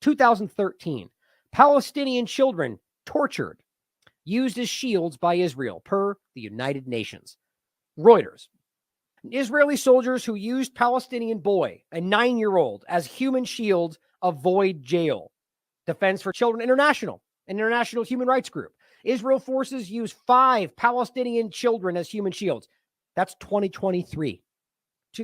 2013, Palestinian children tortured, used as shields by Israel, per the United Nations. Reuters, Israeli soldiers who used Palestinian boy, a 9-year-old, as human shield avoid jail. Defense for Children International, an international human rights group. Israel forces use 5 Palestinian children as human shields. That's 2023.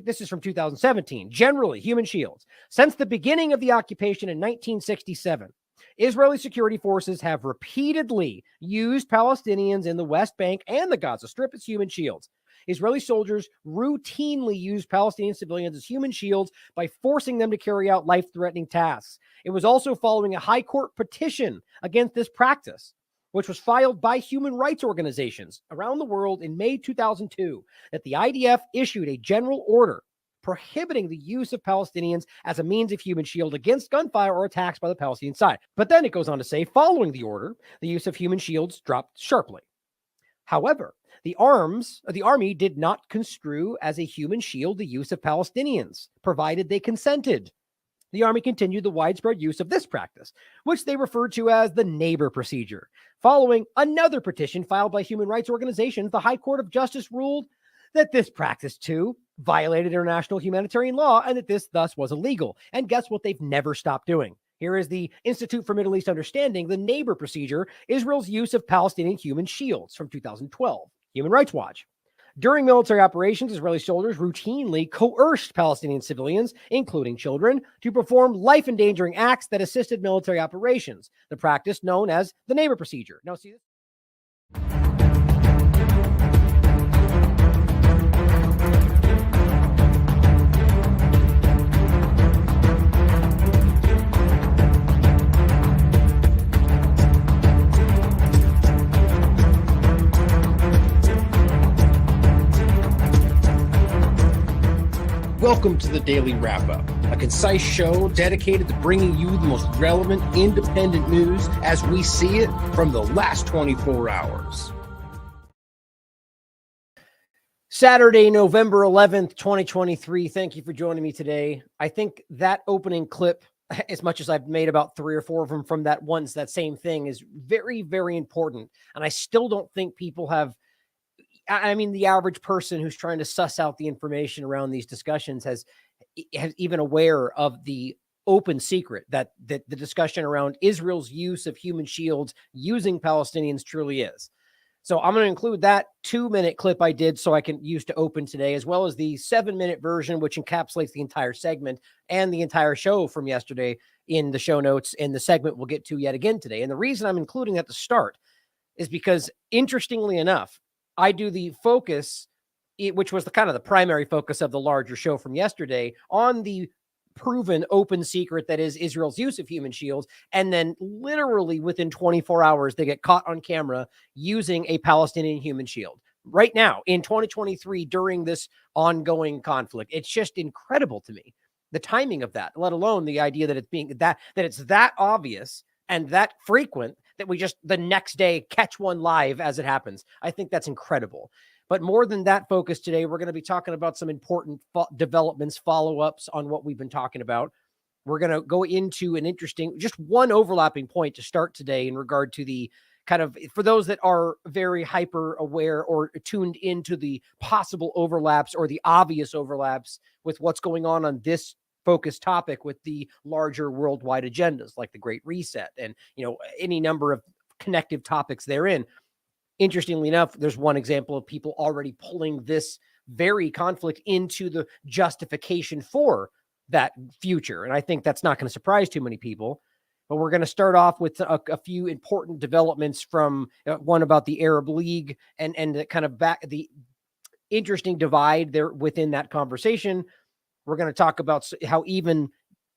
This is from 2017. Generally, human shields. Since the beginning of the occupation in 1967, Israeli security forces have repeatedly used Palestinians in the West Bank and the Gaza Strip as human shields. Israeli soldiers routinely use Palestinian civilians as human shields by forcing them to carry out life-threatening tasks. It was also following a high court petition against this practice, which was filed by human rights organizations around the world in May 2002, that the IDF issued a general order prohibiting the use of Palestinians as a means of human shield against gunfire or attacks by the Palestinian side. But then it goes on to say, following the order, the use of human shields dropped sharply. However, the army did not construe as a human shield the use of Palestinians, provided they consented. The army continued the widespread use of this practice, which they referred to as the neighbor procedure. Following another petition filed by human rights organizations, the High Court of Justice ruled that this practice, too, violated international humanitarian law and that this thus was illegal. And guess what they've never stopped doing? Here is the Institute for Middle East Understanding, the neighbor procedure, Israel's use of Palestinian human shields from 2012. Human Rights Watch. During military operations, Israeli soldiers routinely coerced Palestinian civilians, including children, to perform life-endangering acts that assisted military operations, the practice known as the neighbor procedure. Now, see this? Welcome to the Daily Wrap-Up, a concise show dedicated to bringing you the most relevant, independent news as we see it from the last 24 hours. Saturday, November 11th, 2023. Thank you for joining me today. I think that opening clip, as much as I've made about 3 or 4 of them from that once, that same thing, is very, very important. And I still don't think people have, I mean, the average person who's trying to suss out the information around these discussions has even aware of the open secret that the discussion around Israel's use of human shields using Palestinians truly is. So I'm going to include that 2-minute clip I did so I can use to open today, as well as the 7-minute version, which encapsulates the entire segment and the entire show from yesterday in the show notes in the segment we'll get to yet again today. And the reason I'm including that to start is because, interestingly enough, I do the focus, which was the kind of the primary focus of the larger show from yesterday, on the proven open secret that is Israel's use of human shields. And then literally within 24 hours, they get caught on camera using a Palestinian human shield. Right now, in 2023, during this ongoing conflict, it's just incredible to me, the timing of that, let alone the idea that it's being that it's that obvious and that frequent that we just the next day catch one live as it happens. I think that's incredible. But more than that focus today, we're going to be talking about some important developments, follow-ups on what we've been talking about. We're going to go into an interesting, just one overlapping point to start today in regard to the kind of, for those that are very hyper aware or tuned into the possible overlaps or the obvious overlaps with what's going on this focused topic with the larger worldwide agendas like the Great Reset and, you know, any number of connective topics therein. Interestingly enough, there's one example of people already pulling this very conflict into the justification for that future. And I think that's not going to surprise too many people. But we're going to start off with a few important developments from one about the Arab League and kind of back the interesting divide there within that conversation. We're going to talk about how even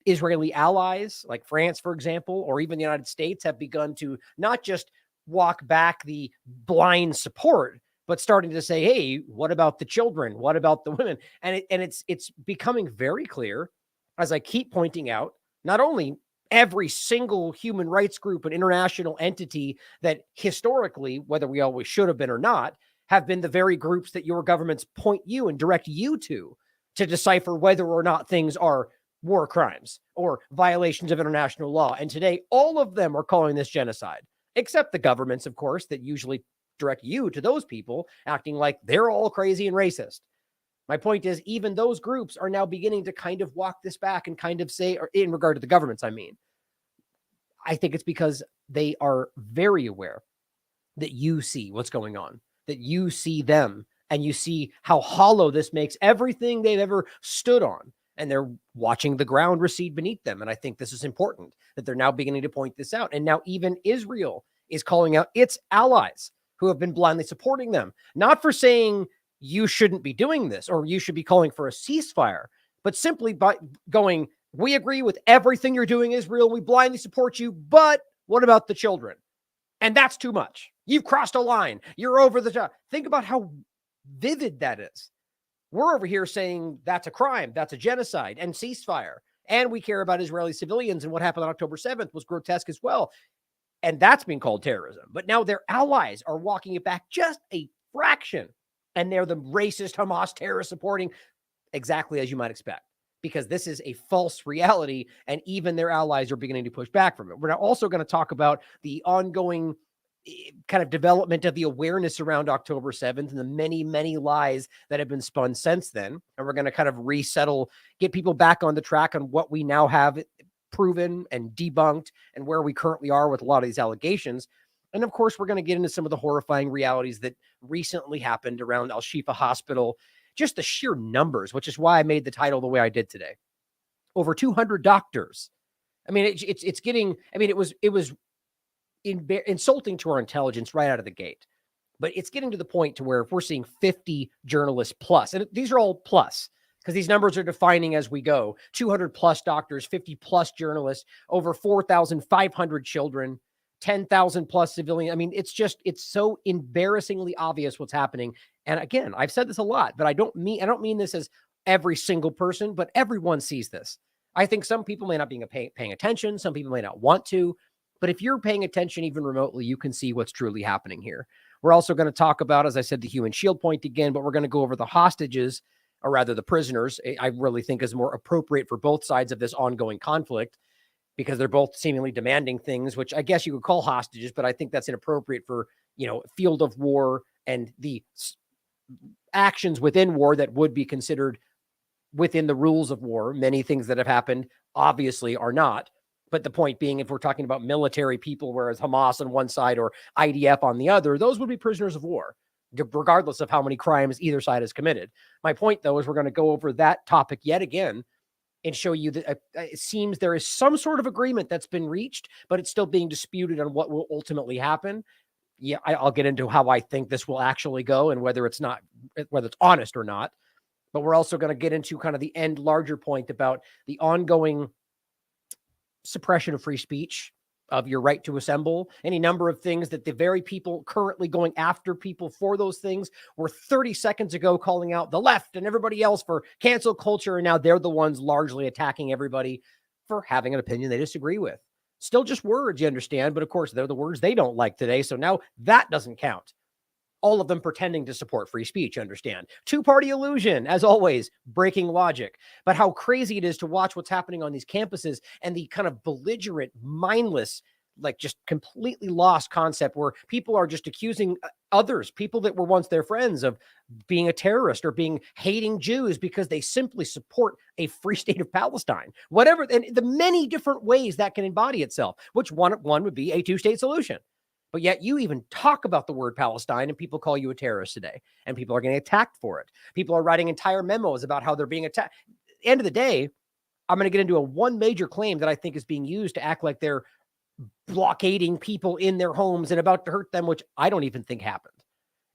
Israeli allies like France, for example, or even the United States have begun to not just walk back the blind support, but starting to say, hey, what about the children? What about the women? And it's becoming very clear, as I keep pointing out, not only every single human rights group and international entity that historically, whether we always should have been or not, have been the very groups that your governments point you and direct you to decipher whether or not things are war crimes or violations of international law. And today, all of them are calling this genocide, except the governments, of course, that usually direct you to those people acting like they're all crazy and racist. My point is, even those groups are now beginning to kind of walk this back and kind of say, or in regard to the governments, I mean, I think it's because they are very aware that you see what's going on, that you see them, and you see how hollow this makes everything they've ever stood on. And they're watching the ground recede beneath them. And I think this is important that they're now beginning to point this out. And now even Israel is calling out its allies who have been blindly supporting them, not for saying you shouldn't be doing this or you should be calling for a ceasefire, but simply by going, we agree with everything you're doing, Israel. We blindly support you. But what about the children? And that's too much. You've crossed a line. You're over the top. Think about how vivid that is. We're over here saying that's a crime, that's a genocide, and ceasefire. And we care about Israeli civilians, and what happened on October 7th was grotesque as well. And that's being called terrorism. But now their allies are walking it back just a fraction. And they're the racist Hamas terrorist supporting, exactly as you might expect, because this is a false reality. And even their allies are beginning to push back from it. We're now also going to talk about the ongoing kind of development of the awareness around October 7th and the many, many lies that have been spun since then. And we're going to kind of resettle, get people back on the track on what we now have proven and debunked and where we currently are with a lot of these allegations. And of course, we're going to get into some of the horrifying realities that recently happened around Al-Shifa Hospital, just the sheer numbers, which is why I made the title the way I did today. Over 200 doctors. I mean, it's getting, I mean, it was insulting to our intelligence right out of the gate, but it's getting to the point to where if we're seeing 50 journalists plus, and these are all plus because these numbers are defining as we go, 200 plus doctors, 50 plus journalists, over 4,500 children, 10,000 plus civilians. I mean, it's so embarrassingly obvious what's happening. And again, I've said this a lot, but I don't mean this as every single person, but everyone sees this. I think some people may not be paying attention. Some people may not want to. But if you're paying attention even remotely, you can see what's truly happening here. We're also going to talk about, as I said, the human shield point again, but we're going to go over the hostages, or rather the prisoners. I really think is more appropriate for both sides of this ongoing conflict because they're both seemingly demanding things, which I guess you could call hostages, but I think that's inappropriate for, field of war and the actions within war that would be considered within the rules of war. Many things that have happened obviously are not. But the point being, if we're talking about military people, whereas Hamas on one side or IDF on the other, those would be prisoners of war, regardless of how many crimes either side has committed. My point, though, is we're going to go over that topic yet again and show you that it seems there is some sort of agreement that's been reached, but it's still being disputed on what will ultimately happen. Yeah, I'll get into how I think this will actually go and whether it's honest or not. But we're also going to get into kind of the larger point about the ongoing suppression of free speech, of your right to assemble, any number of things that the very people currently going after people for those things were 30 seconds ago calling out the left and everybody else for cancel culture. And now they're the ones largely attacking everybody for having an opinion they disagree with. Still just words, you understand. But of course, they're the words they don't like today. So now that doesn't count. All of them pretending to support free speech, understand. Two-party illusion, as always, breaking logic. But how crazy it is to watch what's happening on these campuses and the kind of belligerent, mindless, like just completely lost concept where people are just accusing others, people that were once their friends, of being a terrorist or hating Jews because they simply support a free state of Palestine. Whatever, and the many different ways that can embody itself, which one would be a two-state solution. But yet you even talk about the word Palestine and people call you a terrorist today. And people are getting attacked for it. People are writing entire memos about how they're being attacked. At the end of the day, I'm going to get into one major claim that I think is being used to act like they're blockading people in their homes and about to hurt them, which I don't even think happened.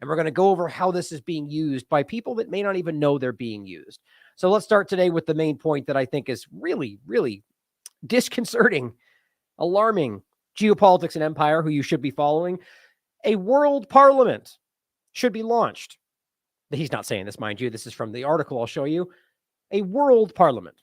And we're going to go over how this is being used by people that may not even know they're being used. So let's start today with the main point that I think is really, really disconcerting, alarming. Geopolitics and Empire, who you should be following. A world parliament should be launched. He's not saying this, mind you. This is from the article I'll show you. A world parliament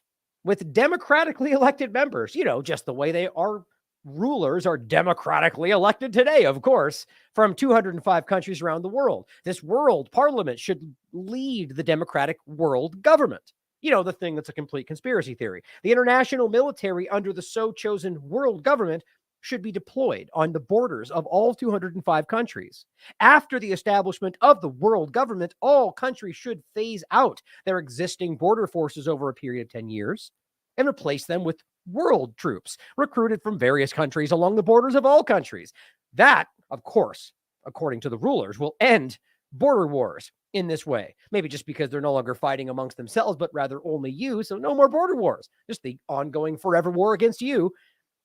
with democratically elected members, just the way our rulers are democratically elected today, of course, from 205 countries around the world. This world parliament should lead the democratic world government. the thing that's a complete conspiracy theory. The international military under the so-chosen world government should be deployed on the borders of all 205 countries. After the establishment of the world government, all countries should phase out their existing border forces over a period of 10 years and replace them with world troops recruited from various countries along the borders of all countries. That, of course, according to the rulers, will end border wars in this way. Maybe just because they're no longer fighting amongst themselves, but rather only you. So no more border wars, just the ongoing forever war against you.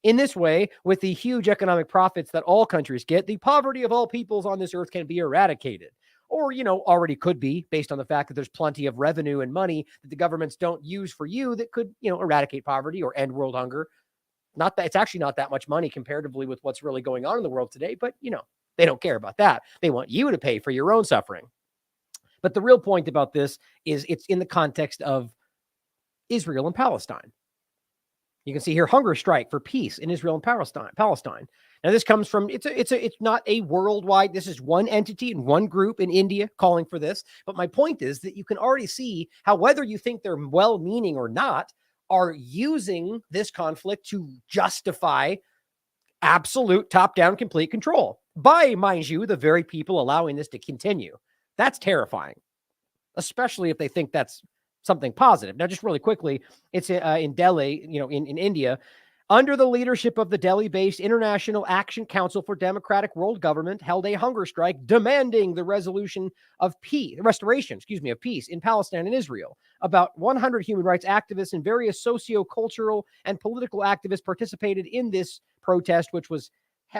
In this way, with the huge economic profits that all countries get, the poverty of all peoples on this earth can be eradicated. Or, already could be, based on the fact that there's plenty of revenue and money that the governments don't use for you that could, eradicate poverty or end world hunger. Not that it's actually not that much money comparatively with what's really going on in the world today, but, they don't care about that. They want you to pay for your own suffering. But the real point about this is it's in the context of Israel and Palestine. You can see here hunger strike for peace in Israel and Palestine. Now this comes from it's not a worldwide. This is one entity and one group in India calling for this. But my point is that you can already see how whether you think they're well-meaning or not, are using this conflict to justify absolute top-down complete control by, mind you, the very people allowing this to continue. That's terrifying, especially if they think that's something positive. Now, just really quickly, it's in Delhi, in India, under the leadership of the Delhi-based International Action Council for Democratic World Government, held a hunger strike demanding the restoration of peace in Palestine and Israel. About 100 human rights activists and various socio-cultural and political activists participated in this protest, which was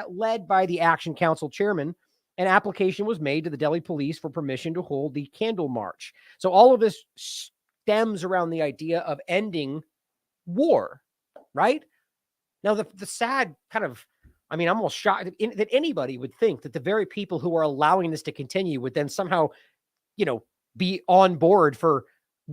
led by the Action Council chairman. An application was made to the Delhi police for permission to hold the candle march. So all of this stems around the idea of ending war, right? Now, the sad kind of, I'm almost shocked that anybody would think that the very people who are allowing this to continue would then somehow, be on board for,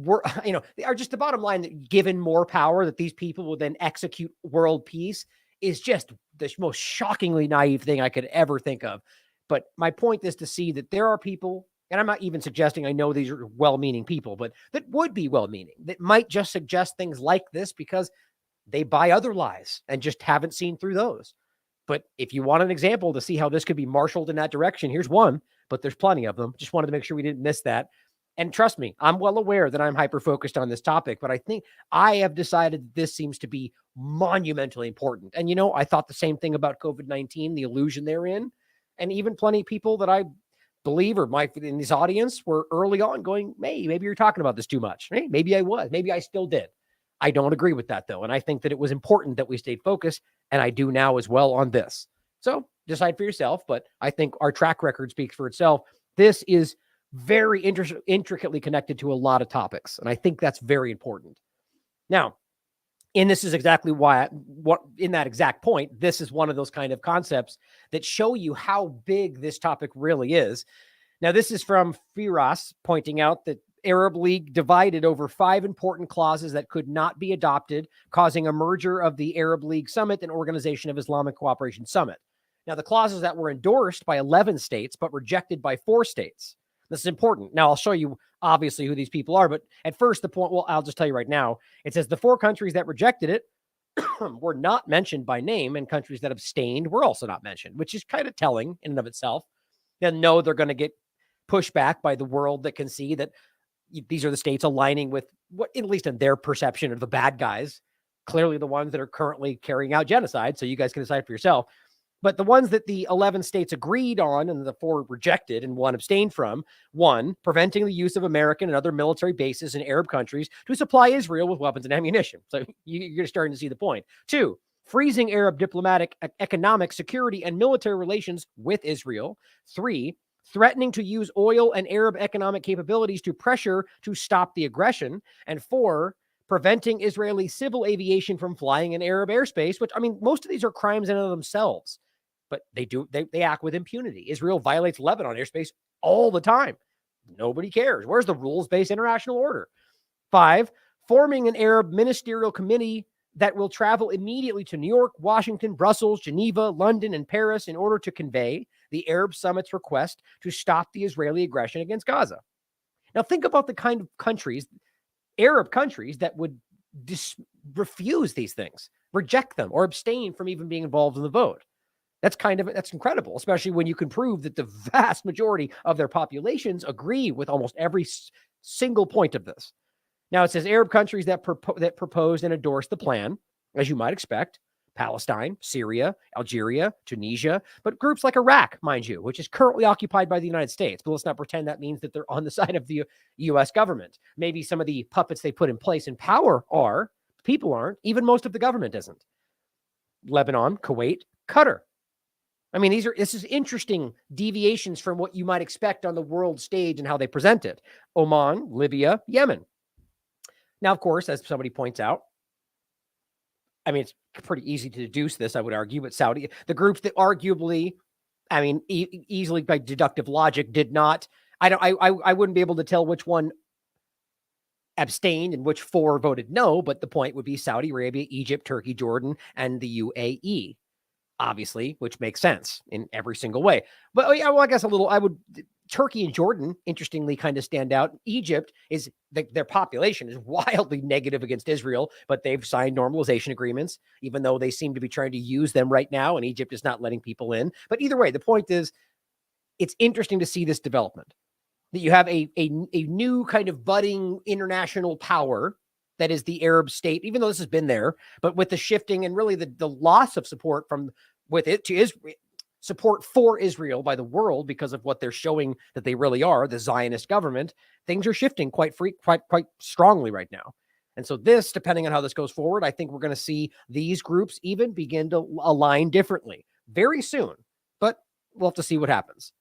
are just the bottom line that given more power that these people will then execute world peace is just the most shockingly naive thing I could ever think of. But my point is to see that there are people, and I'm not even suggesting I know these are well-meaning people, but that would be well-meaning, that might just suggest things like this because they buy other lies and just haven't seen through those. But if you want an example to see how this could be marshaled in that direction, here's one, but there's plenty of them. Just wanted to make sure we didn't miss that. And trust me, I'm well aware that I'm hyper-focused on this topic, but I think I have decided that this seems to be monumentally important. And, I thought the same thing about COVID-19, the illusion therein. And even plenty of people that I believe or might in this audience were early on going, hey, maybe you're talking about this too much. Hey, maybe I was. Maybe I still did. I don't agree with that, though. And I think that it was important that we stayed focused, and I do now as well on this. So decide for yourself, but I think our track record speaks for itself. This is very intricately connected to a lot of topics, and I think that's very important. Now, and this is exactly why, in that exact point, this is one of those kind of concepts that show you how big this topic really is. Now, this is from Firas pointing out that Arab League divided over 5 important clauses that could not be adopted, causing a merger of the Arab League Summit and Organization of Islamic Cooperation Summit. Now, the clauses that were endorsed by 11 states, but rejected by 4 states. This is important. Now, I'll show you, obviously, who these people are. But at first, the point, well, I'll just tell you right now. It says the 4 countries that rejected it were not mentioned by name, and countries that abstained were also not mentioned, which is kind of telling in and of itself. Then know they're going to get pushed back by the world that can see that these are the states aligning with what, at least in their perception, are the bad guys, clearly the ones that are currently carrying out genocide. So you guys can decide for yourself. But the ones that the 11 states agreed on and the 4 rejected and 1 abstained from: 1, preventing the use of American and other military bases in Arab countries to supply Israel with weapons and ammunition. So you're starting to see the point. 2, freezing Arab diplomatic, economic, security, and military relations with Israel. 3, threatening to use oil and Arab economic capabilities to pressure to stop the aggression. And 4, preventing Israeli civil aviation from flying in Arab airspace, which, most of these are crimes in and of themselves. But they act with impunity. Israel violates Lebanon airspace all the time. Nobody cares. Where's the rules-based international order? 5, forming an Arab ministerial committee that will travel immediately to New York, Washington, Brussels, Geneva, London, and Paris in order to convey the Arab Summit's request to stop the Israeli aggression against Gaza. Now think about the kind of countries Arab countries that would refuse these things, reject them, or abstain from even being involved in the vote. That's incredible, especially when you can prove that the vast majority of their populations agree with almost every single point of this. Now, it says Arab countries that proposed and endorsed the plan, as you might expect: Palestine, Syria, Algeria, Tunisia, but groups like Iraq, mind you, which is currently occupied by the United States. But let's not pretend that means that they're on the side of the U.S. government. Maybe some of the puppets they put in place in power are, people aren't, even most of the government isn't. Lebanon, Kuwait, Qatar. I mean, this is interesting deviations from what you might expect on the world stage and how they present it. Oman, Libya, Yemen. Now, of course, as somebody points out, I mean, it's pretty easy to deduce this, I would argue, but Saudi, the groups that arguably, I mean, easily by deductive logic did not, I wouldn't be able to tell which one abstained and which four voted no, but the point would be Saudi Arabia, Egypt, Turkey, Jordan, and the UAE. Obviously, which makes sense in every single way. But yeah, well, I guess Turkey and Jordan, interestingly, kind of stand out. Egypt is, their population is wildly negative against Israel, but they've signed normalization agreements, even though they seem to be trying to use them right now, and Egypt is not letting people in. But either way, the point is, it's interesting to see this development, that you have a new kind of budding international power that is the Arab state, even though this has been there, but with the shifting and really the loss of support support for Israel by the world because of what they're showing that they really are, the Zionist government, things are shifting quite strongly right now. And so this, depending on how this goes forward, I think we're going to see these groups even begin to align differently very soon, but we'll have to see what happens.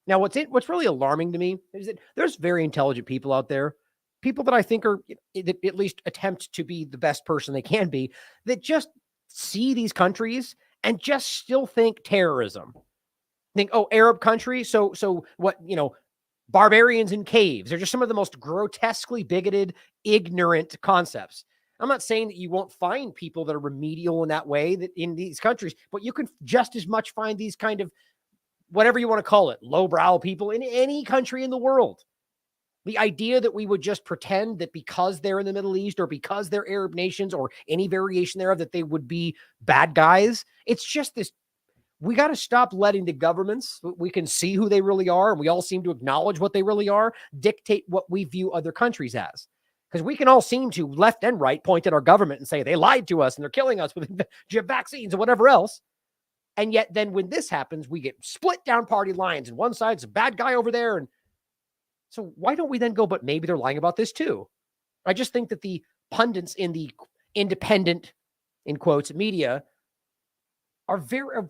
Now, what's really alarming to me is that there's very intelligent people out there, people that I think are at least attempt to be the best person they can be, that just see these countries and just still think terrorism. Think, oh, Arab country, so what, barbarians in caves. They're just some of the most grotesquely bigoted, ignorant concepts. I'm not saying that you won't find people that are remedial in that way that in these countries, but you can just as much find these kind of, whatever you want to call it, lowbrow people in any country in the world. The idea that we would just pretend that because they're in the Middle East or because they're Arab nations or any variation thereof, that they would be bad guys. It's just this, we got to stop letting the governments, we can see who they really are, and we all seem to acknowledge what they really are, dictate what we view other countries as. Because we can all seem to, left and right, point at our government and say they lied to us and they're killing us with vaccines and whatever else. And yet then when this happens, we get split down party lines, and one side's a bad guy over there, and so why don't we then go, but maybe they're lying about this too? I just think that the pundits in the independent, in quotes, media are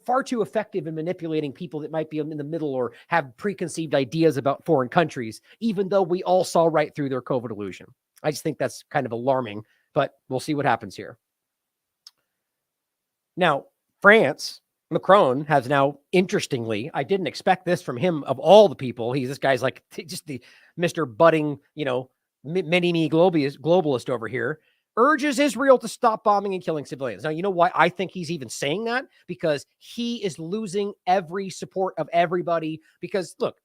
far too effective in manipulating people that might be in the middle or have preconceived ideas about foreign countries, even though we all saw right through their COVID illusion. I just think that's kind of alarming, but we'll see what happens here. Now, France, Macron has now, interestingly, I didn't expect this from him of all the people. This guy's like just the Mr. Budding, mini-me globalist over here, urges Israel to stop bombing and killing civilians. Now, you know why I think he's even saying that? Because he is losing every support of everybody. Because look,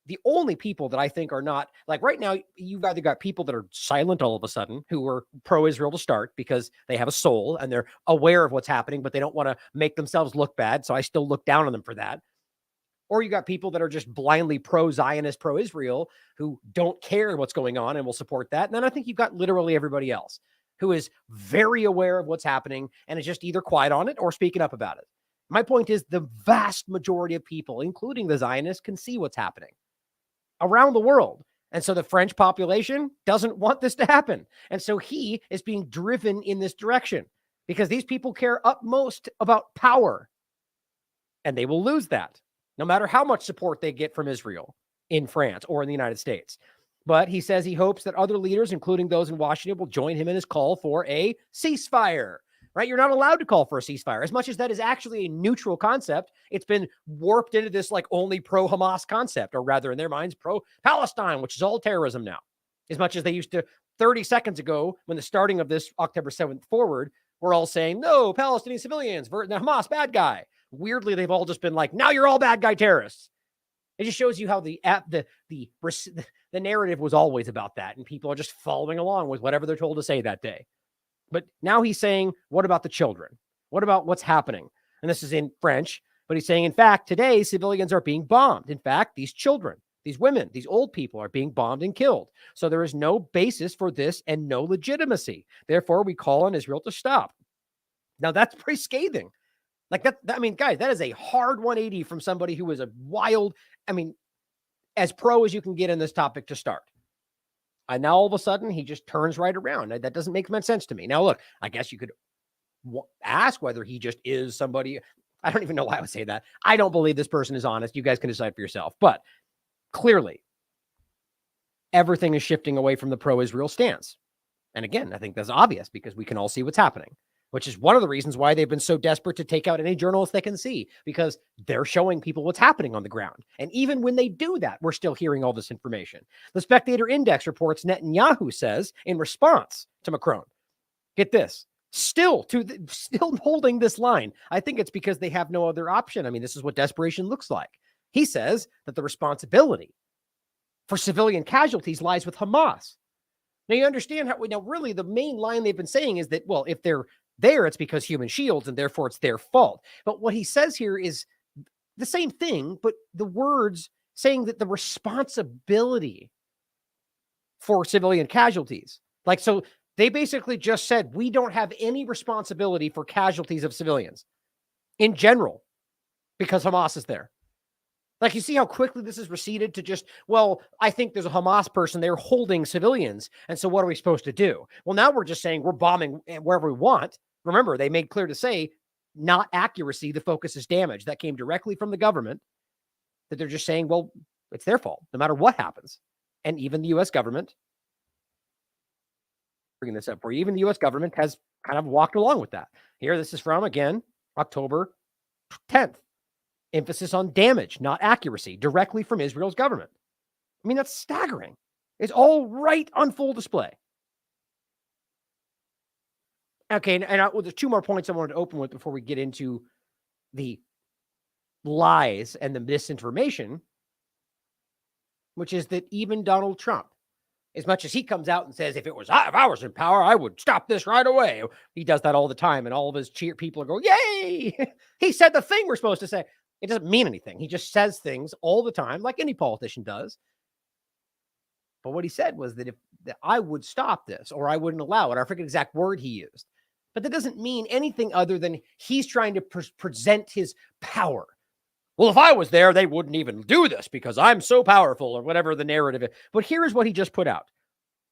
the only people that I think are not, like right now, you've either got people that are silent all of a sudden who are pro-Israel to start because they have a soul and they're aware of what's happening, but they don't want to make themselves look bad. So I still look down on them for that. Or you got people that are just blindly pro-Zionist, pro-Israel who don't care what's going on and will support that. And then I think you've got literally everybody else who is very aware of what's happening and is just either quiet on it or speaking up about it. My point is the vast majority of people, including the Zionists, can see what's happening around the world. And so the French population doesn't want this to happen. And so he is being driven in this direction because these people care utmost about power. And they will lose that no matter how much support they get from Israel in France or in the United States. But he says he hopes that other leaders, including those in Washington, will join him in his call for a ceasefire. Right? You're not allowed to call for a ceasefire. As much as that is actually a neutral concept, it's been warped into this like only pro-Hamas concept, or rather in their minds, pro-Palestine, which is all terrorism now. As much as they used to 30 seconds ago, when the starting of this October 7th forward, we're all saying, no, Palestinian civilians, the Hamas, bad guy. Weirdly, they've all just been like, now you're all bad guy terrorists. It just shows you how the the narrative was always about that, and people are just following along with whatever they're told to say that day. But now he's saying, what about the children? What about what's happening? And this is in French, but he's saying, in fact, today civilians are being bombed. In fact, these children, these women, these old people are being bombed and killed. So there is no basis for this and no legitimacy. Therefore, we call on Israel to stop. Now, that's pretty scathing. Like that, I mean, guys, that is a hard 180 from somebody who is a wild, I mean, as pro as you can get in this topic to start. And now all of a sudden he just turns right around. That doesn't make much sense to me. Now, look, I guess you could ask whether he just is somebody. I don't even know why I would say that. I don't believe this person is honest. You guys can decide for yourself. But clearly, everything is shifting away from the pro-Israel stance. And again, I think that's obvious because we can all see what's happening, which is one of the reasons why they've been so desperate to take out any journalists they can see, because they're showing people what's happening on the ground. And even when they do that, we're still hearing all this information. The Spectator Index reports Netanyahu says in response to Macron, get this, still holding this line. I think it's because they have no other option. I mean, this is what desperation looks like. He says that the responsibility for civilian casualties lies with Hamas. Now, you understand how, now really the main line they've been saying is that, well, if they're there, it's because human shields, and therefore it's their fault. But what he says here is the same thing, but the words saying that the responsibility for civilian casualties. Like, so they basically just said, we don't have any responsibility for casualties of civilians in general because Hamas is there. Like, you see how quickly this is receded to just, well, I think there's a Hamas person there holding civilians. And so what are we supposed to do? Well, now we're just saying we're bombing wherever we want. Remember, they made clear to say not accuracy. The focus is damage. That came directly from the government, that they're just saying, well, it's their fault no matter what happens. And even the U.S. government, bringing this up for you, even the U.S. government has kind of walked along with that. Here, this is from, again, October 10th. Emphasis on damage, not accuracy, directly from Israel's government. I mean, that's staggering. It's all right on full display. Okay, and there's two more points I wanted to open with before we get into the lies and the misinformation, which is that even Donald Trump, as much as he comes out and says, if I was in power, I would stop this right away. He does that all the time, and all of his people are going, yay! He said the thing we're supposed to say. It doesn't mean anything. He just says things all the time, like any politician does. But what he said was that that I would stop this, or I wouldn't allow it. I forget the exact word he used. But that doesn't mean anything other than he's trying to present his power. Well, if I was there, they wouldn't even do this because I'm so powerful, or whatever the narrative is. But here is what he just put out.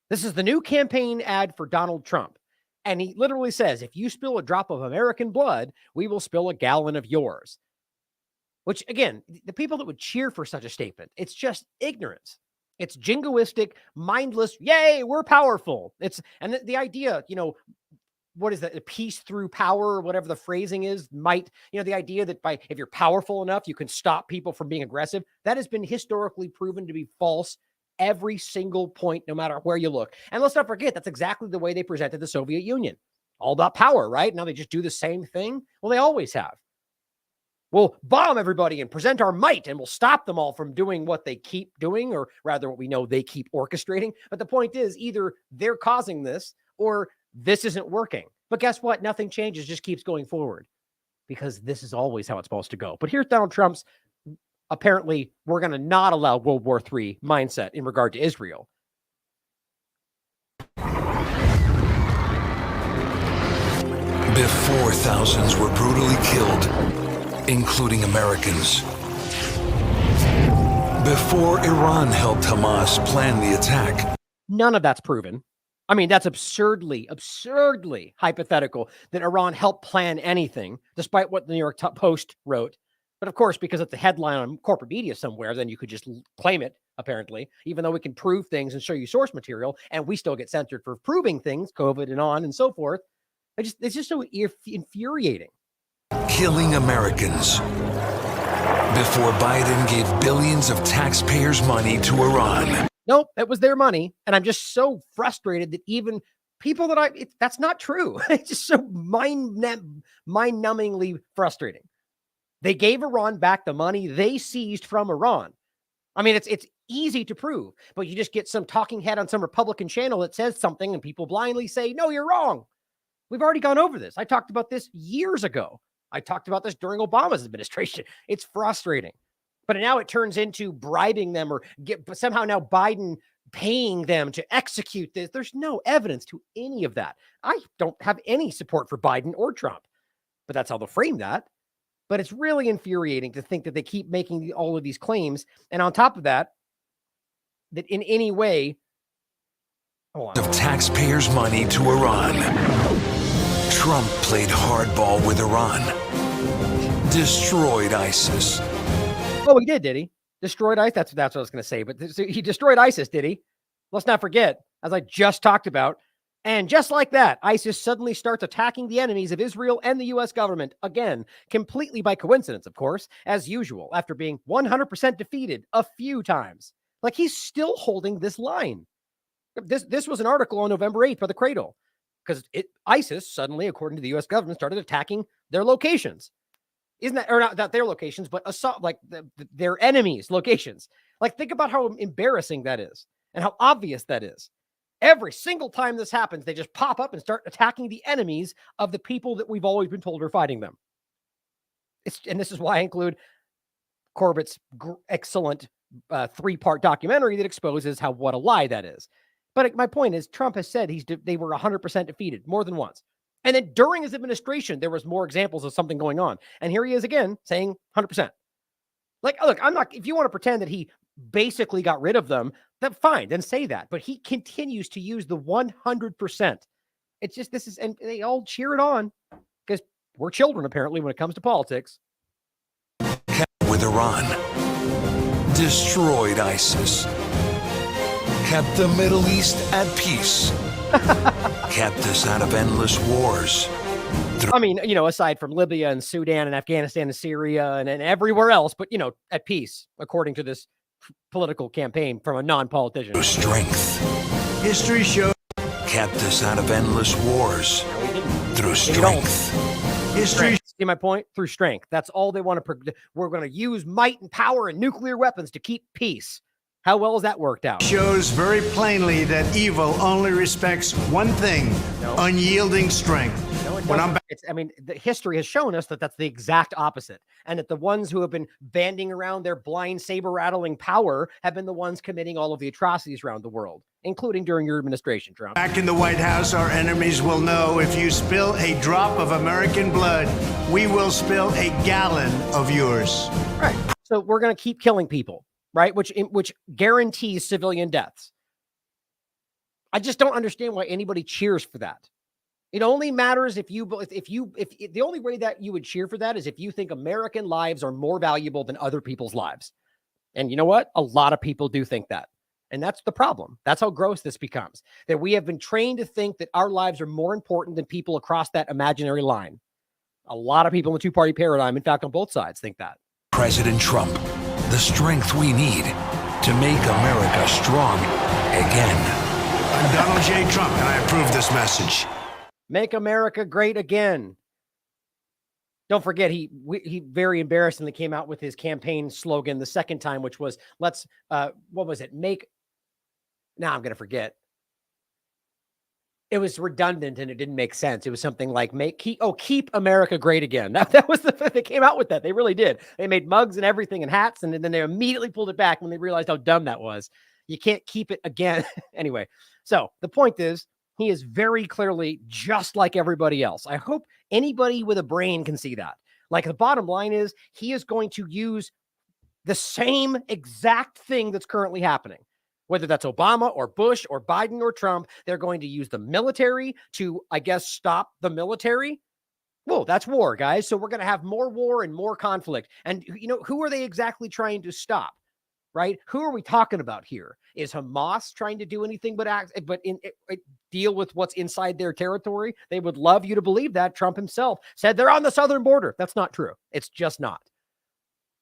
This is the new campaign ad for Donald Trump. And he literally says, if you spill a drop of American blood, we will spill a gallon of yours. Which, again, the people that would cheer for such a statement, it's just ignorance. It's jingoistic, mindless, yay, we're powerful. And the idea, what is that? The peace through power, or whatever the phrasing is, the idea that if you're powerful enough, you can stop people from being aggressive. That has been historically proven to be false every single point, no matter where you look. And let's not forget, that's exactly the way they presented the Soviet Union. All about power, right? Now they just do the same thing. Well, they always have. We'll bomb everybody and present our might, and we'll stop them all from doing what they keep doing, or rather what we know they keep orchestrating. But the point is, either they're causing this or this isn't working. But guess what? Nothing changes, just keeps going forward, because this is always how it's supposed to go. But here's Donald Trump's, apparently, we're going to not allow World War III mindset in regard to Israel. Before thousands were brutally killed, including Americans. Before Iran helped Hamas plan the attack. None of that's proven. I mean, that's absurdly hypothetical that Iran helped plan anything, despite what the New York Post wrote. But of course, because it's a headline on corporate media somewhere, then you could just claim it, apparently, even though we can prove things and show you source material, and we still get censored for proving things, COVID and on and so forth. It's just so infuriating. Killing Americans. Before Biden gave billions of taxpayers' money to Iran. Nope, it was their money. And I'm just so frustrated that even people that that's not true. It's just so mind-numbingly frustrating. They gave Iran back the money they seized from Iran. I mean, it's easy to prove, but you just get some talking head on some Republican channel that says something and people blindly say, no, you're wrong. We've already gone over this. I talked about this years ago. I talked about this during Obama's administration. It's frustrating. But now it turns into bribing them or somehow now Biden paying them to execute this. There's no evidence to any of that. I don't have any support for Biden or Trump, but that's how they'll frame that. But it's really infuriating to think that they keep making all of these claims. And on top of that, that in any way of taxpayers' money to Iran. Trump played hardball with Iran. Destroyed ISIS. Oh, he did he? Destroyed ISIS? That's what I was going to say. But he destroyed ISIS, did he? Let's not forget, as I just talked about. And just like that, ISIS suddenly starts attacking the enemies of Israel and the U.S. government, again, completely by coincidence, of course, as usual, after being 100% defeated a few times. Like, he's still holding this line. This was an article on November 8th by the Cradle, because ISIS suddenly, according to the U.S. government, started attacking their locations. Isn't that, or not their locations, but their enemies' locations. Like, think about how embarrassing that is and how obvious that is. Every single time this happens, they just pop up and start attacking the enemies of the people that we've always been told are fighting them. And this is why I include Corbett's excellent 3-part documentary that exposes what a lie that is. But my point is, Trump has said they were 100% defeated more than once. And then during his administration, there was more examples of something going on. And here he is again saying 100%. Like, look, if you want to pretend that he basically got rid of them, then fine, then say that. But he continues to use the 100%. It's just, and they all cheer it on because we're children, apparently, when it comes to politics. With Iran. Destroyed ISIS. Kept the Middle East at peace. Kept us out of endless wars. I mean, aside from Libya and Sudan and Afghanistan and Syria and everywhere else, but, at peace, according to this political campaign from a non-politician. Through strength. History shows. Kept us out of endless wars. Through strength. History. See my point? Through strength. That's all they want to. We're going to use might and power and nuclear weapons to keep peace. How well has that worked out? Shows very plainly that evil only respects one thing: unyielding strength. The history has shown us that that's the exact opposite, and that the ones who have been banding around their blind saber-rattling power have been the ones committing all of the atrocities around the world, including during your administration, Trump. Back in the White House, our enemies will know if you spill a drop of American blood, we will spill a gallon of yours. Right. So we're going to keep killing people, right? Which guarantees civilian deaths. I just don't understand why anybody cheers for that. It only matters if the only way that you would cheer for that is if you think American lives are more valuable than other people's lives. And you know what? A lot of people do think that. And that's the problem. That's how gross this becomes. That we have been trained to think that our lives are more important than people across that imaginary line. A lot of people in the two-party paradigm, in fact, on both sides, think that. President Trump, the strength we need to make America strong again. I'm Donald J. Trump, and I approve this message. Make America great again. Don't forget, he very embarrassingly came out with his campaign slogan the second time, which was, what was it? Now I'm going to forget. It was redundant and it didn't make sense. It was something like keep America great again. That was they came out with that. They really did. They made mugs and everything and hats, and then they immediately pulled it back when they realized how dumb that was. You can't keep it again. Anyway, so the point is, he is very clearly just like everybody else. I hope anybody with a brain can see that. Like, the bottom line is, he is going to use the same exact thing that's currently happening. Whether that's Obama or Bush or Biden or Trump, they're going to use the military to, I guess, stop the military. Whoa, that's war, guys. So we're going to have more war and more conflict. And, who are they exactly trying to stop? Right? Who are we talking about here? Is Hamas trying to do anything but deal with what's inside their territory? They would love you to believe that. Trump himself said they're on the southern border. That's not true. It's just not.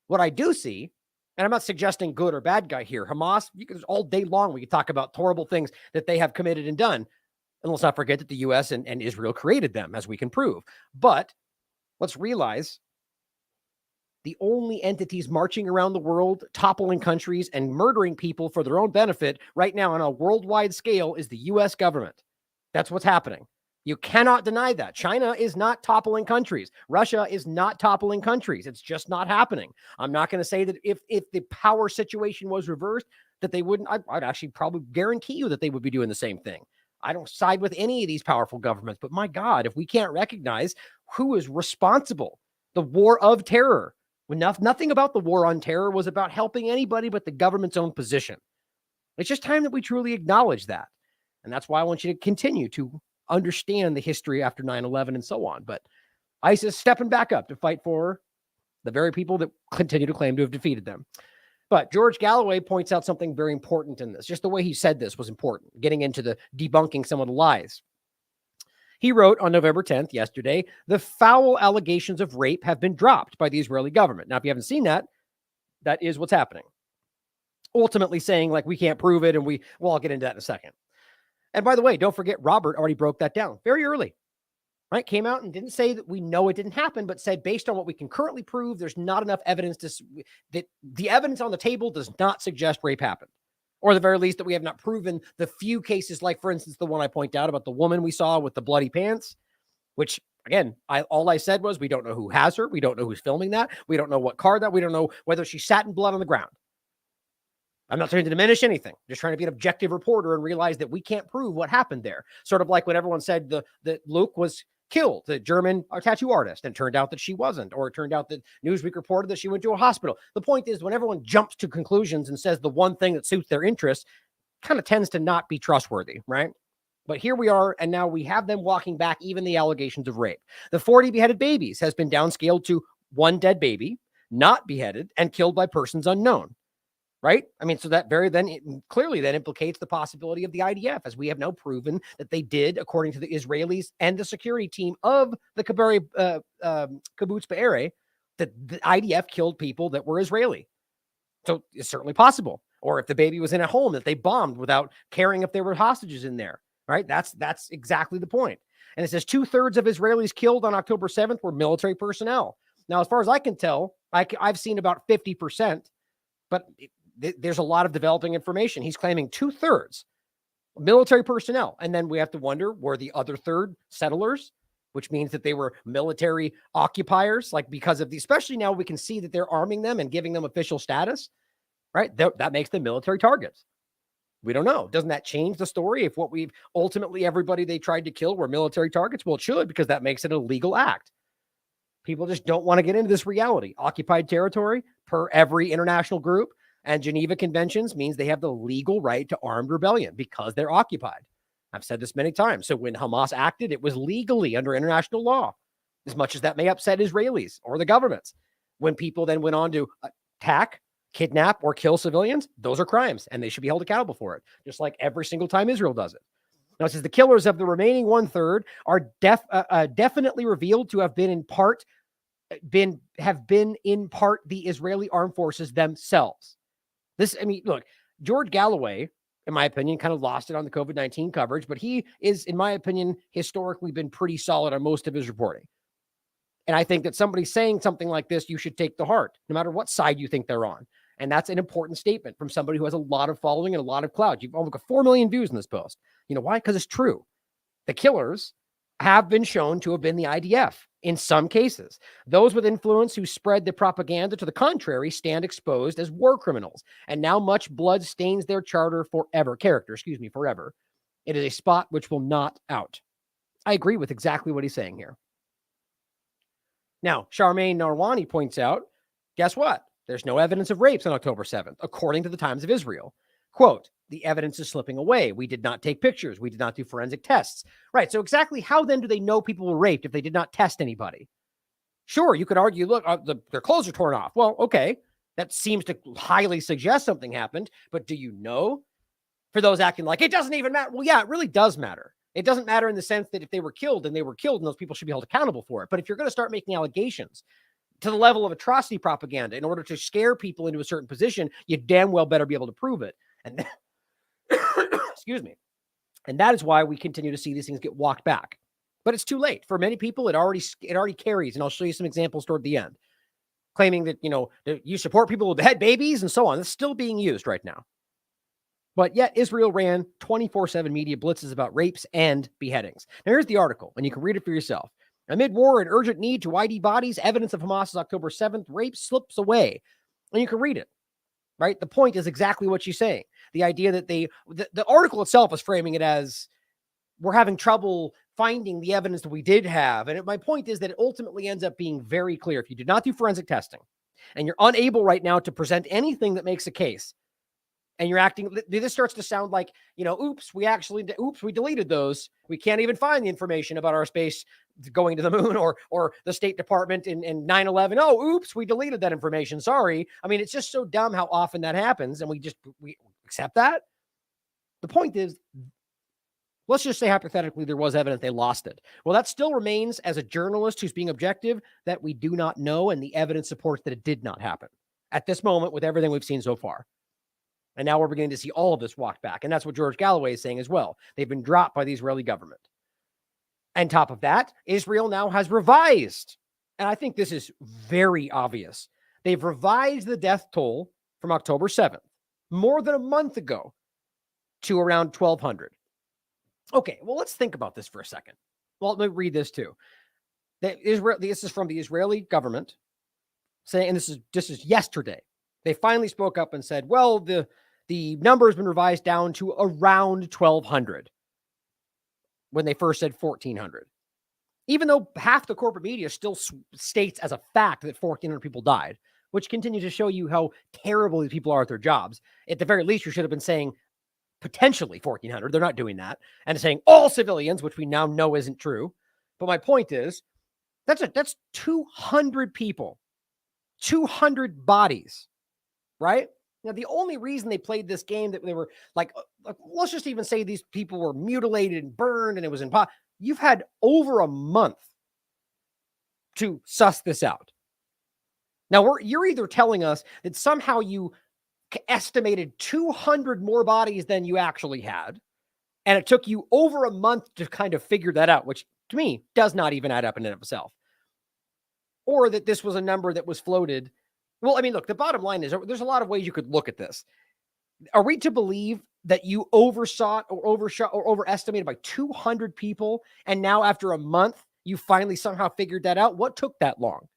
What I do see, and I'm not suggesting good or bad guy here. Hamas, all day long, we could talk about horrible things that they have committed and done. And let's not forget that the U.S. and Israel created them, as we can prove. But let's realize the only entities marching around the world, toppling countries and murdering people for their own benefit right now on a worldwide scale is the US government. That's what's happening. You cannot deny that. China is not toppling countries. Russia is not toppling countries. It's just not happening. I'm not going to say that if the power situation was reversed, that they wouldn't. I'd actually probably guarantee you that they would be doing the same thing. I don't side with any of these powerful governments, but my God, if we can't recognize who is responsible, the war of terror, nothing about the war on terror was about helping anybody but the government's own position. It's just time that we truly acknowledge that. And that's why I want you to continue to understand the history after 9/11 and so on. But ISIS stepping back up to fight for the very people that continue to claim to have defeated them. But George Galloway points out something very important in this. Just the way he said this was important, getting into the debunking some of the lies. He wrote on November 10th, yesterday, the foul allegations of rape have been dropped by the Israeli government. Now, if you haven't seen that, that is what's happening. Ultimately saying, like, we can't prove it, and well, I'll get into that in a second. And by the way, don't forget, Robert already broke that down very early, right? Came out and didn't say that we know it didn't happen, but said based on what we can currently prove, there's not enough evidence that the evidence on the table does not suggest rape happened. Or at the very least that we have not proven the few cases, like for instance, the one I point out about the woman we saw with the bloody pants, which again, all I said was we don't know who has her. We don't know who's filming that. We don't know what car that. We don't know whether she sat in blood on the ground. I'm not trying to diminish anything. Just trying to be an objective reporter and realize that we can't prove what happened there. Sort of like when everyone said that Luke was killed, the German tattoo artist, and it turned out that she wasn't, or it turned out that Newsweek reported that she went to a hospital. The point is, when everyone jumps to conclusions and says the one thing that suits their interests, kind of tends to not be trustworthy, right? But here we are, and now we have them walking back even the allegations of rape. The 40 beheaded babies has been downscaled to one dead baby, not beheaded, and killed by persons unknown. Right? I mean, so that clearly then implicates the possibility of the IDF, as we have now proven that they did, according to the Israelis and the security team of the kibbutz Be'eri, that the IDF killed people that were Israeli. So it's certainly possible. Or if the baby was in a home that they bombed without caring if there were hostages in there, right? That's exactly the point. And it says 2/3 of Israelis killed on October 7th were military personnel. Now, as far as I can tell, I've seen about 50%, but there's a lot of developing information. He's claiming 2/3 military personnel. And then we have to wonder, were the other third settlers, which means that they were military occupiers, like because of especially now we can see that they're arming them and giving them official status, right? That makes them military targets. We don't know. Doesn't that change the story? If what we've ultimately everybody they tried to kill were military targets? Well, it should, because that makes it a legal act. People just don't want to get into this reality. Occupied territory per every international group and Geneva Conventions means they have the legal right to armed rebellion because they're occupied. I've said this many times. So when Hamas acted, it was legally under international law, as much as that may upset Israelis or the governments. When people then went on to attack, kidnap, or kill civilians, those are crimes, and they should be held accountable for it, just like every single time Israel does it. Now, it says the killers of the remaining 1/3 are definitely revealed to have been in part the Israeli armed forces themselves. Look, George Galloway, in my opinion, kind of lost it on the COVID-19 coverage, but he is, in my opinion, historically been pretty solid on most of his reporting. And I think that somebody saying something like this, you should take to heart, no matter what side you think they're on. And that's an important statement from somebody who has a lot of following and a lot of clout. You've almost got 4 million views in this post. You know why? Because it's true. The killers have been shown to have been the IDF in some cases. Those with influence who spread the propaganda to the contrary stand exposed as war criminals. And now much blood stains their character forever. It is a spot which will not out. I agree with exactly what he's saying here. Now, Charmaine Narwani points out, guess what? There's no evidence of rapes on October 7th, according to the Times of Israel. Quote, the evidence is slipping away. We did not take pictures. We did not do forensic tests. Right. So exactly how then do they know people were raped if they did not test anybody? Sure, you could argue, look, their clothes are torn off. Well, okay. That seems to highly suggest something happened. But do you know? For those acting like it doesn't even matter. Well, yeah, it really does matter. It doesn't matter in the sense that if they were killed, and those people should be held accountable for it. But if you're going to start making allegations to the level of atrocity propaganda in order to scare people into a certain position, you damn well better be able to prove it. And excuse me. And that is why we continue to see these things get walked back. But it's too late. For many people, it already carries. And I'll show you some examples toward the end. claiming that, that you support people with had babies and so on. It's still being used right now. But yet Israel ran 24/7 media blitzes about rapes and beheadings. Now here's the article, and you can read it for yourself. Amid war and urgent need to ID bodies, evidence of Hamas's October 7th rape slips away. And you can read it, right? The point is exactly what she's saying. The idea that the article itself is framing it as we're having trouble finding the evidence that we did have. And my point is that it ultimately ends up being very clear. If you did not do forensic testing and you're unable right now to present anything that makes a case, and you're acting, this starts to sound like, oops, we deleted those. We can't even find the information about our space going to the moon or the State Department in 9/11. Oh, oops, we deleted that information. Sorry. I mean, it's just so dumb how often that happens. And we accept that. The point is, let's just say hypothetically there was evidence they lost it. Well, that still remains, as a journalist who's being objective, that we do not know. And the evidence supports that it did not happen at this moment with everything we've seen so far. And now we're beginning to see all of this walked back. And that's what George Galloway is saying as well. They've been dropped by the Israeli government. And top of that, Israel now has revised. And I think this is very obvious. They've revised the death toll from October 7th, more than a month ago, to around 1,200. Okay, well, let's think about this for a second. Well, let me read this too. This is from the Israeli government saying, and this is yesterday. They finally spoke up and said, well, the number has been revised down to around 1,200 when they first said 1,400. Even though half the corporate media still states as a fact that 1,400 people died, which continues to show you how terrible these people are at their jobs. At the very least, you should have been saying potentially 1,400. They're not doing that. And saying all civilians, which we now know isn't true. But my point is, that's 200 people, 200 bodies, right? Now, the only reason they played this game that they were like, let's just even say these people were mutilated and burned and it was you've had over a month to suss this out. Now, you're either telling us that somehow you estimated 200 more bodies than you actually had, and it took you over a month to kind of figure that out, which to me does not even add up in and of itself. Or that this was a number that was floated. Well, I mean, look, the bottom line is there's a lot of ways you could look at this. Are we to believe that you overshot or overestimated by 200 people, and now after a month, you finally somehow figured that out? What took that long?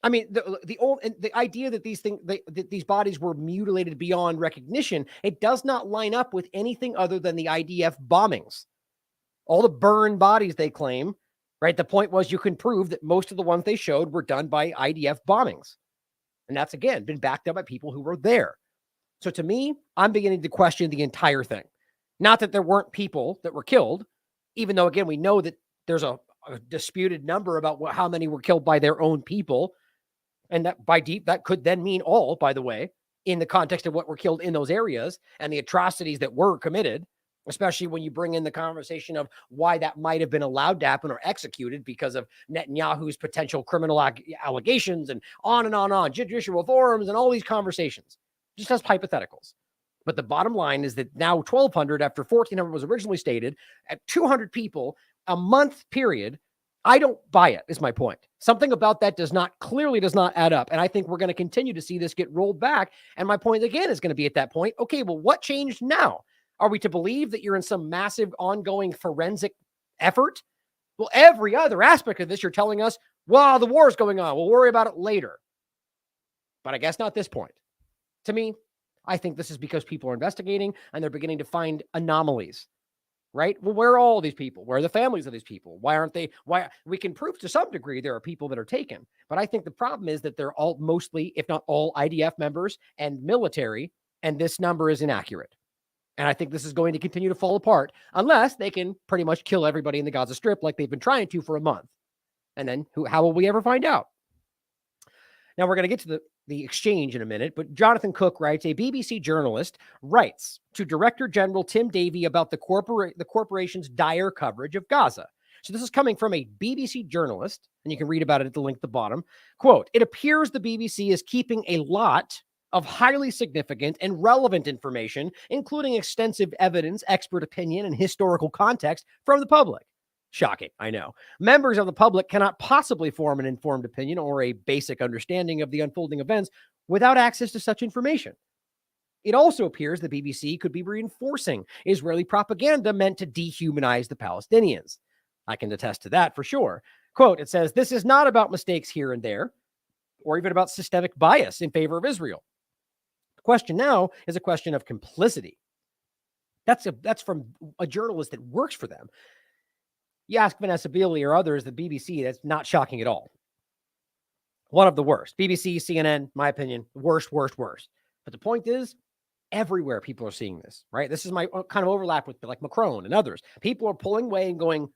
I mean, the idea that these bodies were mutilated beyond recognition, it does not line up with anything other than the IDF bombings. All the burned bodies they claim, right? The point was you can prove that most of the ones they showed were done by IDF bombings. And that's, again, been backed up by people who were there. So to me, I'm beginning to question the entire thing. Not that there weren't people that were killed, even though, again, we know that there's a disputed number about how many were killed by their own people. And that could then mean all, by the way, in the context of what were killed in those areas and the atrocities that were committed, especially when you bring in the conversation of why that might have been allowed to happen or executed because of Netanyahu's potential criminal allegations and on, judicial reforms and all these conversations, just as hypotheticals. But the bottom line is that now 1,200 after 1,400 was originally stated at 200 people, a month period. I don't buy it, is my point. Something about that clearly does not add up. And I think we're going to continue to see this get rolled back. And my point again is going to be at that point, okay, well, what changed now? Are we to believe that you're in some massive ongoing forensic effort? Well, every other aspect of this, you're telling us, well, the war is going on. We'll worry about it later. But I guess not this point. To me, I think this is because people are investigating and they're beginning to find anomalies. Right? Well, where are all these people? Where are the families of these people? Why aren't they? Why we can prove to some degree there are people that are taken. But I think the problem is that they're all mostly, if not all, IDF members and military. And this number is inaccurate. And I think this is going to continue to fall apart unless they can pretty much kill everybody in the Gaza Strip like they've been trying to for a month. And then how will we ever find out? Now we're going to get to the exchange in a minute, but Jonathan Cook writes, a BBC journalist writes to Director General Tim Davie about the corporation's dire coverage of Gaza. So this is coming from a BBC journalist, and you can read about it at the link at the bottom. Quote, it appears the BBC is keeping a lot of highly significant and relevant information, including extensive evidence, expert opinion, and historical context from the public. Shocking, I know. Members of the public cannot possibly form an informed opinion or a basic understanding of the unfolding events without access to such information. It also appears the BBC could be reinforcing Israeli propaganda meant to dehumanize the Palestinians. I can attest to that for sure. Quote, it says, this is not about mistakes here and there, or even about systemic bias in favor of Israel. The question now is a question of complicity. That's from a journalist that works for them. You ask Vanessa Beeley or others, the BBC, that's not shocking at all. One of the worst. BBC, CNN, my opinion, worst. But the point is, everywhere people are seeing this, right? This is my kind of overlap with like Macron and others. People are pulling away and going,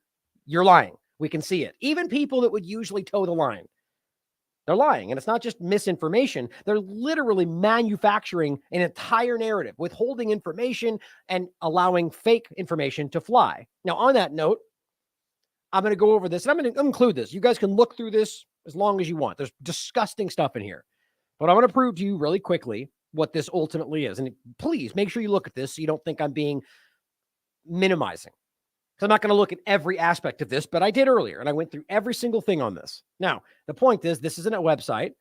you're lying. We can see it. Even people that would usually toe the line, they're lying. And it's not just misinformation. They're literally manufacturing an entire narrative, withholding information and allowing fake information to fly. Now, on that note, I'm going to go over this and I'm going to include this. You guys can look through this as long as you want. There's disgusting stuff in here. But I'm going to prove to you really quickly what this ultimately is. And please make sure you look at this so you don't think I'm being minimizing. Because I'm not going to look at every aspect of this, but I did earlier, and I went through every single thing on this. Now, the point is, this isn't a website.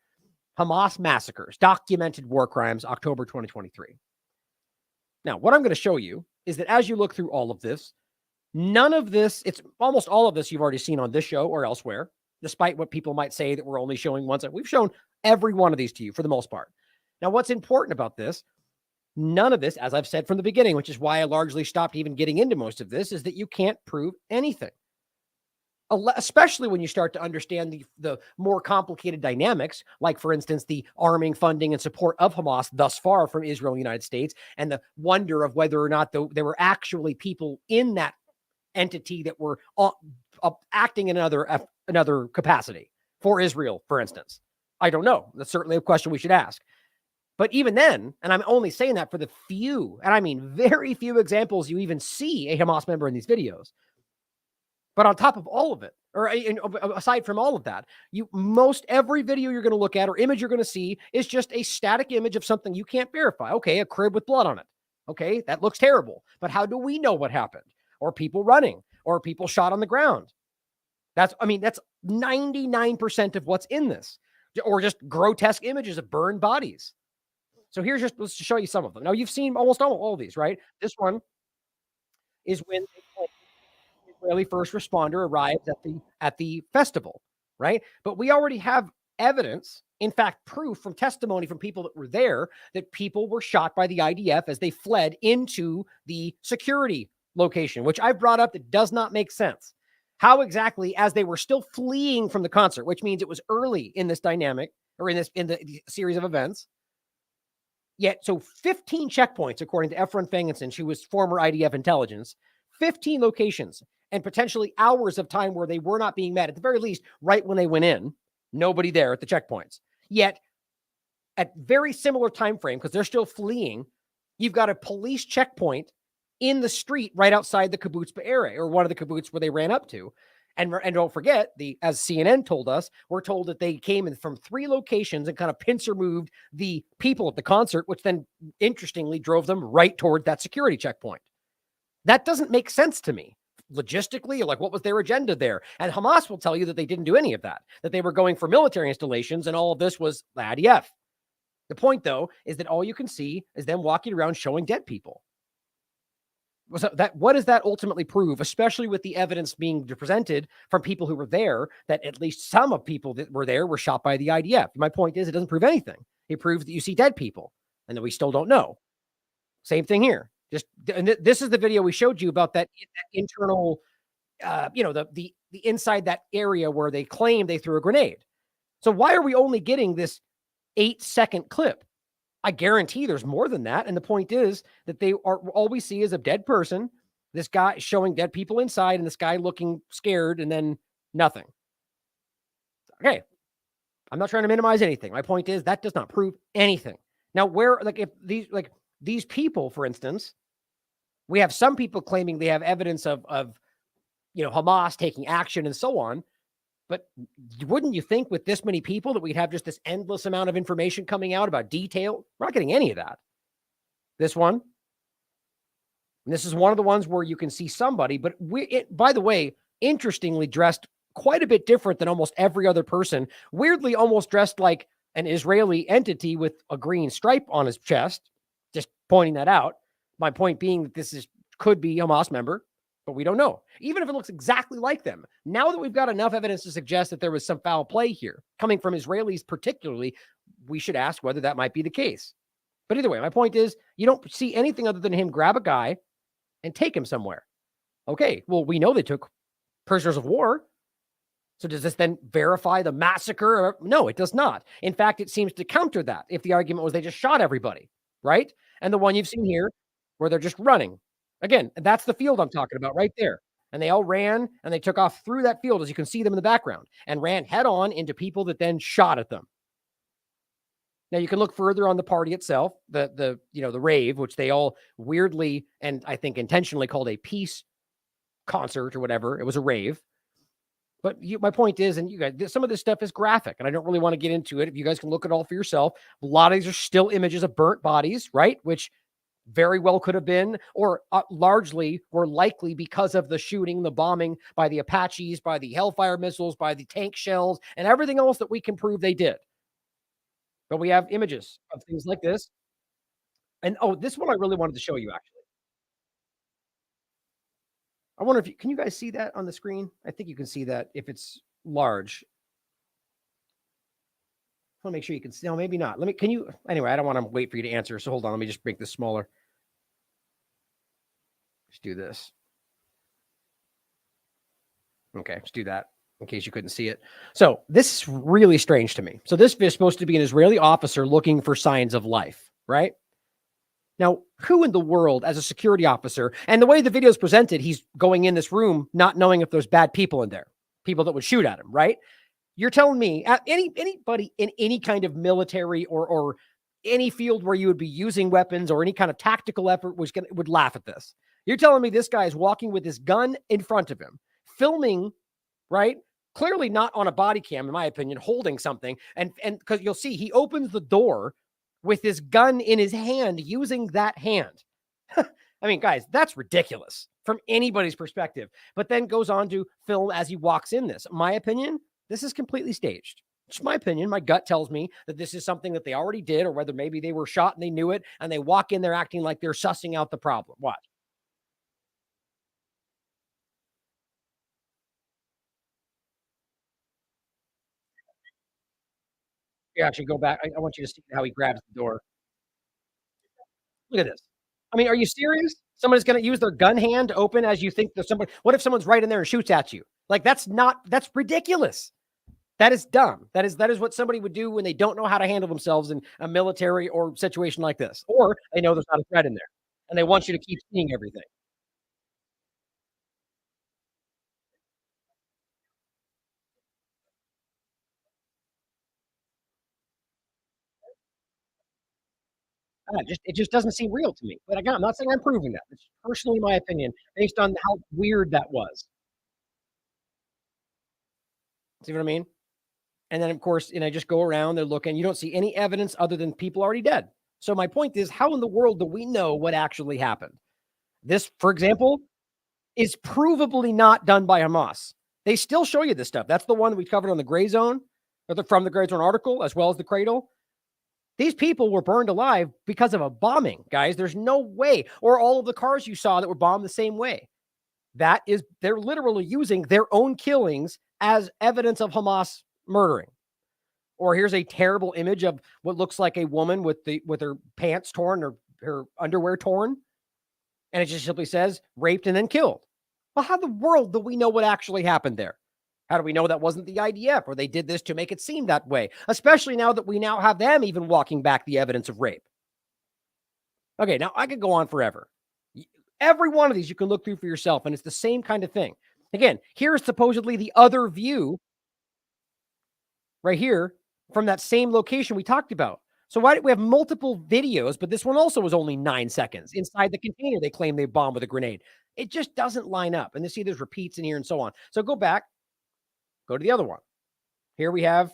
Hamas massacres, documented war crimes, October 2023. Now, what I'm going to show you is that as you look through all of this, none of this, it's almost all of this you've already seen on this show or elsewhere, despite what people might say that we're only showing one side. We've shown every one of these to you for the most part. Now, what's important about this, none of this, as I've said from the beginning, which is why I largely stopped even getting into most of this, is that you can't prove anything. Especially when you start to understand the more complicated dynamics, like, for instance, the arming, funding, and support of Hamas thus far from Israel and the United States, and the wonder of whether or not there were actually people in that entity that were acting in another capacity for Israel, for instance. I don't know. That's certainly a question we should ask. But even then, and I'm only saying that for the few, and I mean very few examples you even see a Hamas member in these videos. But on top of all of it, or aside from all of that, most every video you're going to look at or image you're going to see is just a static image of something you can't verify. Okay, a crib with blood on it. Okay, that looks terrible. But how do we know what happened? Or people running, or people shot on the ground. That's 99% of what's in this. Or just grotesque images of burned bodies. So let's show you some of them. Now, you've seen almost all of these, right? This one is when an Israeli first responder arrives at the festival, right? But we already have evidence, in fact, proof from testimony from people that were there, that people were shot by the IDF as they fled into the security location, which I've brought up that does not make sense. How exactly, as they were still fleeing from the concert, which means it was early in this dynamic, or in the series of events. Yet, so 15 checkpoints, according to Efron Fengenson, who was former IDF intelligence, 15 locations, and potentially hours of time where they were not being met, at the very least, right when they went in, nobody there at the checkpoints. Yet, at very similar time frame, because they're still fleeing, you've got a police checkpoint in the street right outside the kibbutz area, or one of the kibbutz where they ran up to. And don't forget, as CNN told us, we're told that they came in from 3 locations and kind of pincer moved the people at the concert, which then interestingly drove them right toward that security checkpoint. That doesn't make sense to me. Logistically, like, what was their agenda there? And Hamas will tell you that they didn't do any of that they were going for military installations, and all of this was the IDF. The point, though, is that all you can see is them walking around showing dead people. So what does that ultimately prove, especially with the evidence being presented from people who were there, that at least some of people that were there were shot by the IDF? My point is, it doesn't prove anything. It proves that you see dead people and that we still don't know. Same thing here. This is the video we showed you about that internal, the inside that area where they claim they threw a grenade. So why are we only getting this 8-second clip? I guarantee there's more than that. And the point is that all we see is a dead person, this guy showing dead people inside, and this guy looking scared, and then nothing. Okay. I'm not trying to minimize anything. My point is that does not prove anything. Now, if these people, for instance, we have some people claiming they have evidence of Hamas taking action and so on. But wouldn't you think with this many people that we'd have just this endless amount of information coming out about detail? We're not getting any of that. This one. And this is one of the ones where you can see somebody, but by the way, interestingly dressed quite a bit different than almost every other person, weirdly almost dressed like an Israeli entity with a green stripe on his chest. Just pointing that out. My point being that this could be a Hamas member, but we don't know. Even if it looks exactly like them, now that we've got enough evidence to suggest that there was some foul play here, coming from Israelis particularly, we should ask whether that might be the case. But either way, my point is, you don't see anything other than him grab a guy and take him somewhere. Okay, well, we know they took prisoners of war. So does this then verify the massacre? No, it does not. In fact, it seems to counter that if the argument was they just shot everybody, right? And the one you've seen here where they're just running. Again, that's the field I'm talking about right there. And they all ran and they took off through that field, as you can see them in the background, and ran head on into people that then shot at them. Now you can look further on the party itself, the rave, which they all weirdly and I think intentionally called a peace concert or whatever. It was a rave. But my point is, and you guys, some of this stuff is graphic, and I don't really want to get into it. If you guys can look at it all for yourself, a lot of these are still images of burnt bodies, right? Which very well could have been, or largely were likely because of the shooting, the bombing by the Apaches, by the Hellfire missiles, by the tank shells, and everything else that we can prove they did. But we have images of things like this. And this one I really wanted to show you, actually. I wonder if can you guys see that on the screen? I think you can see that if it's large. I want to make sure you can see. No, maybe not. Anyway, I don't want to wait for you to answer. So hold on. Let me just make this smaller. Let's do this. Okay, let's do that in case you couldn't see it. So this is really strange to me. So this is supposed to be an Israeli officer looking for signs of life, right? Now, who in the world, as a security officer, and the way the video is presented, he's going in this room not knowing if there's bad people in there, people that would shoot at him, right? You're telling me anybody in any kind of military or any field where you would be using weapons or any kind of tactical effort would laugh at this. You're telling me this guy is walking with his gun in front of him, filming, right? Clearly not on a body cam, in my opinion, holding something. And because you'll see he opens the door with his gun in his hand, using that hand. I mean, guys, that's ridiculous from anybody's perspective, but then goes on to film as he walks in this. My opinion, this is completely staged. It's my opinion. My gut tells me that this is something that they already did, or whether maybe they were shot and they knew it, and they walk in there acting like they're sussing out the problem. Watch. You actually go back. I want you to see how he grabs the door. Look at this. I mean, are you serious? Somebody's going to use their gun hand open as you think there's somebody. What if someone's right in there and shoots at you? Like, that's ridiculous. That is dumb. That is what somebody would do when they don't know how to handle themselves in a military or situation like this. Or they know there's not a threat in there and they want you to keep seeing everything. It just doesn't seem real to me. But again, I'm not saying I'm proving that. It's personally my opinion based on how weird that was. See what I mean? And then, of course, I just go around, they're looking. You don't see any evidence other than people already dead. So my point is, how in the world do we know what actually happened? This, for example, is provably not done by Hamas. They still show you this stuff. That's the one that we covered on the Gray Zone, from the Gray Zone article, as well as the Cradle. These people were burned alive because of a bombing, guys. There's no way. Or all of the cars you saw that were bombed the same way. They're literally using their own killings as evidence of Hamas murdering. Or here's a terrible image of what looks like a woman with her pants torn or her underwear torn. And it just simply says raped and then killed. Well, how in the world do we know what actually happened there? How do we know that wasn't the IDF, or they did this to make it seem that way? Especially now that we now have them even walking back the evidence of rape. Okay, now I could go on forever. Every one of these you can look through for yourself, and it's the same kind of thing. Again, here's supposedly the other view right here from that same location we talked about. So why do we have multiple videos, but this one also was only 9 seconds inside the container they claim they bombed with a grenade? It just doesn't line up. And you see there's repeats in here and so on. So go back, go to the other one. Here we have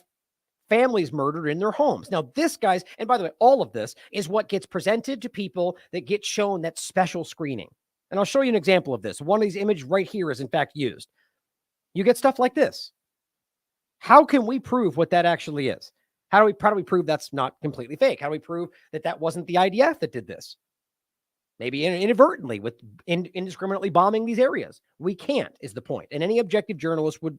families murdered in their homes. Now this, guys, and by the way, all of this is what gets presented to people that get shown that special screening. And I'll show you an example of this. One of these images right here is in fact used. you get stuff like this. How can we prove what that actually is? How do we prove that's not completely fake? How do we prove that that wasn't the IDF that did this? Maybe inadvertently with indiscriminately bombing these areas. We can't, is the point. And any objective journalist would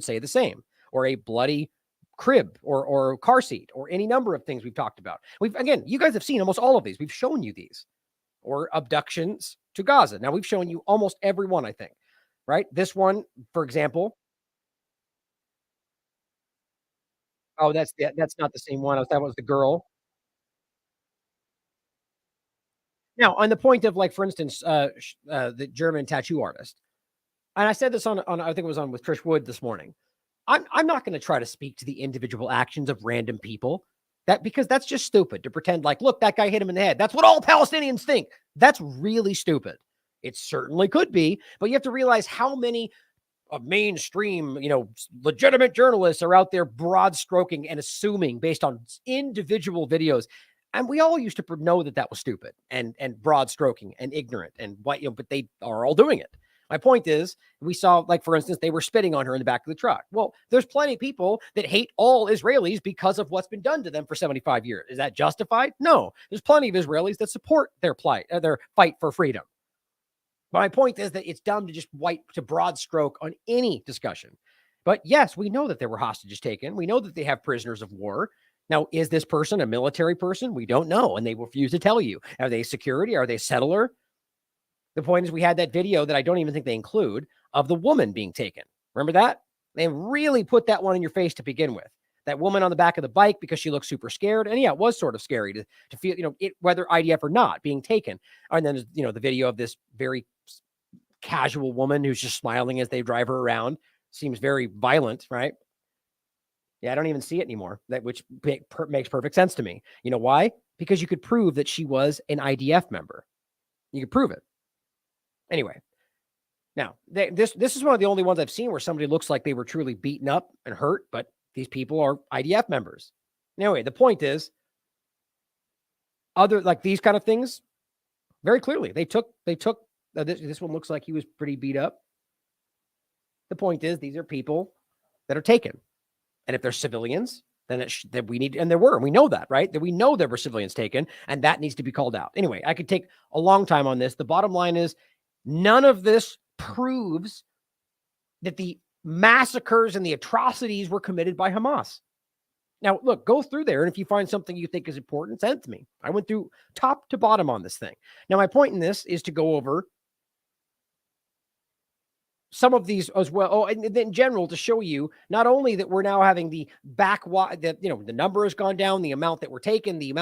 say the same. Or a bloody crib or car seat or any number of things we've talked about. Again, you guys have seen almost all of these. We've shown you these. Or abductions to Gaza. Now, we've shown you almost every one, I think. Right? This one, for example. Oh, that's not the same one. That was the girl. Now, on the point of, like, for instance, the German tattoo artist, and I said this on I think it was on with Trish Wood this morning. I'm not going to try to speak to the individual actions of random people, because that's just stupid to pretend like, look, that guy hit him in the head. That's what all Palestinians think. That's really stupid. It certainly could be, but you have to realize how many mainstream, legitimate journalists are out there broad stroking and assuming based on individual videos. And we all used to know that was stupid and broad stroking and ignorant and what, but they are all doing it. My point is, we saw, like, for instance, they were spitting on her in the back of the truck. Well, there's plenty of people that hate all Israelis because of what's been done to them for 75 years. Is that justified? No. There's plenty of Israelis that support their their fight for freedom. But my point is that it's dumb to just broad stroke on any discussion. But yes, we know that there were hostages taken. We know that they have prisoners of war. Now, is this person a military person? We don't know, and they refuse to tell you. Are they security? Are they settler? The point is, we had that video that I don't even think they include of the woman being taken. Remember that? They really put that one in your face to begin with. That woman on the back of the bike because she looked super scared. And yeah, it was sort of scary to feel, whether IDF or not, being taken. And then, the video of this very casual woman who's just smiling as they drive her around. Seems very violent, right? Yeah, I don't even see it anymore, which makes perfect sense to me. You know why? Because you could prove that she was an IDF member. You could prove it. Anyway, now, this is one of the only ones I've seen where somebody looks like they were truly beaten up and hurt, but these people are IDF members. Anyway, the point is, these kind of things, very clearly, they took this one looks like he was pretty beat up. The point is, these are people that are taken. And if they're civilians, then we need, and we know that, right? That we know there were civilians taken, and that needs to be called out. Anyway, I could take a long time on this. The bottom line is, none of this proves that the massacres and the atrocities were committed by Hamas. Now, look, go through there, and if you find something you think is important, send it to me. I went through top to bottom on this thing. Now, my point in this is to go over some of these as well. Oh, and in general, to show you not only that we're now having the the number has gone down, the amount that were taken, the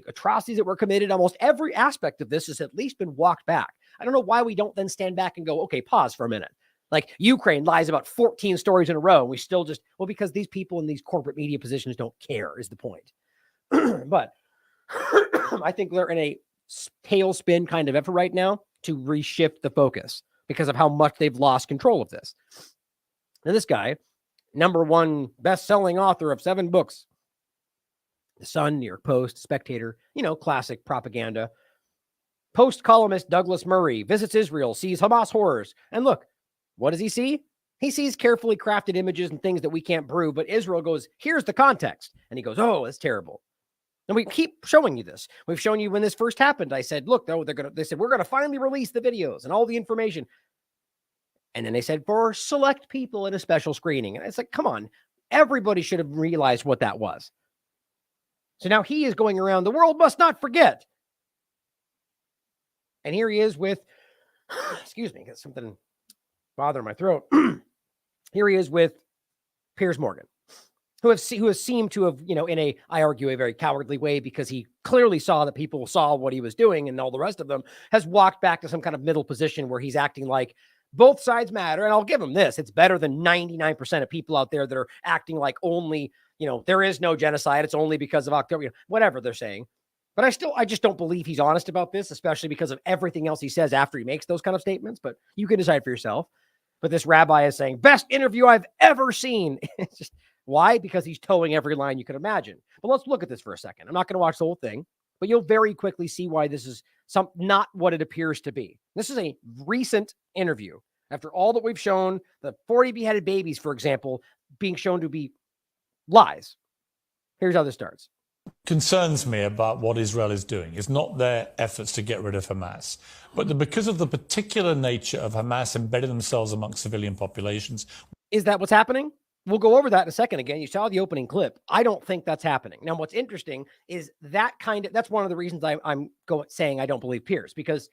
atrocities that were committed, almost every aspect of this has at least been walked back. I don't know why we don't then stand back and go, okay, pause for a minute. Like, Ukraine lies about 14 stories in a row. And we still because these people in these corporate media positions don't care, is the point. But I think they're in a tailspin kind of effort right now to reshift the focus because of how much they've lost control of this. Now, this guy, #1 best-selling author of 7 books, The Sun, New York Post, Spectator, classic propaganda. Post columnist Douglas Murray visits Israel, sees Hamas horrors. And look, what does he see? He sees carefully crafted images and things that we can't prove, but Israel goes, here's the context. And he goes, oh, that's terrible. And we keep showing you this. We've shown you when this first happened. I said, look, they said, we're going to finally release the videos and all the information. And then they said, for select people in a special screening. And it's like, come on, everybody should have realized what that was. So now he is going around, the world must not forget. And here he is with, excuse me, got something bothering my throat. Here he is with Piers Morgan, who has seemed to have, I argue, a very cowardly way, because he clearly saw that people saw what he was doing, and all the rest of them has walked back to some kind of middle position where he's acting like both sides matter. And I'll give him this. It's better than 99% of people out there that are acting like only, there is no genocide. It's only because of October, whatever they're saying. But I just don't believe he's honest about this, especially because of everything else he says after he makes those kind of statements. But you can decide for yourself. But this rabbi is saying, best interview I've ever seen. It's just, why? Because he's towing every line you could imagine. But let's look at this for a second. I'm not going to watch the whole thing, but you'll very quickly see why this is not what it appears to be. This is a recent interview After all that we've shown, the 40 beheaded babies, for example, being shown to be lies. Here's how this starts. Concerns me about what Israel is doing is not their efforts to get rid of Hamas, but because of the particular nature of Hamas embedding themselves amongst civilian populations. Is that what's happening? We'll go over that in a second. Again, you saw the opening clip. I don't think that's happening. Now, what's interesting is that's one of the reasons I'm saying I don't believe Pierce, because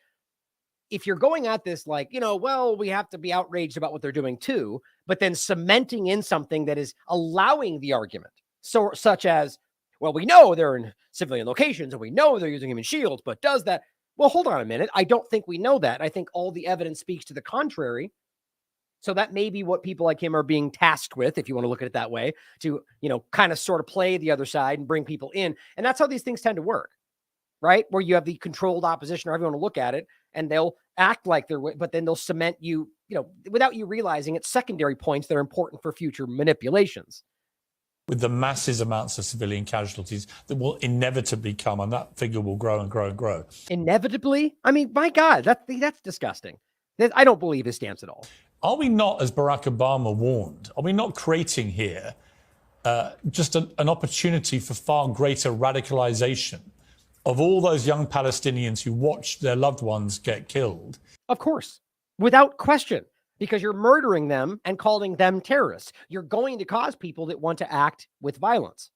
if you're going at this like, well, we have to be outraged about what they're doing too, but then cementing in something that is allowing the argument, such as, well, we know they're in civilian locations and we know they're using human shields, but does that? Well, hold on a minute. I don't think we know that. I think all the evidence speaks to the contrary. So that may be what people like him are being tasked with, if you want to look at it that way, to, kind of sort of play the other side and bring people in. And that's how these things tend to work, right? Where you have the controlled opposition, or everyone will look at it and they'll act like but then they'll cement you, without you realizing it's secondary points that are important for future manipulations. With the massive amounts of civilian casualties that will inevitably come, and that figure will grow and grow and grow. Inevitably? I mean, my God, that's disgusting. I don't believe his stance at all. Are we not, as Barack Obama warned, are we not creating here just an opportunity for far greater radicalization of all those young Palestinians who watched their loved ones get killed? Of course, without question, because you're murdering them and calling them terrorists. You're going to cause people that want to act with violence,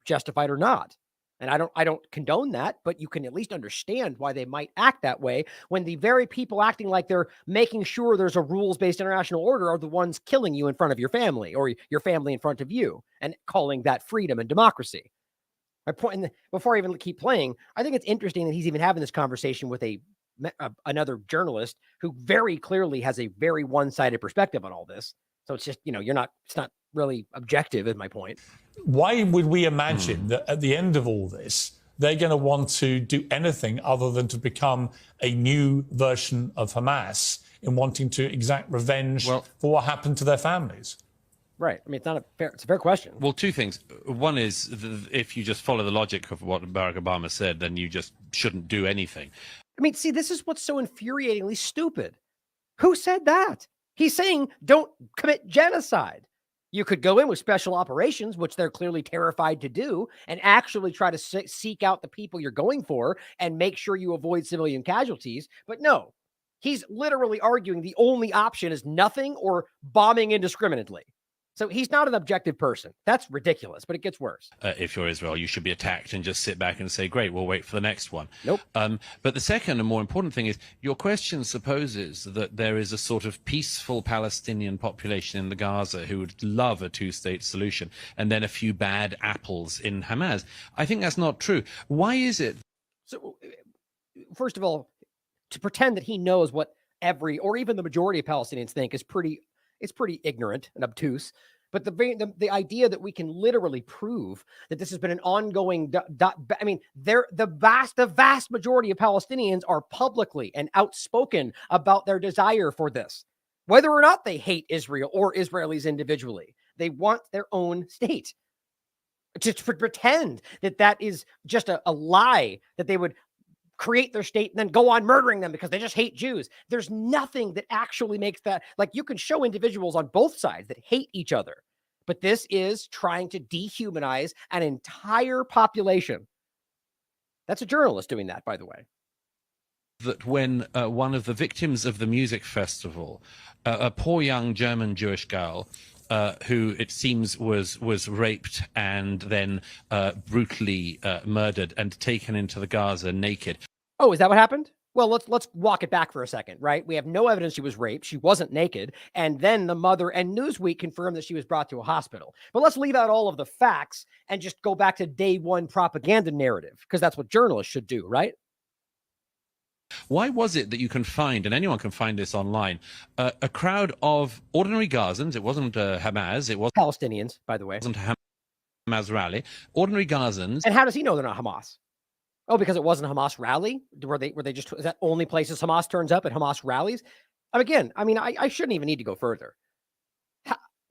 justified or not. And I don't condone that, but you can at least understand why they might act that way when the very people acting like they're making sure there's a rules-based international order are the ones killing you in front of your family, or your family in front of you, and calling that freedom and democracy. My point, before I even keep playing, I think it's interesting that he's even having this conversation with another journalist who very clearly has a very one-sided perspective on all this. So it's just, it's not really objective, is my point. Why would we imagine that at the end of all this, they're going to want to do anything other than to become a new version of Hamas in wanting to exact revenge for what happened to their families? Right. I mean, it's a fair question. Well, two things. One is, if you just follow the logic of what Barack Obama said, then you just shouldn't do anything. I mean, see, this is what's so infuriatingly stupid. Who said that? He's saying don't commit genocide. You could go in with special operations, which they're clearly terrified to do, and actually try to seek out the people you're going for and make sure you avoid civilian casualties. But no, he's literally arguing the only option is nothing or bombing indiscriminately. So he's not an objective person. That's ridiculous, but it gets worse. If you're Israel, you should be attacked and just sit back and say, great, we'll wait for the next one. Nope. But the second and more important thing is your question supposes that there is a sort of peaceful Palestinian population in the Gaza who would love a two-state solution and then a few bad apples in Hamas. I think that's not true. Why is it? So, first of all, to pretend that he knows what or even the majority of Palestinians think is pretty ignorant and obtuse. But the idea that we can literally prove that this has been an ongoing, I mean, the vast majority of Palestinians are publicly and outspoken about their desire for this, whether or not they hate Israel or Israelis individually. They want their own state. To pretend that is just a lie, that they would create their state and then go on murdering them because they just hate Jews. There's nothing that actually makes that, like, you can show individuals on both sides that hate each other, but this is trying to dehumanize an entire population. That's a journalist doing that, by the way. That when one of the victims of the music festival, a poor young German Jewish girl, who it seems was raped and then brutally murdered and taken into the Gaza naked. Oh, is that what happened? Well, let's walk it back for a second, right? We have no evidence she was raped. She wasn't naked. And then the mother and Newsweek confirmed that she was brought to a hospital. But let's leave out all of the facts and just go back to day one propaganda narrative, because that's what journalists should do, right? Why was it that you can find, and anyone can find this online, a crowd of ordinary Gazans? It wasn't Hamas. It was Palestinians, by the way. It wasn't a Hamas rally. Ordinary Gazans. And how does he know they're not Hamas? Oh, because it wasn't a Hamas rally? Were they just, is that only places Hamas turns up at Hamas rallies? Again, I mean, I shouldn't even need to go further.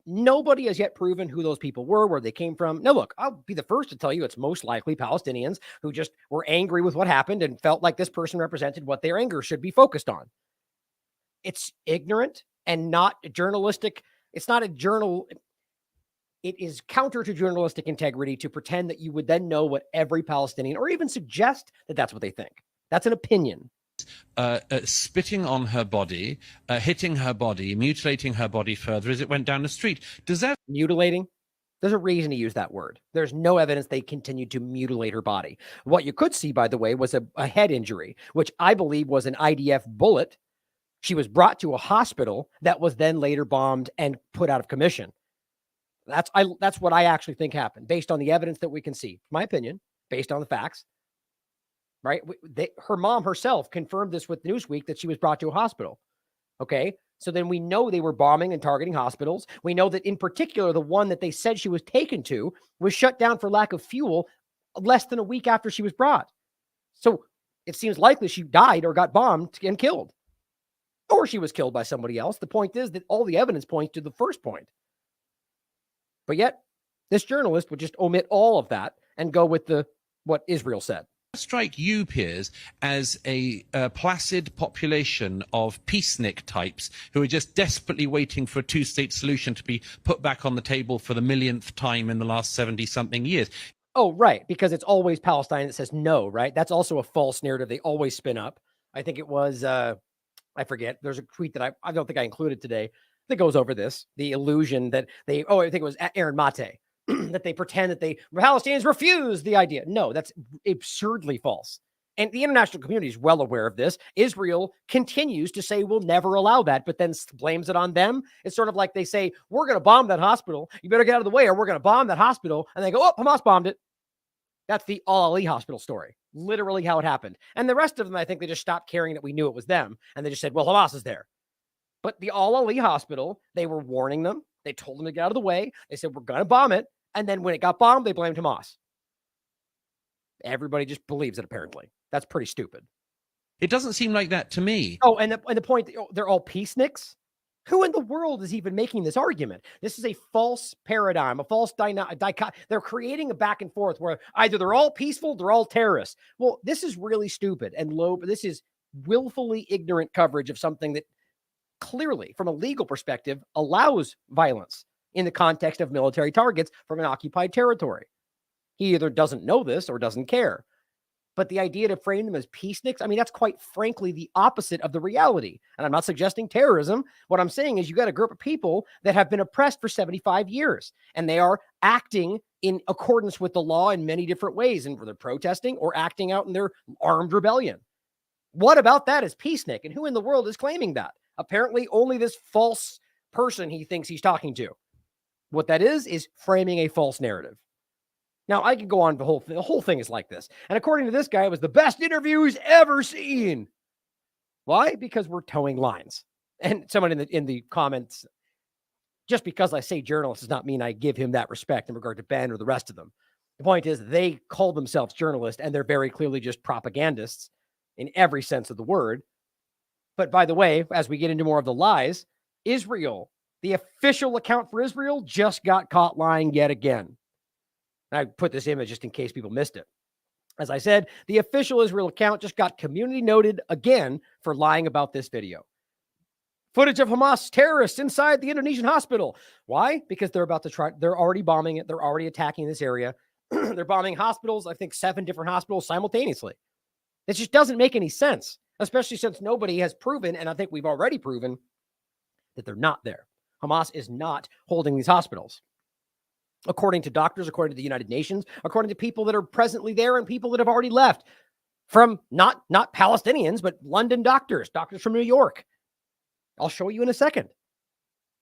Nobody has yet proven who those people were, where they came from. Now, look, I'll be the first to tell you it's most likely Palestinians who just were angry with what happened and felt like this person represented what their anger should be focused on. It's ignorant and not journalistic. It's not a journal. It is counter to journalistic integrity to pretend that you would then know what every Palestinian, or even suggest that that's what they think. That's an opinion. Spitting on her body, hitting her body, mutilating her body further as it went down the street. Does that Mutilating? There's a reason to use that word. There's no evidence they continued to mutilate her body. What you could see, by the way, was a head injury, which I believe was an IDF bullet. She was brought to a hospital that was then later bombed and put out of commission. That's what I actually think happened, based on the evidence that we can see. My opinion, based on the facts. Right? Her mom herself confirmed this with Newsweek that she was brought to a hospital. Okay? So then we know they were bombing and targeting hospitals. We know that in particular, the one that they said she was taken to was shut down for lack of fuel less than a week after she was brought. So it seems likely she died or got bombed and killed. Or she was killed by somebody else. The point is that all the evidence points to the first point. But yet, this journalist would just omit all of that and go with what Israel said. strike you, Piers, as a placid population of peacenik types who are just desperately waiting for a two-state solution to be put back on the table for the millionth time in the last 70-something years? Oh, right, because it's always Palestine that says no, right? That's also a false narrative they always spin up. I think it was, I forget, there's a tweet that I don't think I included today that goes over this, the illusion that I think it was Aaron Mate, that they pretend that Palestinians refuse the idea. No, that's absurdly false. And the international community is well aware of this. Israel continues to say we'll never allow that, but then blames it on them. It's sort of like they say, we're going to bomb that hospital. You better get out of the way or we're going to bomb that hospital. And they go, oh, Hamas bombed it. That's the Al-Ali hospital story. Literally how it happened. And the rest of them, I think they just stopped caring that we knew it was them. And they just said, well, Hamas is there. But the Al-Ali hospital, they were warning them. They told them to get out of the way. They said, we're going to bomb it. And then when it got bombed, they blamed Hamas. Everybody just believes it, apparently. That's pretty stupid. It doesn't seem like that to me. Oh, and the point, they're all peaceniks? Who in the world is even making this argument? This is a false paradigm, a false dichotomy. They're creating a back and forth where either they're all peaceful, they're all terrorists. Well, this is really stupid and low, but this is willfully ignorant coverage of something that clearly, from a legal perspective, allows violence in the context of military targets from an occupied territory. He either doesn't know this or doesn't care. But the idea to frame them as peaceniks, I mean, that's quite frankly the opposite of the reality. And I'm not suggesting terrorism. What I'm saying is you got a group of people that have been oppressed for 75 years, and they are acting in accordance with the law in many different ways, and they're protesting or acting out in their armed rebellion. What about that is peacenik? And who in the world is claiming that? Apparently only this false person he thinks he's talking to. What that is framing a false narrative. Now, I could go on, the whole thing is like this. And according to this guy, it was the best interview he's ever seen. Why? Because we're towing lines. And someone in the comments, just because I say journalist does not mean I give him that respect in regard to Ben or the rest of them. The point is they call themselves journalists, and they're very clearly just propagandists in every sense of the word. But by the way, as we get into more of the lies, Israel, the official account for Israel, just got caught lying yet again. I put this image just in case people missed it. As I said, the official Israel account just got community noted again for lying about this video. Footage of Hamas terrorists inside the Indonesian hospital. Why? Because they're already bombing it. They're already attacking this area. They're bombing hospitals, I think 7 different hospitals simultaneously. It just doesn't make any sense, especially since nobody has proven, and I think we've already proven, that they're not there. Hamas is not holding these hospitals. According to doctors, according to the United Nations, according to people that are presently there and people that have already left from not Palestinians, but London doctors from New York. I'll show you in a second.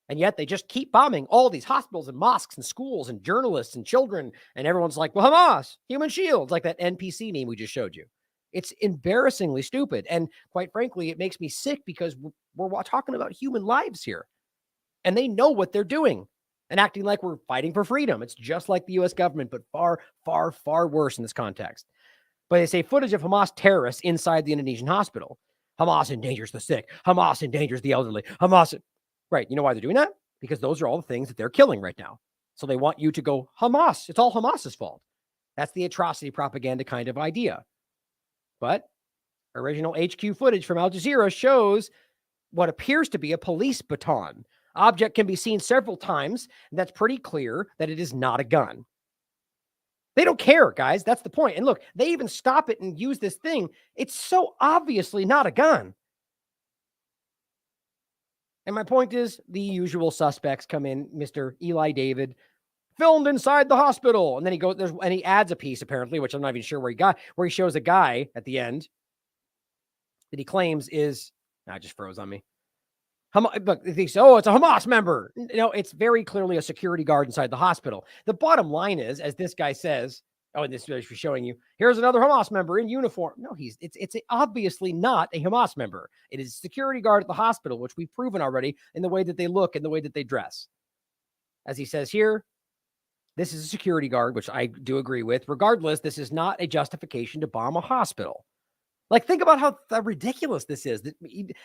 And yet they just keep bombing all these hospitals and mosques and schools and journalists and children. And everyone's like, well, Hamas, human shields, like that NPC meme we just showed you. It's embarrassingly stupid. And quite frankly, it makes me sick because we're talking about human lives here. And they know what they're doing. And acting like we're fighting for freedom. It's just like the U.S. government, but far, far, far worse in this context. But they say footage of Hamas terrorists inside the Indonesian hospital. Hamas endangers the sick. Hamas endangers the elderly. Hamas. Right. You know why they're doing that? Because those are all the things that they're killing right now. So they want you to go, Hamas. It's all Hamas's fault. That's the atrocity propaganda kind of idea. But original HQ footage from Al Jazeera shows what appears to be a police baton. Object can be seen several times, and that's pretty clear that it is not a gun. They don't care, guys. That's the point. And look, they even stop it and use this thing. It's so obviously not a gun. And my point is, the usual suspects come in. Mr. Eli David, filmed inside the hospital. And then he goes, and he adds a piece, apparently, which I'm not even sure where he shows a guy at the end that he claims is, I just froze on me. But they say, oh, it's a Hamas member. No, it's very clearly a security guard inside the hospital. The bottom line is, as this guy says, oh, and this is showing you, here's another Hamas member in uniform. No, it's obviously not a Hamas member. It is a security guard at the hospital, which we've proven already in the way that they look and the way that they dress. As he says here, this is a security guard, which I do agree with. Regardless, this is not a justification to bomb a hospital. Like, think about how ridiculous this is.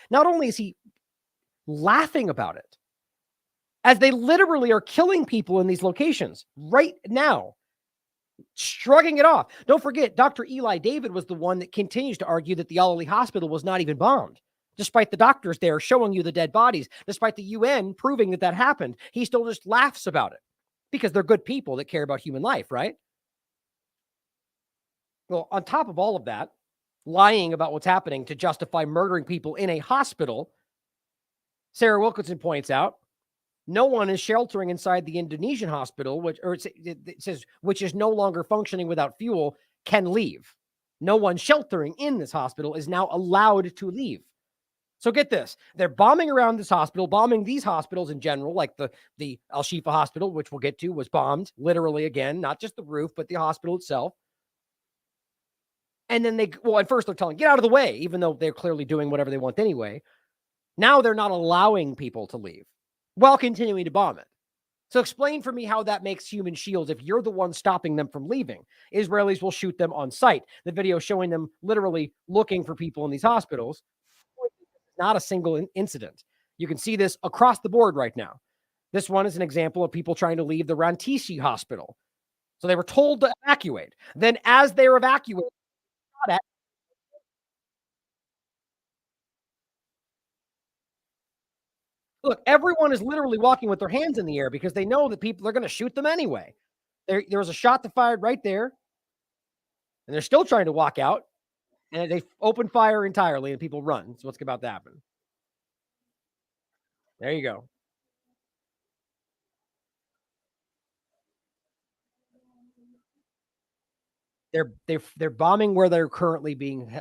Not only is he laughing about it, as they literally are killing people in these locations right now, shrugging it off. Don't forget, Dr. Eli David was the one that continues to argue that the Al-Ali hospital was not even bombed, despite the doctors there showing you the dead bodies, despite the UN proving that happened. He still just laughs about it because they're good people that care about human life, right? Well, on top of all of that, lying about what's happening to justify murdering people in a hospital, Sarah Wilkinson points out, no one is sheltering inside the Indonesian hospital, which is no longer functioning without fuel, can leave. No one sheltering in this hospital is now allowed to leave. So get this. They're bombing around this hospital, bombing these hospitals in general, like the Al-Shifa hospital, which we'll get to, was bombed, literally again, not just the roof, but the hospital itself. And then at first they're telling, get out of the way, even though they're clearly doing whatever they want anyway. Now they're not allowing people to leave while continuing to bomb it. So explain for me how that makes human shields if you're the one stopping them from leaving. Israelis will shoot them on sight. The video showing them literally looking for people in these hospitals. Not a single incident. You can see this across the board right now. This one is an example of people trying to leave the Rantisi hospital. So they were told to evacuate. Then as they're evacuating, look, everyone is literally walking with their hands in the air because they know that people are going to shoot them anyway. There was a shot that fired right there, and they're still trying to walk out, and they open fire entirely, and people run. So what's about to happen? There you go. They're bombing where they're currently being,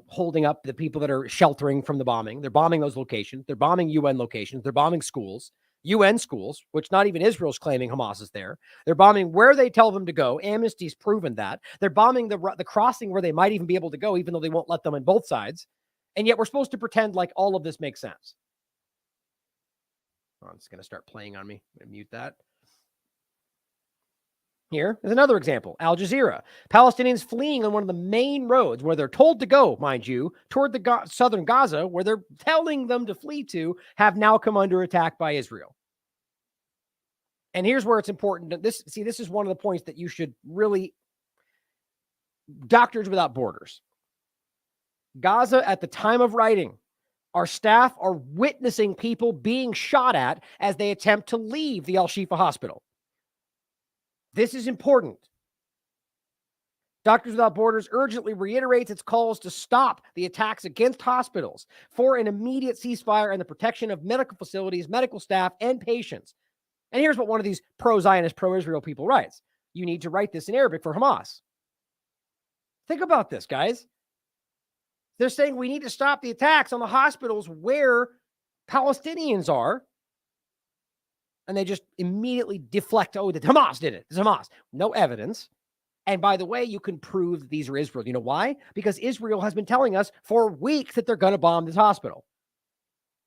holding up the people that are sheltering from the bombing. They're bombing those locations. They're bombing UN locations. They're bombing schools, UN schools, which not even Israel's claiming Hamas is there. They're bombing where they tell them to go. Amnesty's proven that. They're bombing the crossing where they might even be able to go, even though they won't let them in both sides. And yet we're supposed to pretend like all of this makes sense. Oh, it's going to start playing on me. I'm going to mute that. Here is another example. Al Jazeera. Palestinians fleeing on one of the main roads where they're told to go, mind you, toward the southern Gaza, where they're telling them to flee to, have now come under attack by Israel. And here's where it's important. This is one of the points that you should really... Doctors Without Borders. Gaza, at the time of writing, our staff are witnessing people being shot at as they attempt to leave the Al-Shifa hospital. This is important. Doctors Without Borders urgently reiterates its calls to stop the attacks against hospitals for an immediate ceasefire and the protection of medical facilities, medical staff, and patients. And here's what one of these pro-Zionist, pro-Israel people writes. You need to write this in Arabic for Hamas. Think about this, guys. They're saying we need to stop the attacks on the hospitals where Palestinians are. And they just immediately deflect, oh, that Hamas did it. It's Hamas. No evidence. And by the way, you can prove that these are Israel. You know why? Because Israel has been telling us for weeks that they're going to bomb this hospital.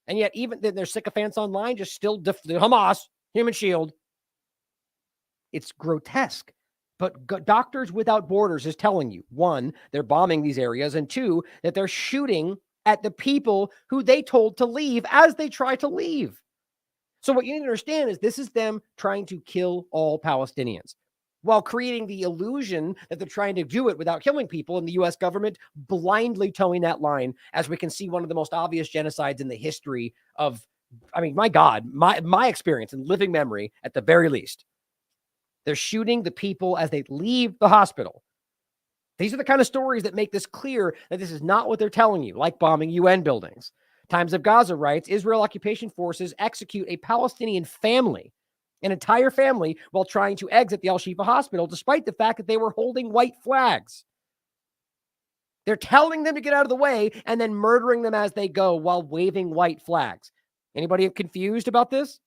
And yet even their sycophants online just still Hamas, human shield. It's grotesque. But Doctors Without Borders is telling you, one, they're bombing these areas, and two, that they're shooting at the people who they told to leave as they try to leave. So what you need to understand is this is them trying to kill all Palestinians. while creating the illusion that they're trying to do it without killing people, and the U.S. government blindly towing that line, as we can see one of the most obvious genocides in the history of, I mean, my God, my experience and living memory at the very least. They're shooting the people as they leave the hospital. These are the kind of stories that make this clear that this is not what they're telling you, like bombing UN buildings. Times of Gaza writes, Israel occupation forces execute a Palestinian family, an entire family, while trying to exit the Al-Shifa hospital, despite the fact that they were holding white flags. They're telling them to get out of the way and then murdering them as they go while waving white flags. Anybody confused about this?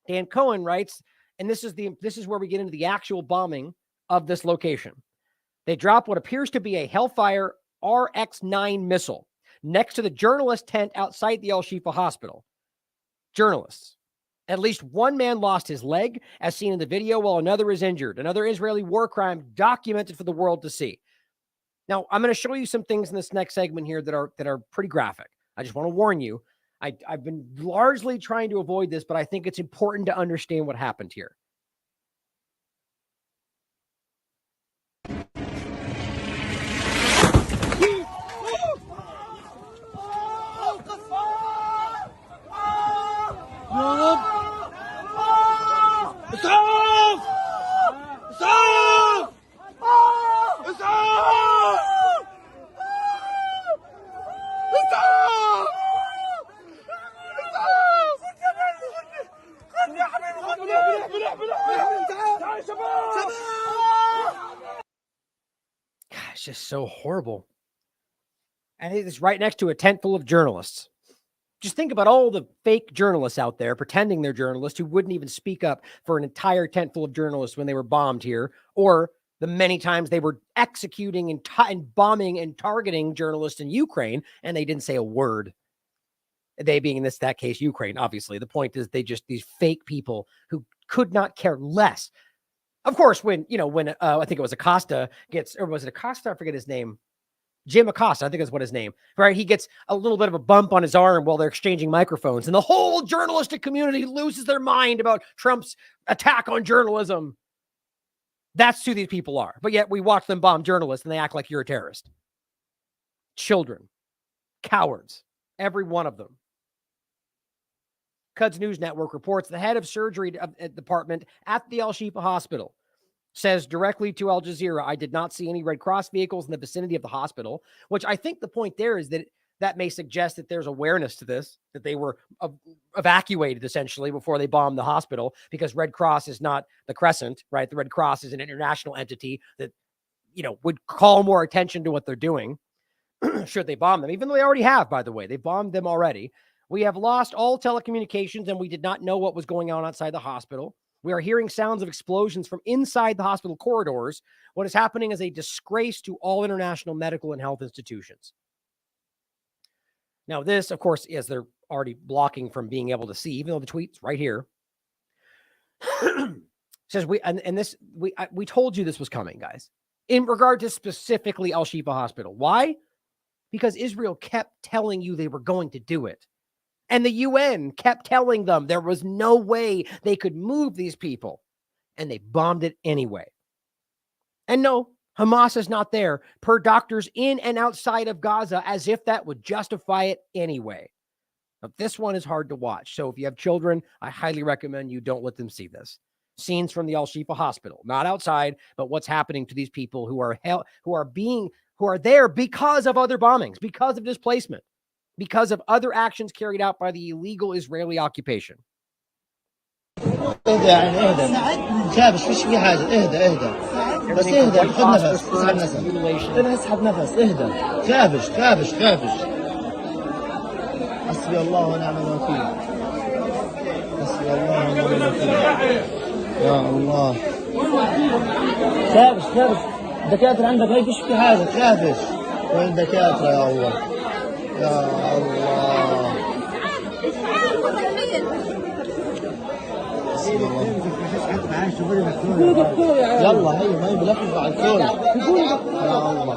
Dan Cohen writes, and this is where we get into the actual bombing of this location. They drop what appears to be a Hellfire RX-9 missile next to the journalist tent outside the Al-Shifa hospital. Journalists. At least one man lost his leg, as seen in the video, while another is injured. Another Israeli war crime documented for the world to see. Now, I'm going to show you some things in this next segment here that are pretty graphic. I just want to warn you. I've been largely trying to avoid this, but I think it's important to understand what happened here. It's just so horrible. And it is right next to a tent full of journalists. Just think about all the fake journalists out there pretending they're journalists who wouldn't even speak up for an entire tent full of journalists when they were bombed here, or the many times they were executing and bombing and targeting journalists in Ukraine, and they didn't say a word. They being in that case, Ukraine, obviously. The point is these fake people who could not care less. Of course, when I think it was Acosta was it Acosta? I forget his name. Jim Acosta, I think is what his name, right? He gets a little bit of a bump on his arm while they're exchanging microphones, and the whole journalistic community loses their mind about Trump's attack on journalism. That's who these people are. But yet we watch them bomb journalists and they act like you're a terrorist. Children, cowards, every one of them. Quds News Network reports the head of surgery department at the Al-Shifa hospital says directly to Al Jazeera, I did not see any Red Cross vehicles in the vicinity of the hospital, which I think the point there is that may suggest that there's awareness to this, that they were evacuated essentially before they bombed the hospital, because Red Cross is not the Crescent, right? The Red Cross is an international entity that, would call more attention to what they're doing should they bomb them, even though they already have, by the way. They bombed them already. We have lost all telecommunications and we did not know what was going on outside the hospital. We are hearing sounds of explosions from inside the hospital corridors. What is happening is a disgrace to all international medical and health institutions. Now, this, of course, is they're already blocking from being able to see, even though the tweet's right here. Says we told you this was coming, guys, in regard to specifically Al-Shifa hospital. Why? Because Israel kept telling you they were going to do it. And the UN kept telling them there was no way they could move these people. And they bombed it anyway. And no, Hamas is not there, per doctors in and outside of Gaza, as if that would justify it anyway. Now, this one is hard to watch. So if you have children, I highly recommend you don't let them see this. Scenes from the Al-Shifa hospital, not outside, but what's happening to these people who are there because of other bombings, because of displacement, because of other actions carried out by the illegal Israeli occupation. اهدى يعني اهدى كابش فيش في حاجه اهدى بس اهدى خذ نفس اسحب نفس انا اسحب نفس اهدى كابش حسبي الله ونعم الوكيل حسبي الله ونعم الوكيل يا الله كابش دكاتره عندك ما فيش في حاجه كابش وين دكاتره يا الله يا الله يلا هي ما بلفظ على الكل يا الله.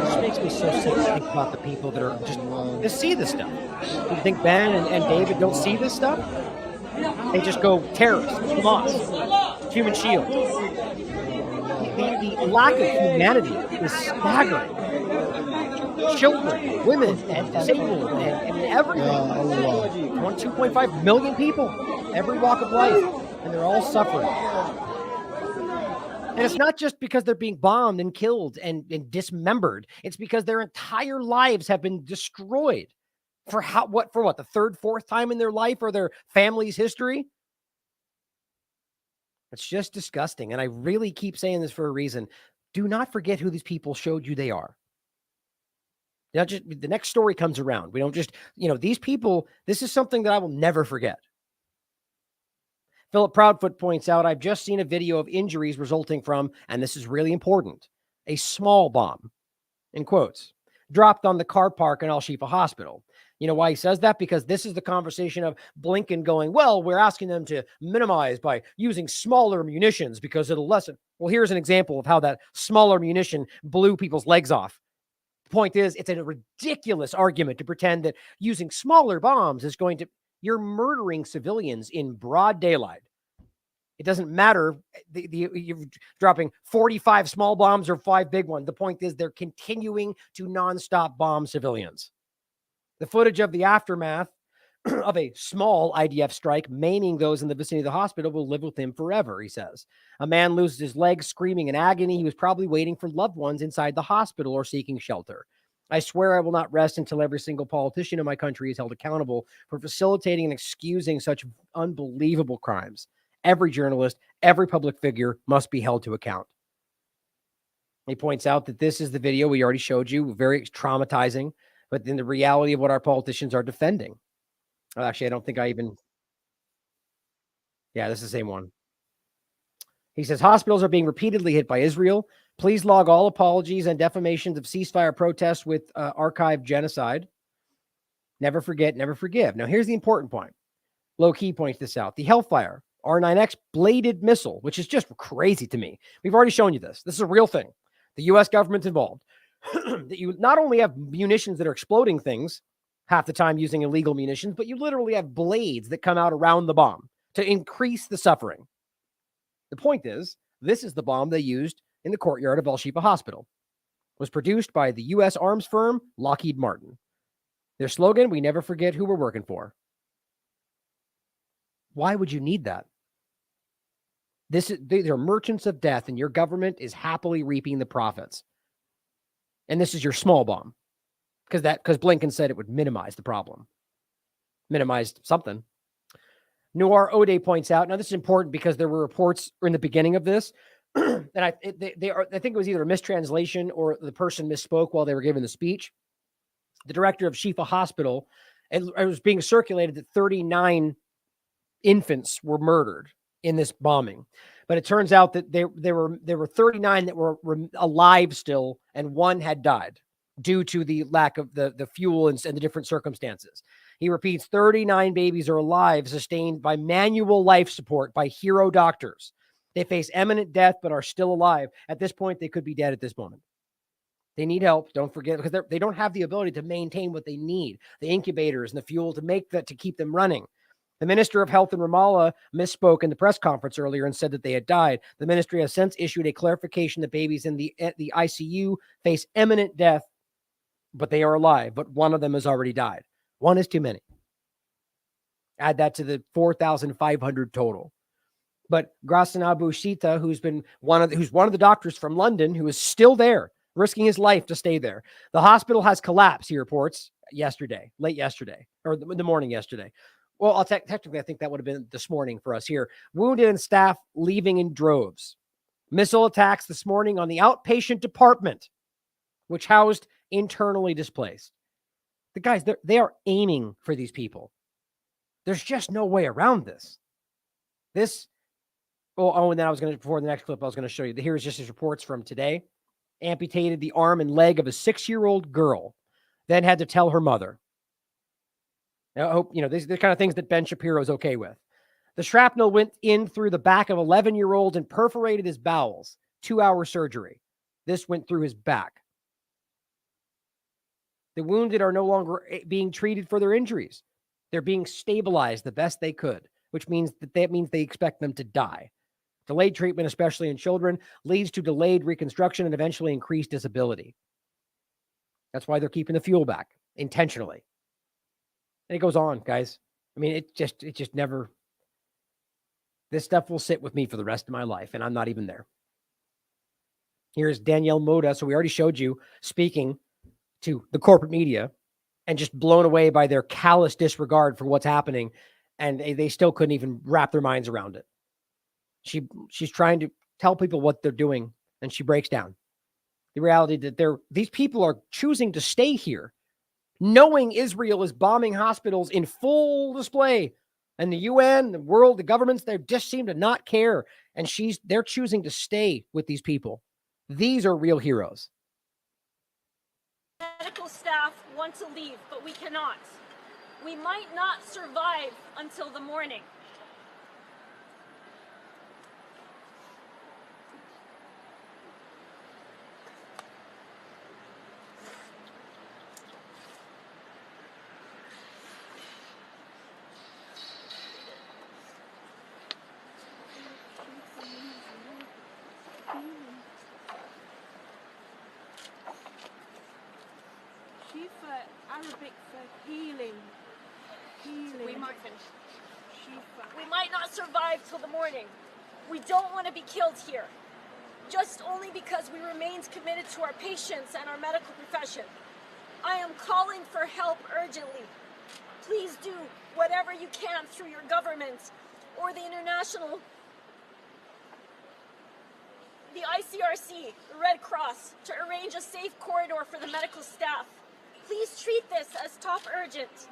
This makes me so sick to think about the people that are just to see this stuff. Do you think Ben and David don't see this stuff? They just go terrorists, Hamas, human shield. The lack of humanity is staggering. Children, women, and disabled, and everything. 2.5 million people, every walk of life, and they're all suffering. And it's not just because they're being bombed and killed and dismembered. It's because their entire lives have been destroyed for what, the third, fourth time in their life or their family's history. It's just disgusting. And I really keep saying this for a reason. Do not forget who these people showed you they are. Now, just the next story comes around. We don't just, these people, this is something that I will never forget. Philip Proudfoot points out, I've just seen a video of injuries resulting from, and this is really important, a small bomb, in quotes, dropped on the car park in Al-Shifa Hospital. You know why he says that? Because this is the conversation of Blinken going, well, we're asking them to minimize by using smaller munitions because it'll lessen. Well, here's an example of how that smaller munition blew people's legs off. The point is, it's a ridiculous argument to pretend that using smaller bombs is going to, you're murdering civilians in broad daylight. It doesn't matter. You're dropping 45 small bombs or 5 big ones. The point is they're continuing to nonstop bomb civilians. The footage of the aftermath of a small IDF strike, maiming those in the vicinity of the hospital, will live with him forever, he says. A man loses his legs screaming in agony. He was probably waiting for loved ones inside the hospital or seeking shelter. I swear I will not rest until every single politician in my country is held accountable for facilitating and excusing such unbelievable crimes. Every journalist, every public figure must be held to account. He points out that this is the video we already showed you, very traumatizing, but then the reality of what our politicians are defending. Actually, I don't think I even... Yeah, this is the same one. He says, hospitals are being repeatedly hit by Israel. Please log all apologies and defamations of ceasefire protests with archived genocide. Never forget, never forgive. Now, here's the important point. Low Key points this out. The Hellfire R9X bladed missile, which is just crazy to me. We've already shown you this. This is a real thing. The U.S. government's involved. That you not only have munitions that are exploding things half the time using illegal munitions, but you literally have blades that come out around the bomb to increase the suffering. The point is, this is the bomb they used in the courtyard of Al-Shifa Hospital. It was produced by the U.S. arms firm Lockheed Martin. Their slogan, we never forget who we're working for. Why would you need that? They're merchants of death, and your government is happily reaping the profits. And this is your small bomb, because Blinken said it would minimize the problem. Minimized something. Noir Ode points out, now this is important because there were reports in the beginning of this, and I think it was either a mistranslation or the person misspoke while they were giving the speech. The director of Shifa Hospital, it was being circulated that 39 infants were murdered in this bombing. But it turns out that there were 39 that were alive still, and 1 had died due to the lack of the fuel and the different circumstances. He repeats, 39 babies are alive, sustained by manual life support by hero doctors. They face imminent death, but are still alive. At this point, they could be dead at this moment. They need help. Don't forget, because they don't have the ability to maintain what they need, the incubators and the fuel to keep them running. The Minister of Health in Ramallah misspoke in the press conference earlier and said that they had died. The ministry has since issued a clarification that babies in the ICU face imminent death, but they are alive. But 1 of them has already died. 1 is too many. Add that to the 4,500 total. But Ghassan Abu Shita, who's one of the doctors from London, who is still there, risking his life to stay there. The hospital has collapsed, he reports, late yesterday, or the morning yesterday. Well, technically, I think that would have been this morning for us here. Wounded and staff leaving in droves. Missile attacks this morning on the outpatient department, which housed internally displaced. The guys, they are aiming for these people. There's just no way around this. And then before the next clip, I was going to show you. Here's just his reports from today. Amputated the arm and leg of a 6-year-old girl, then had to tell her mother. Now, I hope, these are the kind of things that Ben Shapiro is okay with. The shrapnel went in through the back of 11-year-old and perforated his bowels. 2-hour surgery. This went through his back. The wounded are no longer being treated for their injuries. They're being stabilized the best they could. which means that means they expect them to die. Delayed treatment, especially in children, leads to delayed reconstruction and eventually increased disability. That's why they're keeping the fuel back intentionally. And it goes on, guys. I mean, it just never, this stuff will sit with me for the rest of my life, and I'm not even there. Here's Danielle Moda. So we already showed you speaking to the corporate media and just blown away by their callous disregard for what's happening. And they still couldn't even wrap their minds around it. She's trying to tell people what they're doing, and she breaks down the reality that these people are choosing to stay here, knowing Israel is bombing hospitals in full display, and the UN, the world, the governments, they just seem to not care. And they're choosing to stay with these people. These are real heroes. Medical staff want to leave, but we cannot. We might not survive until the morning. Arabic for healing. We might not survive till the morning. We don't want to be killed here. Just only because we remained committed to our patients and our medical profession. I am calling for help urgently. Please do whatever you can through your government or the international, the ICRC, the Red Cross, to arrange a safe corridor for the medical staff. Please treat this as top urgent.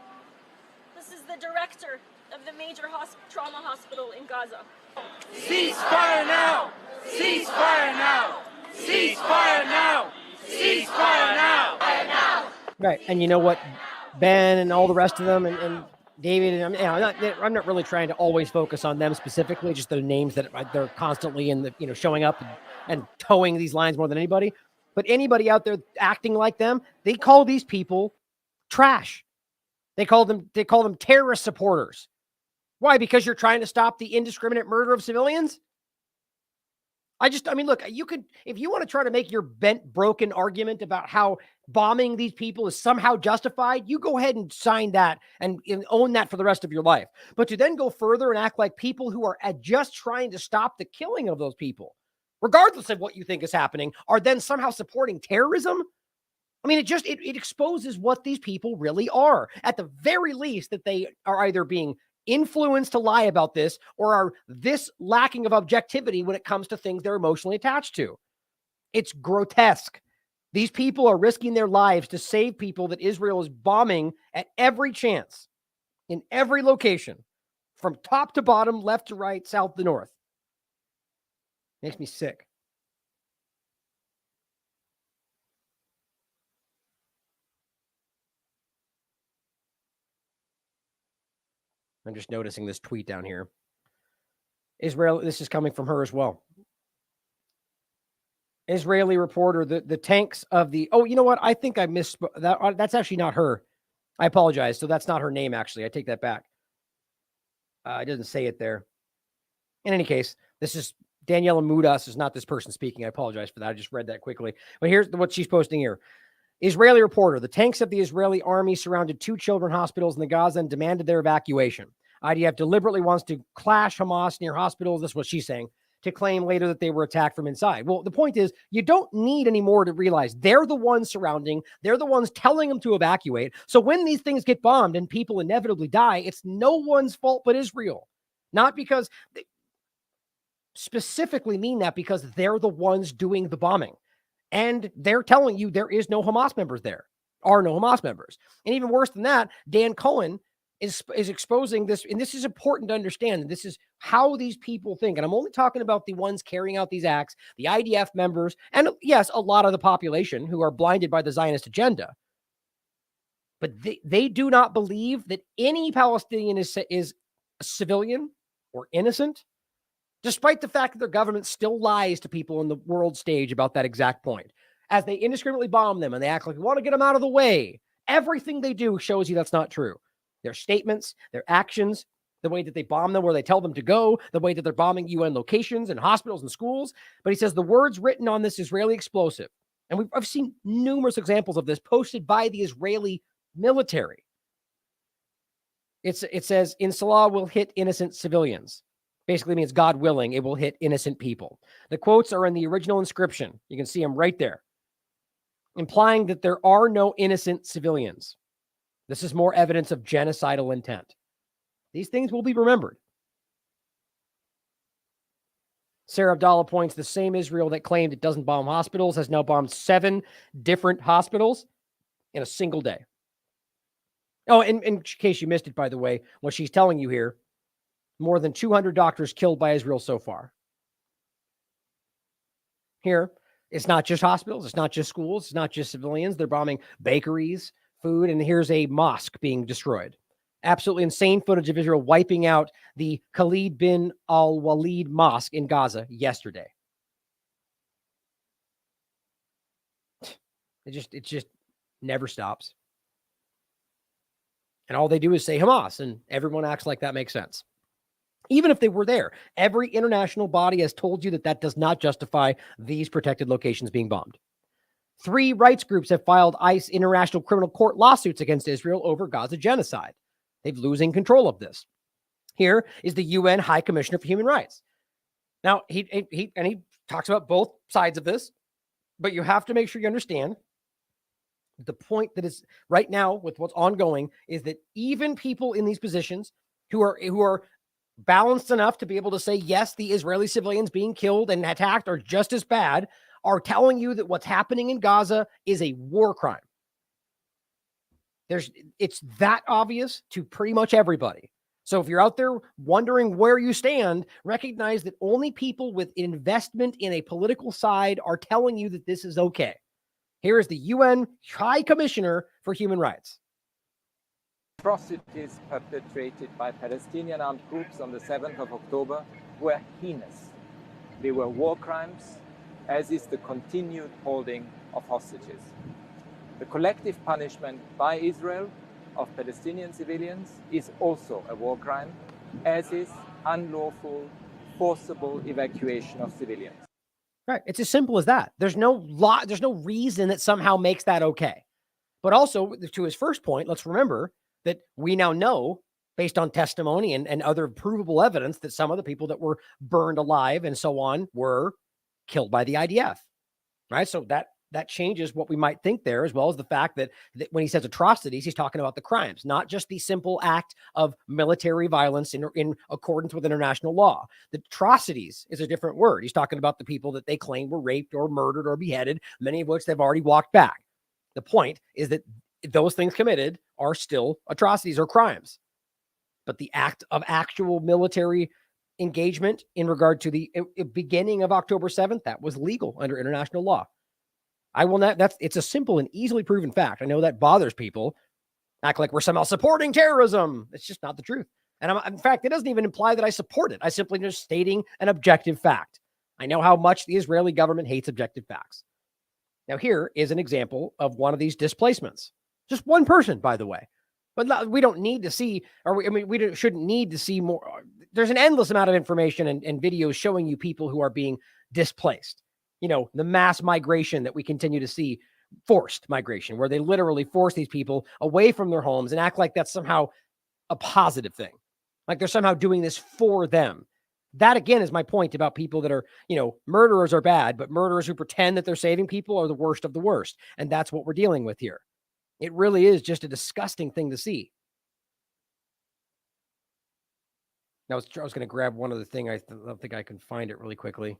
This is the director of the major trauma hospital in Gaza. Ceasefire now! Ceasefire now! Ceasefire now! Ceasefire now! Right, and you know what, Ben and all the rest of them, and David, and I'm not really trying to always focus on them specifically, just the names that they're constantly in the showing up and towing these lines more than anybody. But anybody out there acting like them, they call these people trash. They call them terrorist supporters. Why? Because you're trying to stop the indiscriminate murder of civilians? I mean, look, you could, if you want to try to make your bent, broken argument about how bombing these people is somehow justified, you go ahead and sign that and own that for the rest of your life. But to then go further and act like people who are just trying to stop the killing of those people, regardless of what you think is happening, are then somehow supporting terrorism? I mean, it exposes what these people really are. At the very least, that they are either being influenced to lie about this or are this lacking of objectivity when it comes to things they're emotionally attached to. It's grotesque. These people are risking their lives to save people that Israel is bombing at every chance, in every location, from top to bottom, left to right, south to north. Makes me sick. I'm just noticing this tweet down here. Israel, this is coming from her as well. Israeli reporter, the tanks of the, oh, you know what? I think I missed that. That's actually not her. I apologize. So that's not her name, actually. I take that back. It doesn't say it there. In any case, this is Daniela Mudas, is not this person speaking. I apologize for that. I just read that quickly. But here's what she's posting here. Israeli reporter, the tanks of the Israeli army surrounded 2 children's hospitals in the Gaza and demanded their evacuation. IDF deliberately wants to clash Hamas near hospitals. That's what she's saying, to claim later that they were attacked from inside. Well, the point is, you don't need any more to realize they're the ones surrounding, they're the ones telling them to evacuate. So when these things get bombed and people inevitably die, it's no one's fault but Israel. Not because they specifically mean that, because they're the ones doing the bombing. And they're telling you there is no Hamas members there, are no Hamas members. And even worse than that, Dan Cohen is exposing this, and this is important to understand. This is how these people think. And I'm only talking about the ones carrying out these acts, the IDF members, and yes, a lot of the population who are blinded by the Zionist agenda. But they do not believe that any Palestinian is a civilian or innocent, despite the fact that their government still lies to people on the world stage about that exact point. As they indiscriminately bomb them and they act like we want to get them out of the way, everything they do shows you that's not true. Their statements, their actions, the way that they bomb them where they tell them to go, the way that they're bombing UN locations and hospitals and schools. But he says the words written on this Israeli explosive, and I've seen numerous examples of this posted by the Israeli military. It says, in Salah will hit innocent civilians. Basically means, God willing, it will hit innocent people. The quotes are in the original inscription. You can see them right there, implying that there are no innocent civilians. This is more evidence of genocidal intent. These things will be remembered. Sarah Abdallah points, the same Israel that claimed it doesn't bomb hospitals has now bombed 7 different hospitals in a single day. Oh, in case you missed it, by the way, what she's telling you here, more than 200 doctors killed by Israel so far. Here, it's not just hospitals, it's not just schools, it's not just civilians. They're bombing bakeries, food, and here's a mosque being destroyed. Absolutely insane footage of Israel wiping out the Khalid bin al-Walid Mosque in Gaza yesterday. It just never stops. And all they do is say Hamas, and everyone acts like that makes sense. Even if they were there, every international body has told you that that does not justify these protected locations being bombed. 3 rights groups have filed ICE International Criminal Court lawsuits against Israel over Gaza genocide. They're losing control of this. Here is the UN High Commissioner for Human Rights. Now, he talks about both sides of this, but you have to make sure you understand the point that is right now with what's ongoing is that even people in these positions who are balanced enough to be able to say, yes, the Israeli civilians being killed and attacked are just as bad, are telling you that what's happening in Gaza is a war crime. It's that obvious to pretty much everybody. So if you're out there wondering where you stand, recognize that only people with investment in a political side are telling you that this is okay. Here is the UN High Commissioner for Human Rights. Atrocities perpetrated by Palestinian armed groups on the 7th of October were heinous. They were war crimes, as is the continued holding of hostages. The collective punishment by Israel of Palestinian civilians is also a war crime, as is unlawful, forcible evacuation of civilians. Right. It's as simple as that. There's no reason that somehow makes that okay. But also, to his first point, let's remember that we now know, based on testimony and other provable evidence, that some of the people that were burned alive and so on were killed by the IDF. Right. So that changes what we might think there, as well as the fact that when he says atrocities, he's talking about the crimes, not just the simple act of military violence in accordance with international law. The atrocities is a different word. He's talking about the people that they claim were raped or murdered or beheaded, many of which they've already walked back. The point is that those things committed are still atrocities or crimes. But the act of actual military engagement in regard to the beginning of October 7th, that was legal under international law. I will not, it's a simple and easily proven fact. I know that bothers people, act like we're somehow supporting terrorism. It's just not the truth. And in fact, it doesn't even imply that I support it. I simply just stating an objective fact. I know how much the Israeli government hates objective facts. Now, here is an example of one of these displacements. Just one person, by the way. But we don't need to see, we shouldn't need to see more. There's an endless amount of information and videos showing you people who are being displaced. You know, the mass migration that we continue to see, forced migration, where they literally force these people away from their homes and act like that's somehow a positive thing. Like they're somehow doing this for them. That, again, is my point about people that are, murderers are bad, but murderers who pretend that they're saving people are the worst of the worst. And that's what we're dealing with here. It really is just a disgusting thing to see. Now, I was going to grab one other thing. I don't think I can find it really quickly.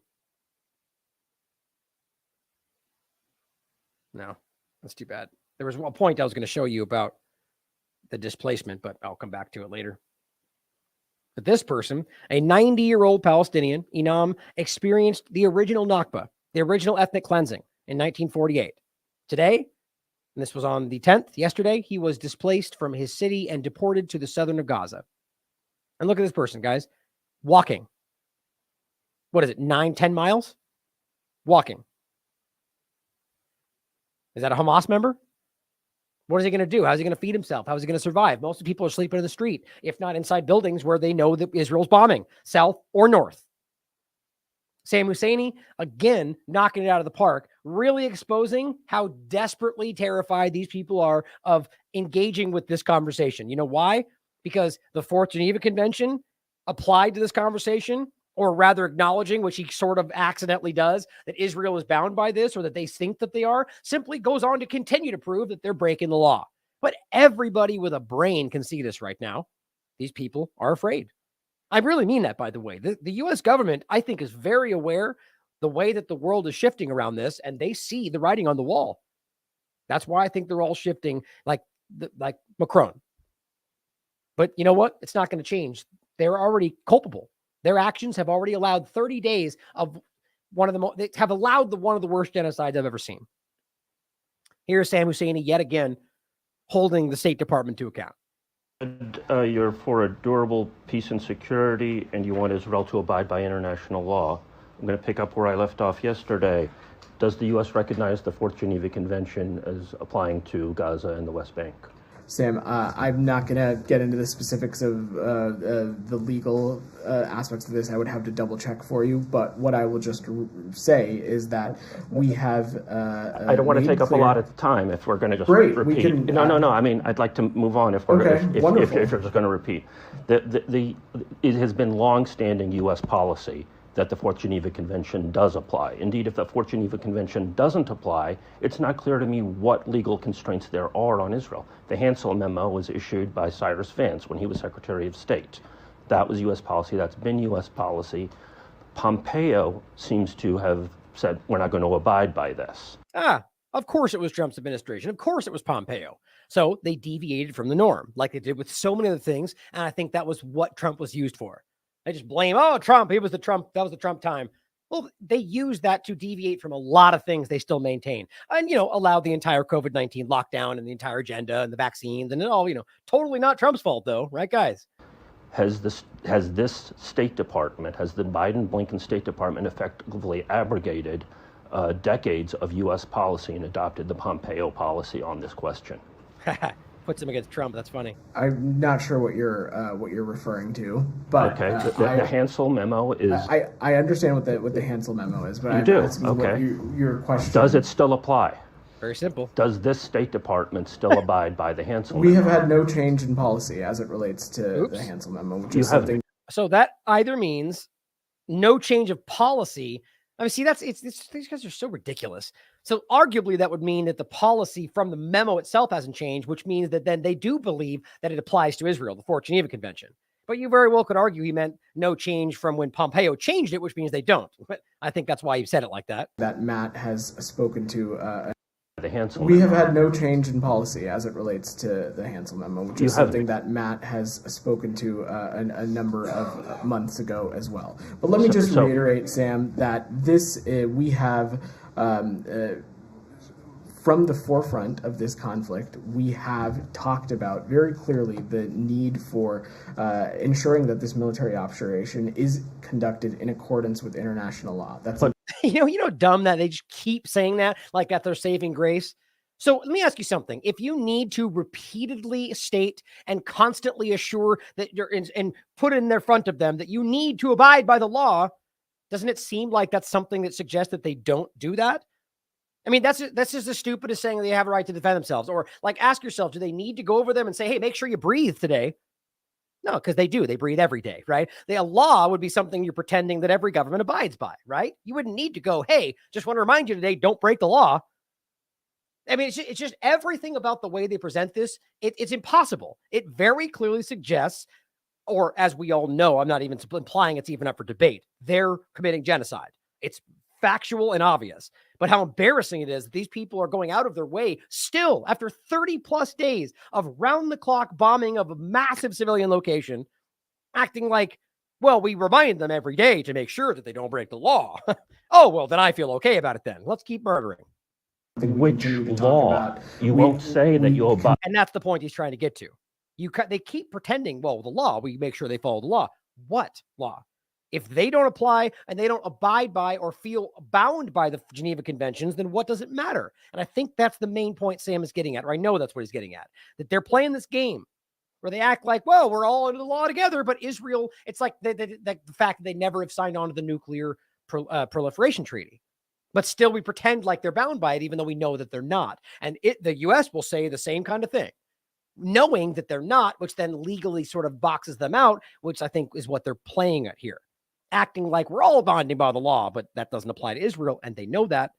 No, that's too bad. There was one point I was going to show you about the displacement, but I'll come back to it later. But this person, a 90-year-old Palestinian, Inam, experienced the original Nakba, the original ethnic cleansing in 1948. Today, and this was on the 10th, yesterday, he was displaced from his city and deported to the southern of Gaza. And look at this person, guys, walking. What is it, 9-10 miles? Walking. Is that a Hamas member? What is he going to do? How's he going to feed himself? How is he going to survive? Most of the people are sleeping in the street, if not inside buildings where they know that Israel's bombing, south or north. Sam Husseini, again, knocking it out of the park, really exposing how desperately terrified these people are of engaging with this conversation. You know why? Because the Fourth Geneva Convention applied to this conversation, or rather acknowledging, which he sort of accidentally does, that Israel is bound by this, or that they think that they are, simply goes on to continue to prove that they're breaking the law. But everybody with a brain can see this right now. These people are afraid. I really mean that, by the way. The U.S. government, I think, is very aware the way that the world is shifting around this, and they see the writing on the wall. That's why I think they're all shifting like Macron. But you know what? It's not going to change. They're already culpable. Their actions have already allowed 30 days of one of the they have allowed one of the worst genocides I've ever seen. Here's Sam Husseini yet again holding the State Department to account. You're for a durable peace and security, and you want Israel to abide by international law. I'm going to pick up where I left off yesterday. Does the U.S. recognize the Fourth Geneva Convention as applying to Gaza and the West Bank? Sam, I'm not going to get into the specifics of the legal aspects of this. I would have to double check for you. But what I will just say is that we have. I don't want to take up a lot of time if we're going to just repeat. We can, no. I mean, I'd like to move on if we're if you're just going to repeat. It has been long-standing U.S. policy that the Fourth Geneva Convention does apply. Indeed, if the Fourth Geneva Convention doesn't apply, it's not clear to me what legal constraints there are on Israel. The Hansel memo was issued by Cyrus Vance when he was Secretary of State. That was U.S. policy. That's been U.S. policy. Pompeo seems to have said, we're not going to abide by this. Of course it was Trump's administration. Of course it was Pompeo. So they deviated from the norm, like they did with so many other things. And I think that was what Trump was used for. They just blame, Trump, that was the Trump time. Well, they used that to deviate from a lot of things they still maintain. And, allowed the entire COVID-19 lockdown and the entire agenda and the vaccines and it all, totally not Trump's fault though. Right, guys? Has this State Department, has the Biden-Blinken State Department effectively abrogated decades of U.S. policy and adopted the Pompeo policy on this question? Puts him against Trump. That's funny. I'm not sure what you're referring to, but okay. The Hansel memo is. I understand what the Hansel memo is, but you I'm do. asking okay. What your question. Does it still apply? Very simple. Does this State Department still abide by the Hansel memo? We memo? have had no change in policy as it relates to the Hansel memo, which is something. So that either means no change of policy. I mean, see, these guys are so ridiculous. So arguably that would mean that the policy from the memo itself hasn't changed, which means that then they do believe that it applies to Israel, the Fourth Geneva Convention. But you very well could argue he meant no change from when Pompeo changed it, which means they don't. But I think that's why he said it like that. That Matt has spoken to. The Hansel we memo. have had no change in policy as it relates to the Hansel memo, which is something that Matt has spoken to a number of months ago as well. But let me just reiterate, Sam, that this we have from the forefront of this conflict, we have talked about very clearly the need for ensuring that this military operation is conducted in accordance with international law. That's dumb that they just keep saying that like that they're saving grace. So let me ask you something. If you need to repeatedly state and constantly assure that you're and put in their front of them that you need to abide by the law, doesn't it seem like that's something that suggests that they don't do that? I mean, that's just as stupid as saying they have a right to defend themselves. Or like, ask yourself, do they need to go over them and say, hey, make sure you breathe today? No, because they do. They breathe every day, right? A law would be something you're pretending that every government abides by, right? You wouldn't need to go, hey, just want to remind you today, don't break the law. I mean, it's just everything about the way they present this. It's impossible. It very clearly suggests, or as we all know, I'm not even implying it's even up for debate, they're committing genocide. It's factual and obvious. But how embarrassing it is that these people are going out of their way still after 30 plus days of round the clock bombing of a massive civilian location, acting like, well, we remind them every day to make sure that they don't break the law. Oh, well, then I feel okay about it then. Let's keep murdering. Which law? You won't say that you'll abide. And that's the point he's trying to get to. They keep pretending, well, the law, we make sure they follow the law. What law? If they don't apply and they don't abide by or feel bound by the Geneva Conventions, then what does it matter? And I think that's the main point Sam is getting at, or I know that's what he's getting at, that they're playing this game where they act like, well, we're all under the law together, but Israel, it's like the fact that they never have signed on to the nuclear proliferation treaty. But still we pretend like they're bound by it, even though we know that they're not. And the U.S. will say the same kind of thing, knowing that they're not, which then legally sort of boxes them out, which I think is what they're playing at here. Acting like we're all bonding by the law, but that doesn't apply to Israel, and they know that.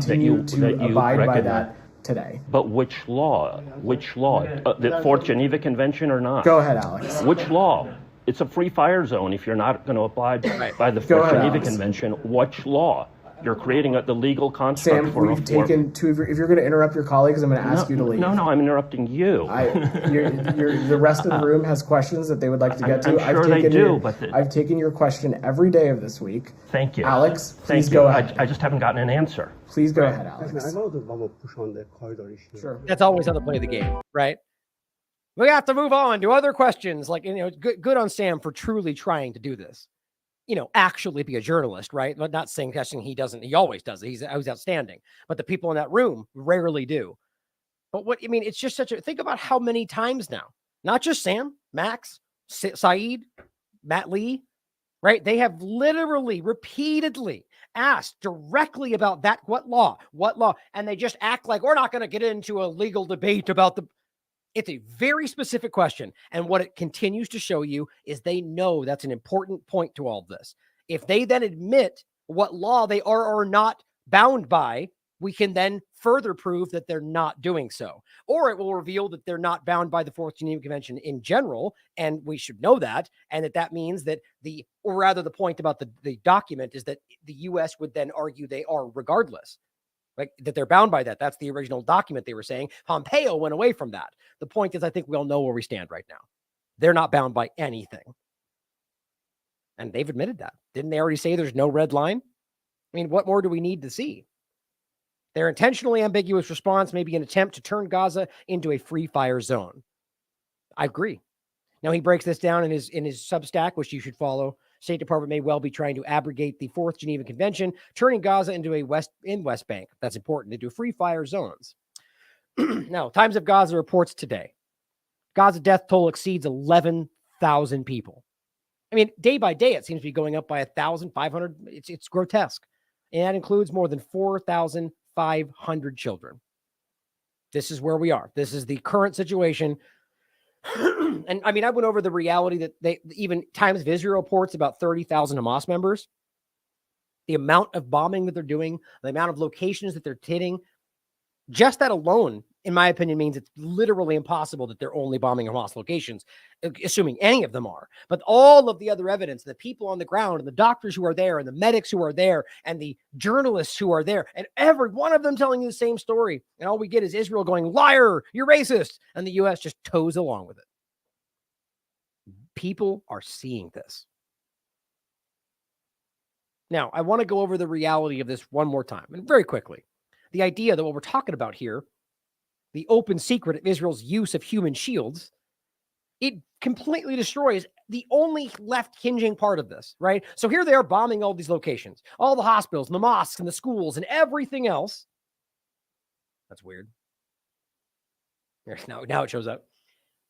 That you abide by that today. But which law? Which law? The Fourth Geneva Convention or not? Go ahead, Alex. Which law? It's a free fire zone if you're not going to abide by the Fourth Geneva Convention. Which law? You're creating the legal construct. Sam, we've taken two. If you're going to interrupt your colleagues, I'm going to ask you to leave. No, I'm interrupting you. The rest of the room has questions that they would like to get to. I'm sure they do, I've taken your question every day of this week. Thank you. Alex, please go ahead. I just haven't gotten an answer. Please go ahead, Alex. Sure. That's always how to play the game, right? We have to move on to other questions. Like, good on Sam for truly trying to do this. Actually be a journalist, right? But not saying he doesn't. He always does it. He's outstanding. But the people in that room rarely do. But it's just think about how many times now, not just Sam, Max, Saeed, Matt Lee, right? They have literally repeatedly asked directly about that. What law? And they just act like we're not going to get into a legal debate about It's a very specific question. And what it continues to show you is they know that's an important point to all of this. If they then admit what law they are or not bound by, we can then further prove that they're not doing so. Or it will reveal that they're not bound by the Fourth Geneva Convention in general, and we should know that, and that means that the point about the document is that the U.S. would then argue they are regardless. Like that they're bound by that. That's the original document they were saying. Pompeo went away from that. The point is, I think we all know where we stand right now. They're not bound by anything. And they've admitted that. Didn't they already say there's no red line? What more do we need to see? Their intentionally ambiguous response may be an attempt to turn Gaza into a free fire zone. I agree. Now he breaks this down in his Substack, which you should follow. State Department may well be trying to abrogate the Fourth Geneva Convention, turning Gaza into a West Bank. That's important, into free fire zones. Now, Times of Gaza reports today, Gaza death toll exceeds 11,000 people. Day by day, it seems to be going up by 1,500. It's grotesque. And that includes more than 4,500 children. This is where we are. This is the current situation. And I went over the reality that even Times of Israel reports about 30,000 Hamas members. The amount of bombing that they're doing, the amount of locations that they're hitting, just that alone, in my opinion, means it's literally impossible that they're only bombing Hamas locations, assuming any of them are. But all of the other evidence, the people on the ground and the doctors who are there and the medics who are there and the journalists who are there, and every one of them telling you the same story. And all we get is Israel going, liar, you're racist. And the U.S. just toes along with it. People are seeing this. Now, I want to go over the reality of this one more time, and very quickly. The idea that what we're talking about here, the open secret of Israel's use of human shields, it completely destroys the only left hinging part of this, right? So here they are bombing all these locations, all the hospitals, and the mosques, and the schools, and everything else. That's weird. Now it shows up.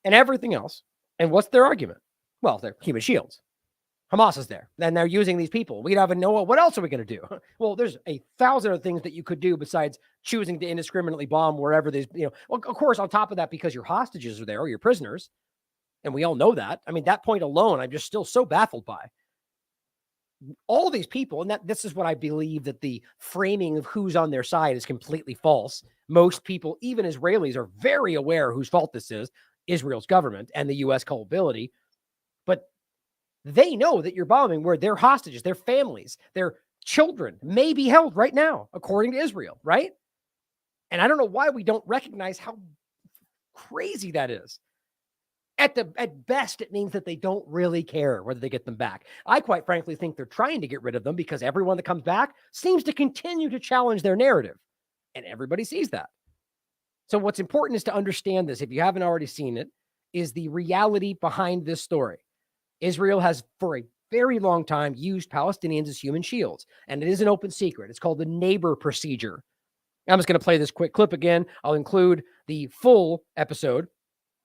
And everything else. And what's their argument? Well, they're human shields. Hamas is there. And they're using these people. We don't even know what else are we going to do? Well, there's 1,000 other things that you could do besides choosing to indiscriminately bomb wherever there's, well, of course, on top of that, because your hostages are there or your prisoners. And we all know that. That point alone, I'm just still so baffled by. All these people, and this is what I believe, that the framing of who's on their side is completely false. Most people, even Israelis, are very aware whose fault this is, Israel's government and the U.S. culpability. But they know that you're bombing where their hostages, their families, their children may be held right now, according to Israel, right? And I don't know why we don't recognize how crazy that is. At best, it means that they don't really care whether they get them back. I quite frankly think they're trying to get rid of them because everyone that comes back seems to continue to challenge their narrative. And everybody sees that. So what's important is to understand this, if you haven't already seen it, is the reality behind this story. Israel has, for a very long time used Palestinians as human shields. And it is an open secret. It's called the neighbor procedure. I'm just going to play this quick clip again. I'll include the full episode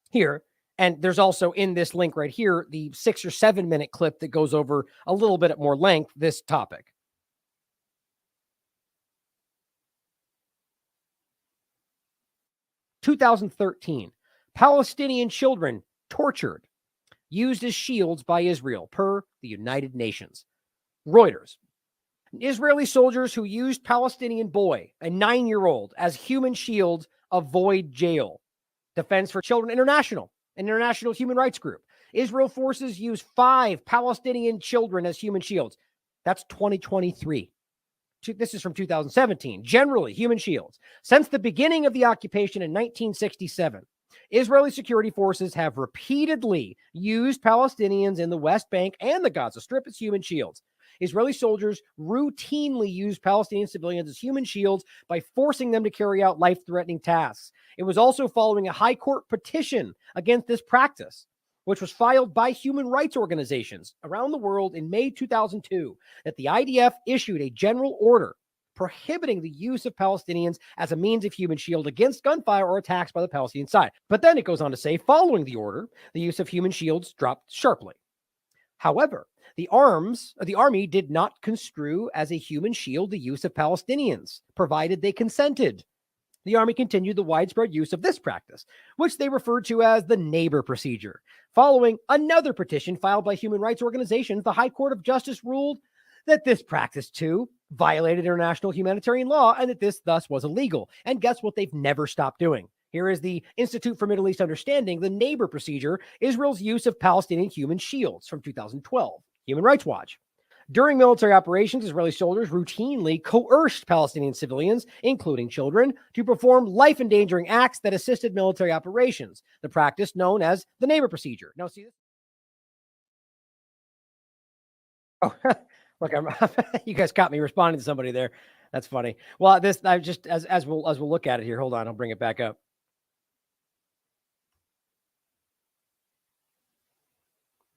here. And there's also in this link right here, the 6 or 7 minute clip that goes over a little bit at more length this topic. 2013, Palestinian children tortured, used as shields by Israel per the United Nations. Reuters. Israeli soldiers who used Palestinian boy, a 9-year-old, as human shields avoid jail. Defense for Children International, an international human rights group. Israel forces use 5 Palestinian children as human shields. That's 2023. This is from 2017. Generally, human shields. Since the beginning of the occupation in 1967, Israeli security forces have repeatedly used Palestinians in the West Bank and the Gaza Strip as human shields. Israeli soldiers routinely use Palestinian civilians as human shields by forcing them to carry out life-threatening tasks. It was also following a high court petition against this practice, which was filed by human rights organizations around the world in May 2002, that the IDF issued a general order prohibiting the use of Palestinians as a means of human shield against gunfire or attacks by the Palestinian side. But then it goes on to say, following the order, the use of human shields dropped sharply. However, the army did not construe as a human shield the use of Palestinians, provided they consented. The army continued the widespread use of this practice, which they referred to as the neighbor procedure. Following another petition filed by human rights organizations, the High Court of Justice ruled that this practice, too, violated international humanitarian law and that this thus was illegal. And guess what they've never stopped doing? Here is the Institute for Middle East Understanding, the neighbor procedure, Israel's use of Palestinian human shields from 2012. Human Rights Watch. During military operations, Israeli soldiers routinely coerced Palestinian civilians, including children, to perform life-endangering acts that assisted military operations, the practice known as the neighbor procedure. Now, see this? Oh, look, you guys caught me responding to somebody there. That's funny. Well, this I just as we'll look at it here. Hold on, I'll bring it back up.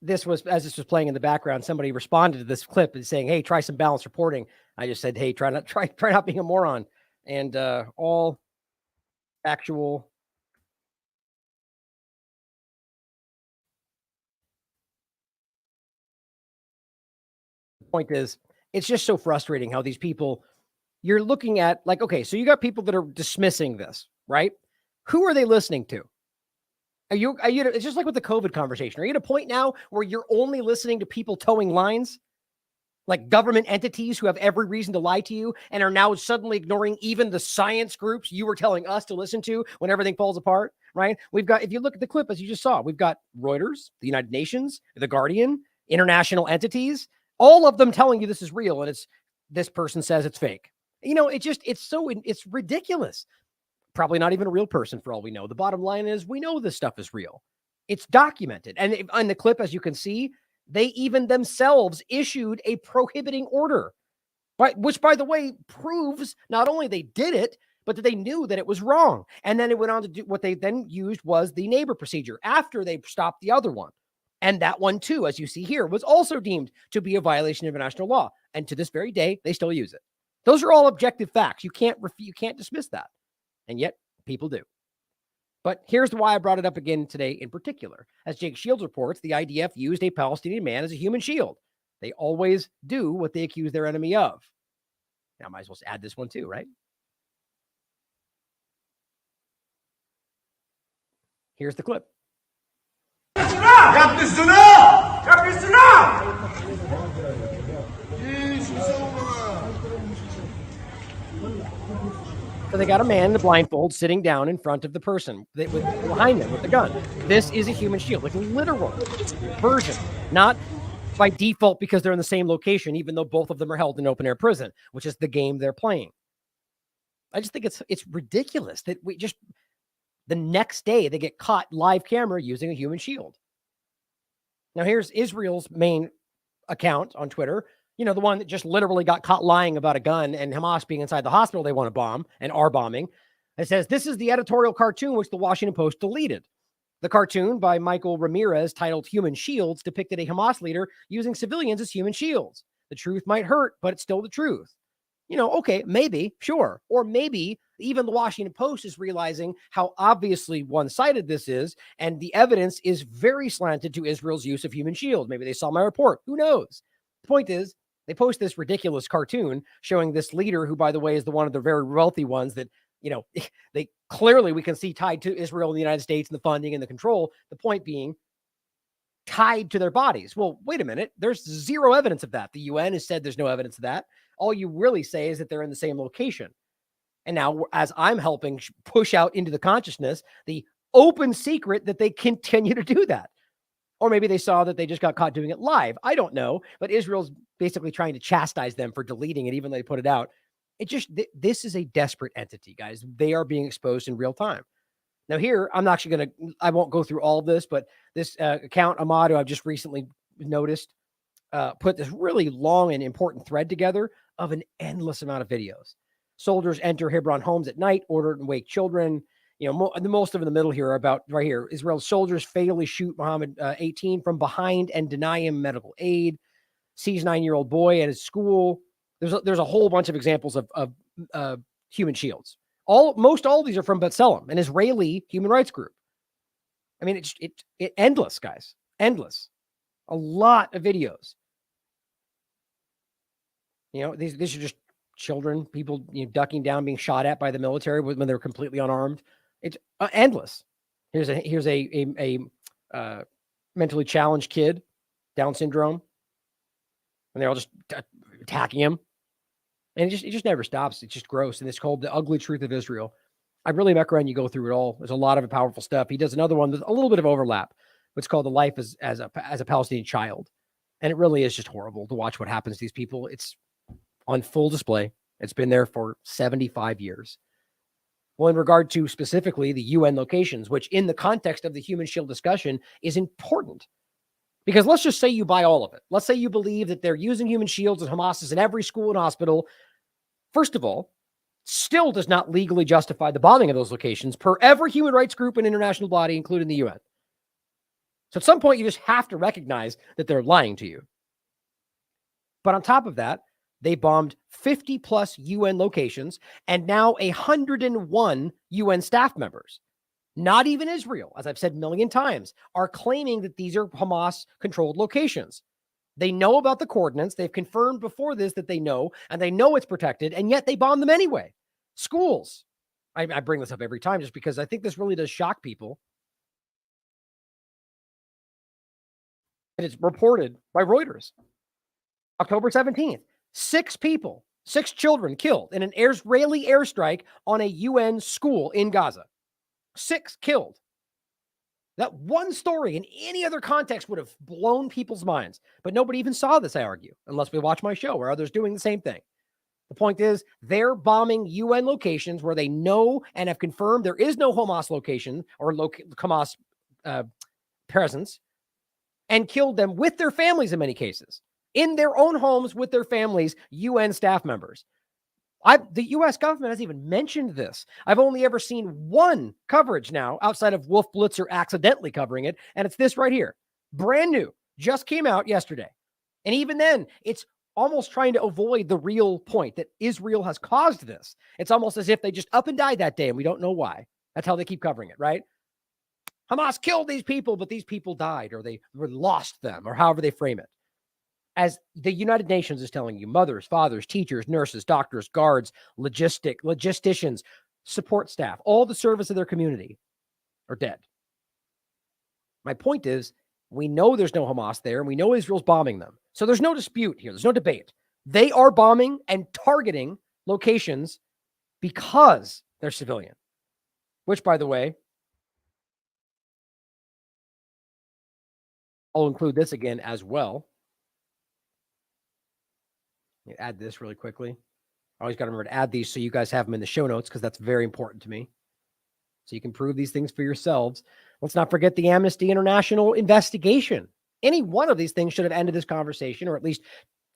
This was, as this was playing in the background, somebody responded to this clip and saying, hey, try some balanced reporting. I just said, hey, try not being a moron. And all actual point is, it's just so frustrating how these people, you're looking at like, okay, so you got people that are dismissing this, right? Who are they listening to? Are you, it's just like with the COVID conversation. Are you at a point now where you're only listening to people towing lines? Like government entities who have every reason to lie to you and are now suddenly ignoring even the science groups you were telling us to listen to when everything falls apart, right? We've got, if you look at the clip, as you just saw, we've got Reuters, the United Nations, The Guardian, international entities, all of them telling you this is real. And it's, this person says it's fake. You know, it's ridiculous. Probably not even a real person for all we know. The bottom line is we know this stuff is real. It's documented. And in the clip, as you can see, they even themselves issued a prohibiting order, which, by the way, proves not only they did it, but that they knew that it was wrong. And then it went on to do what they then used was the neighbor procedure after they stopped the other one. And that one, too, as you see here, was also deemed to be a violation of international law. And to this very day, they still use it. Those are all objective facts. You can't dismiss that. And yet people do. But here's why I brought it up again today in particular. As Jake Shields reports, the IDF used a Palestinian man as a human shield. They always do what they accuse their enemy of. Now, I might as well add this one too, right? Here's the clip. So they got a man in the blindfold sitting down in front of the person behind them with the gun. This is a human shield, like a literal version, not by default because they're in the same location, even though both of them are held in open air prison, which is the game they're playing. I just think it's ridiculous that the next day they get caught live camera using a human shield. Now here's Israel's main account on Twitter. You know, the one that just literally got caught lying about a gun and Hamas being inside the hospital they want to bomb and are bombing. It says, this is the editorial cartoon which the Washington Post deleted. The cartoon by Michael Ramirez titled Human Shields depicted a Hamas leader using civilians as human shields. The truth might hurt, but it's still the truth. Okay, maybe, sure. Or maybe even the Washington Post is realizing how obviously one-sided this is, and the evidence is very slanted to Israel's use of human shields. Maybe they saw my report. Who knows? The point is, they post this ridiculous cartoon showing this leader, who, by the way, is one of the very wealthy ones that, they clearly we can see tied to Israel and the United States and the funding and the control. The point being tied to their bodies. Well, wait a minute. There's zero evidence of that. The UN has said there's no evidence of that. All you really say is that they're in the same location. And now, as I'm helping push out into the consciousness, the open secret that they continue to do that. Or maybe they saw that they just got caught doing it live. I don't know. But Israel's basically trying to chastise them for deleting it, even though they put it out. This is a desperate entity, guys. They are being exposed in real time. Now here, I won't go through all of this, but this account, Amado, I've just recently noticed, put this really long and important thread together of an endless amount of videos. Soldiers enter Hebron homes at night, order and wake children. Most of in the middle here are about right here. Israel's soldiers fatally shoot Mohammed 18 from behind and deny him medical aid. Sees 9-year-old boy at his school. There's a whole bunch of examples of human shields. Most all of these are from B'Tselem, an Israeli human rights group. I mean, it's endless, guys. Endless. A lot of videos. These are just children, people ducking down, being shot at by the military when they're completely unarmed. It's endless. Here's a mentally challenged kid, Down syndrome, and they're all just attacking him. And it just never stops. It's just gross. And it's called The Ugly Truth of Israel. I really recommend you go through it all. There's a lot of powerful stuff. He does another one with a little bit of overlap. It's called The Life as a Palestinian Child. And it really is just horrible to watch what happens to these people. It's on full display. It's been there for 75 years. Well, in regard to specifically the UN locations, which in the context of the human shield discussion is important. Because let's just say you buy all of it. Let's say you believe that they're using human shields and Hamas is in every school and hospital. First of all, still does not legally justify the bombing of those locations per every human rights group and international body, including the UN. So at some point, you just have to recognize that they're lying to you. But on top of that, they bombed 50 plus UN locations and now 101 UN staff members. Not even Israel, as I've said a million times, are claiming that these are Hamas-controlled locations. They know about the coordinates. They've confirmed before this that they know, and they know it's protected, and yet they bomb them anyway. Schools. I bring this up every time just because I think this really does shock people. And it's reported by Reuters. October 17th, 6 children killed in an Israeli airstrike on a UN school in Gaza. 6 killed. That one story in any other context would have blown people's minds. But nobody even saw this, I argue, unless we watch my show where others doing the same thing. The point is, they're bombing UN locations where they know and have confirmed there is no Hamas location or Hamas presence, and killed them with their families in many cases. In their own homes with their families, UN staff members. The U.S. government hasn't even mentioned this. I've only ever seen one coverage now outside of Wolf Blitzer accidentally covering it, and it's this right here. Brand new. Just came out yesterday. And even then, it's almost trying to avoid the real point that Israel has caused this. It's almost as if they just up and died that day, and we don't know why. That's how they keep covering it, right? Hamas killed these people, but these people died, or they lost them, or however they frame it. As the United Nations is telling you, mothers, fathers, teachers, nurses, doctors, guards, logisticians, support staff, all the service of their community are dead. My point is, we know there's no Hamas there, and we know Israel's bombing them. So there's no dispute here. There's no debate. They are bombing and targeting locations because they're civilian. Which, by the way, I'll include this again as well. Add this really quickly. I always got to remember to add these so you guys have them in the show notes because that's very important to me. So you can prove these things for yourselves. Let's not forget the Amnesty International investigation. Any one of these things should have ended this conversation or at least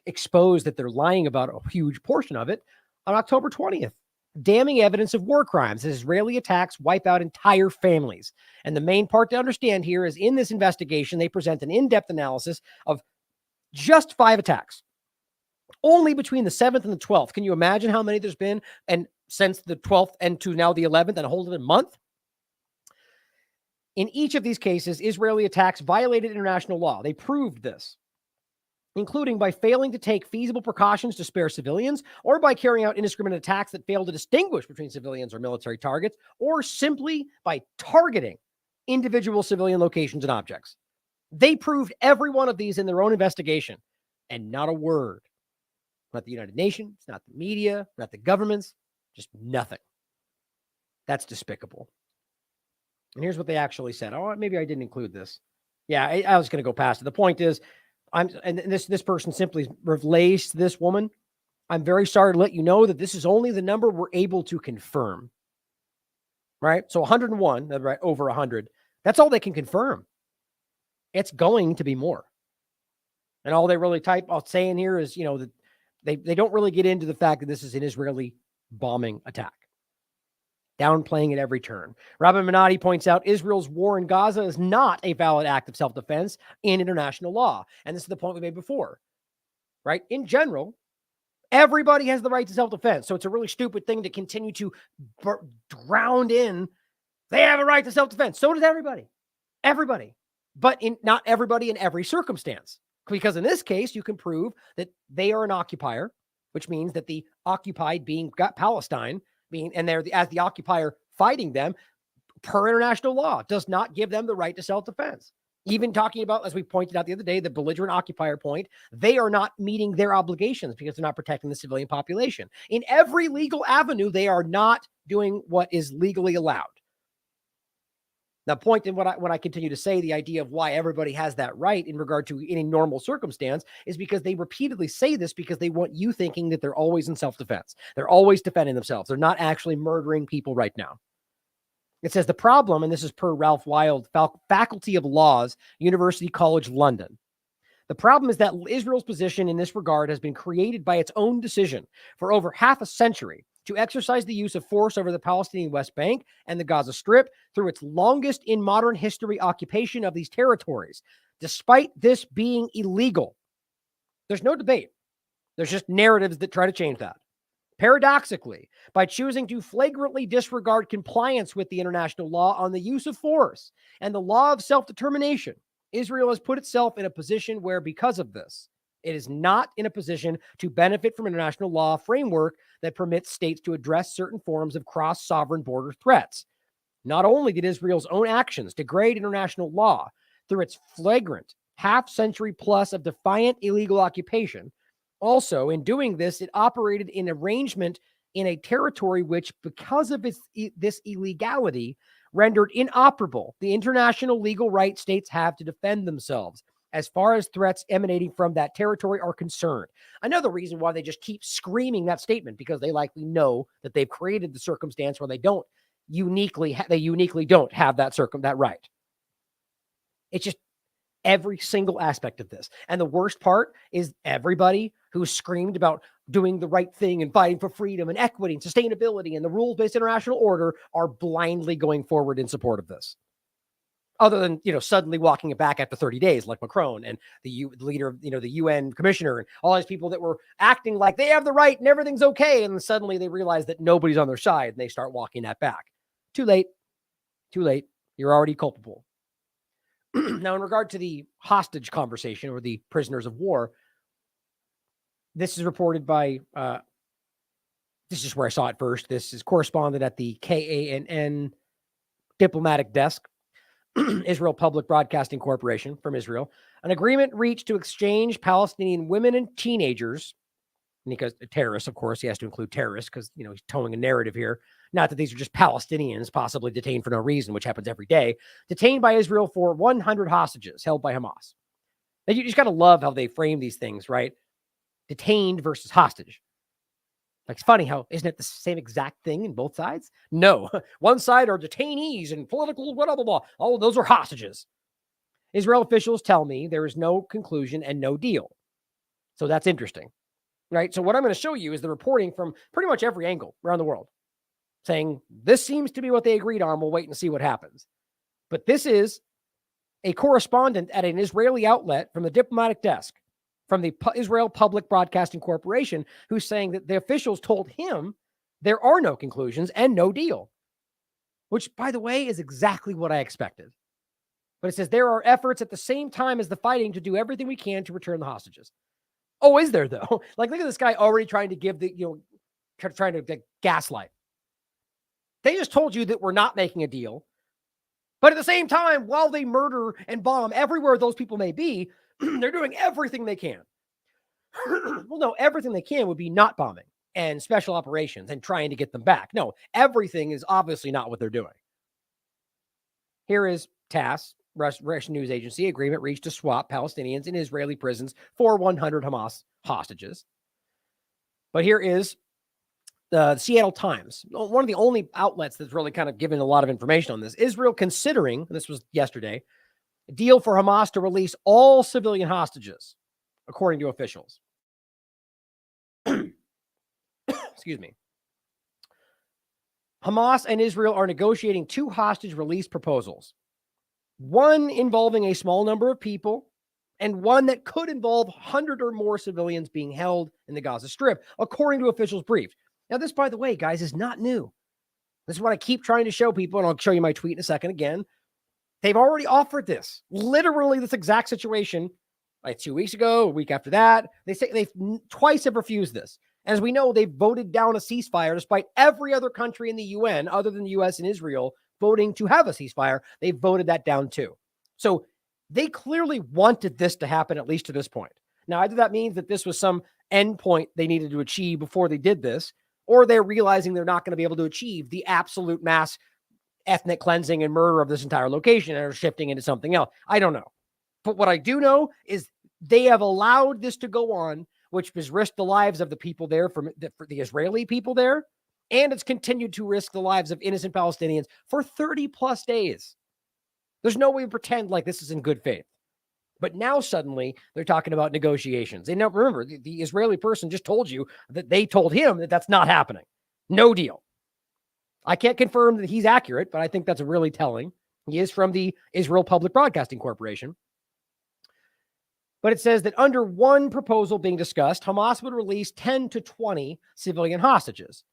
exposed that they're lying about a huge portion of it on October 20th. damning evidence of war crimes as Israeli attacks wipe out entire families. And the main part to understand here is in this investigation, they present an in-depth analysis of just 5 attacks, only between the 7th and the 12th. Can you imagine how many there's been? And since the 12th and to now the 11th and a whole month? In each of these cases, Israeli attacks violated international law. They proved this, including by failing to take feasible precautions to spare civilians, or by carrying out indiscriminate attacks that fail to distinguish between civilians or military targets, or simply by targeting individual civilian locations and objects. They proved every one of these in their own investigation, and not a word. Not the United Nations, not the media, not the governments, just nothing. That's despicable. And here's what they actually said. Oh, maybe I didn't include this. Yeah, I was going to go past it. The point is, this person simply relays to this woman, I'm very sorry to let you know that this is only the number we're able to confirm. Right? So 101, right, over 100. That's all they can confirm. It's going to be more. And all they really say in here is, that they don't really get into the fact that this is an Israeli bombing attack. Downplaying at every turn. Rabbi Menotti points out Israel's war in Gaza is not a valid act of self-defense in international law. And this is the point we made before, right? In general, everybody has the right to self-defense. So it's a really stupid thing to continue to drown in. They have a right to self-defense. So does everybody. Everybody. But not everybody in every circumstance. Because in this case, you can prove that they are an occupier, which means that the occupied being Palestine, and they're as the occupier fighting them per international law, does not give them the right to self-defense. Even talking about, as we pointed out the other day, the belligerent occupier point, they are not meeting their obligations because they're not protecting the civilian population. In every legal avenue, they are not doing what is legally allowed. The point in what I continue to say, the idea of why everybody has that right in regard to any normal circumstance, is because they repeatedly say this because they want you thinking that they're always in self-defense. They're always defending themselves. They're not actually murdering people right now. It says the problem, and this is per Ralph Wild, Faculty of Laws, University College London. The problem is that Israel's position in this regard has been created by its own decision for over half a century to exercise the use of force over the Palestinian West Bank and the Gaza Strip through its longest in modern history occupation of these territories, despite this being illegal. There's no debate. There's just narratives that try to change that. Paradoxically, by choosing to flagrantly disregard compliance with the international law on the use of force and the law of self-determination, Israel has put itself in a position where, because of this, it is not in a position to benefit from international law framework that permits states to address certain forms of cross-sovereign border threats. Not only did Israel's own actions degrade international law through its flagrant half-century plus of defiant illegal occupation, also, in doing this, it operated in arrangement in a territory which, because of this illegality, rendered inoperable the international legal right states have to defend themselves as far as threats emanating from that territory are concerned. Another reason why they just keep screaming that statement, because they likely know that they've created the circumstance where they uniquely don't have that right. It's just every single aspect of this. And the worst part is everybody who screamed about doing the right thing and fighting for freedom and equity and sustainability and the rules-based international order are blindly going forward in support of this. Other than, suddenly walking it back after 30 days, like Macron and the leader of, the UN commissioner and all these people that were acting like they have the right and everything's okay. And suddenly they realize that nobody's on their side and they start walking that back. Too late. You're already culpable. Now, in regard to the hostage conversation or the prisoners of war, this is reported by, this is where I saw it first. This is correspondent at the KANN diplomatic desk, Israel Public Broadcasting Corporation from Israel. An agreement reached to exchange Palestinian women and teenagers, and because terrorists, of course, he has to include terrorists because, he's towing a narrative here. Not that these are just Palestinians possibly detained for no reason, which happens every day, detained by Israel for 100 hostages held by Hamas. Now, you just got to love how they frame these things, right? Detained versus hostage. Like, it's funny how, isn't it the same exact thing in both sides? No. One side are detainees and political blah, blah, blah. Oh, those are hostages. Israel officials tell me there is no conclusion and no deal. So that's interesting, right? So what I'm going to show you is the reporting from pretty much every angle around the world. saying this seems to be what they agreed on. We'll wait and see what happens. But this is a correspondent at an Israeli outlet from the diplomatic desk from the Israel Public Broadcasting Corporation who's saying that the officials told him there are no conclusions and no deal, which, by the way, is exactly what I expected. But it says there are efforts at the same time as the fighting to do everything we can to return the hostages. Oh, is there though? Like, look at this guy already trying to give trying to gaslight. They just told you that we're not making a deal. But at the same time, while they murder and bomb everywhere those people may be, they're doing everything they can. Well, no, everything they can would be not bombing and special operations and trying to get them back. No, everything is obviously not what they're doing. Here is TASS, Russian news agency, agreement reached to swap Palestinians in Israeli prisons for 100 Hamas hostages. But here is the Seattle Times, one of the only outlets that's really kind of given a lot of information on this. Israel considering, and this was yesterday, a deal for Hamas to release all civilian hostages, according to officials. Excuse me. Hamas and Israel are negotiating 2 hostage release proposals, one involving a small number of people and one that could involve 100 or more civilians being held in the Gaza Strip, according to officials briefed. Now, this, by the way, guys, is not new. This is what I keep trying to show people, and I'll show you my tweet in a second again. They've already offered this, literally this exact situation, like 2 weeks ago, a week after that. They say they've twice have refused this. As we know, they've voted down a ceasefire despite every other country in the UN, other than the US and Israel, voting to have a ceasefire. They voted that down too. So they clearly wanted this to happen, at least to this point. Now, either that means that this was some endpoint they needed to achieve before they did this, or they're realizing they're not going to be able to achieve the absolute mass ethnic cleansing and murder of this entire location and are shifting into something else. I don't know. But what I do know is they have allowed this to go on, which has risked the lives of the people there, for the Israeli people there, and it's continued to risk the lives of innocent Palestinians for 30 plus days. There's no way to pretend like this is in good faith. But now suddenly they're talking about negotiations. And now remember, the Israeli person just told you that they told him that that's not happening. No deal. I can't confirm that he's accurate, but I think that's really telling. He is from the Israel Public Broadcasting Corporation. But it says that under one proposal being discussed, Hamas would release 10 to 20 civilian hostages,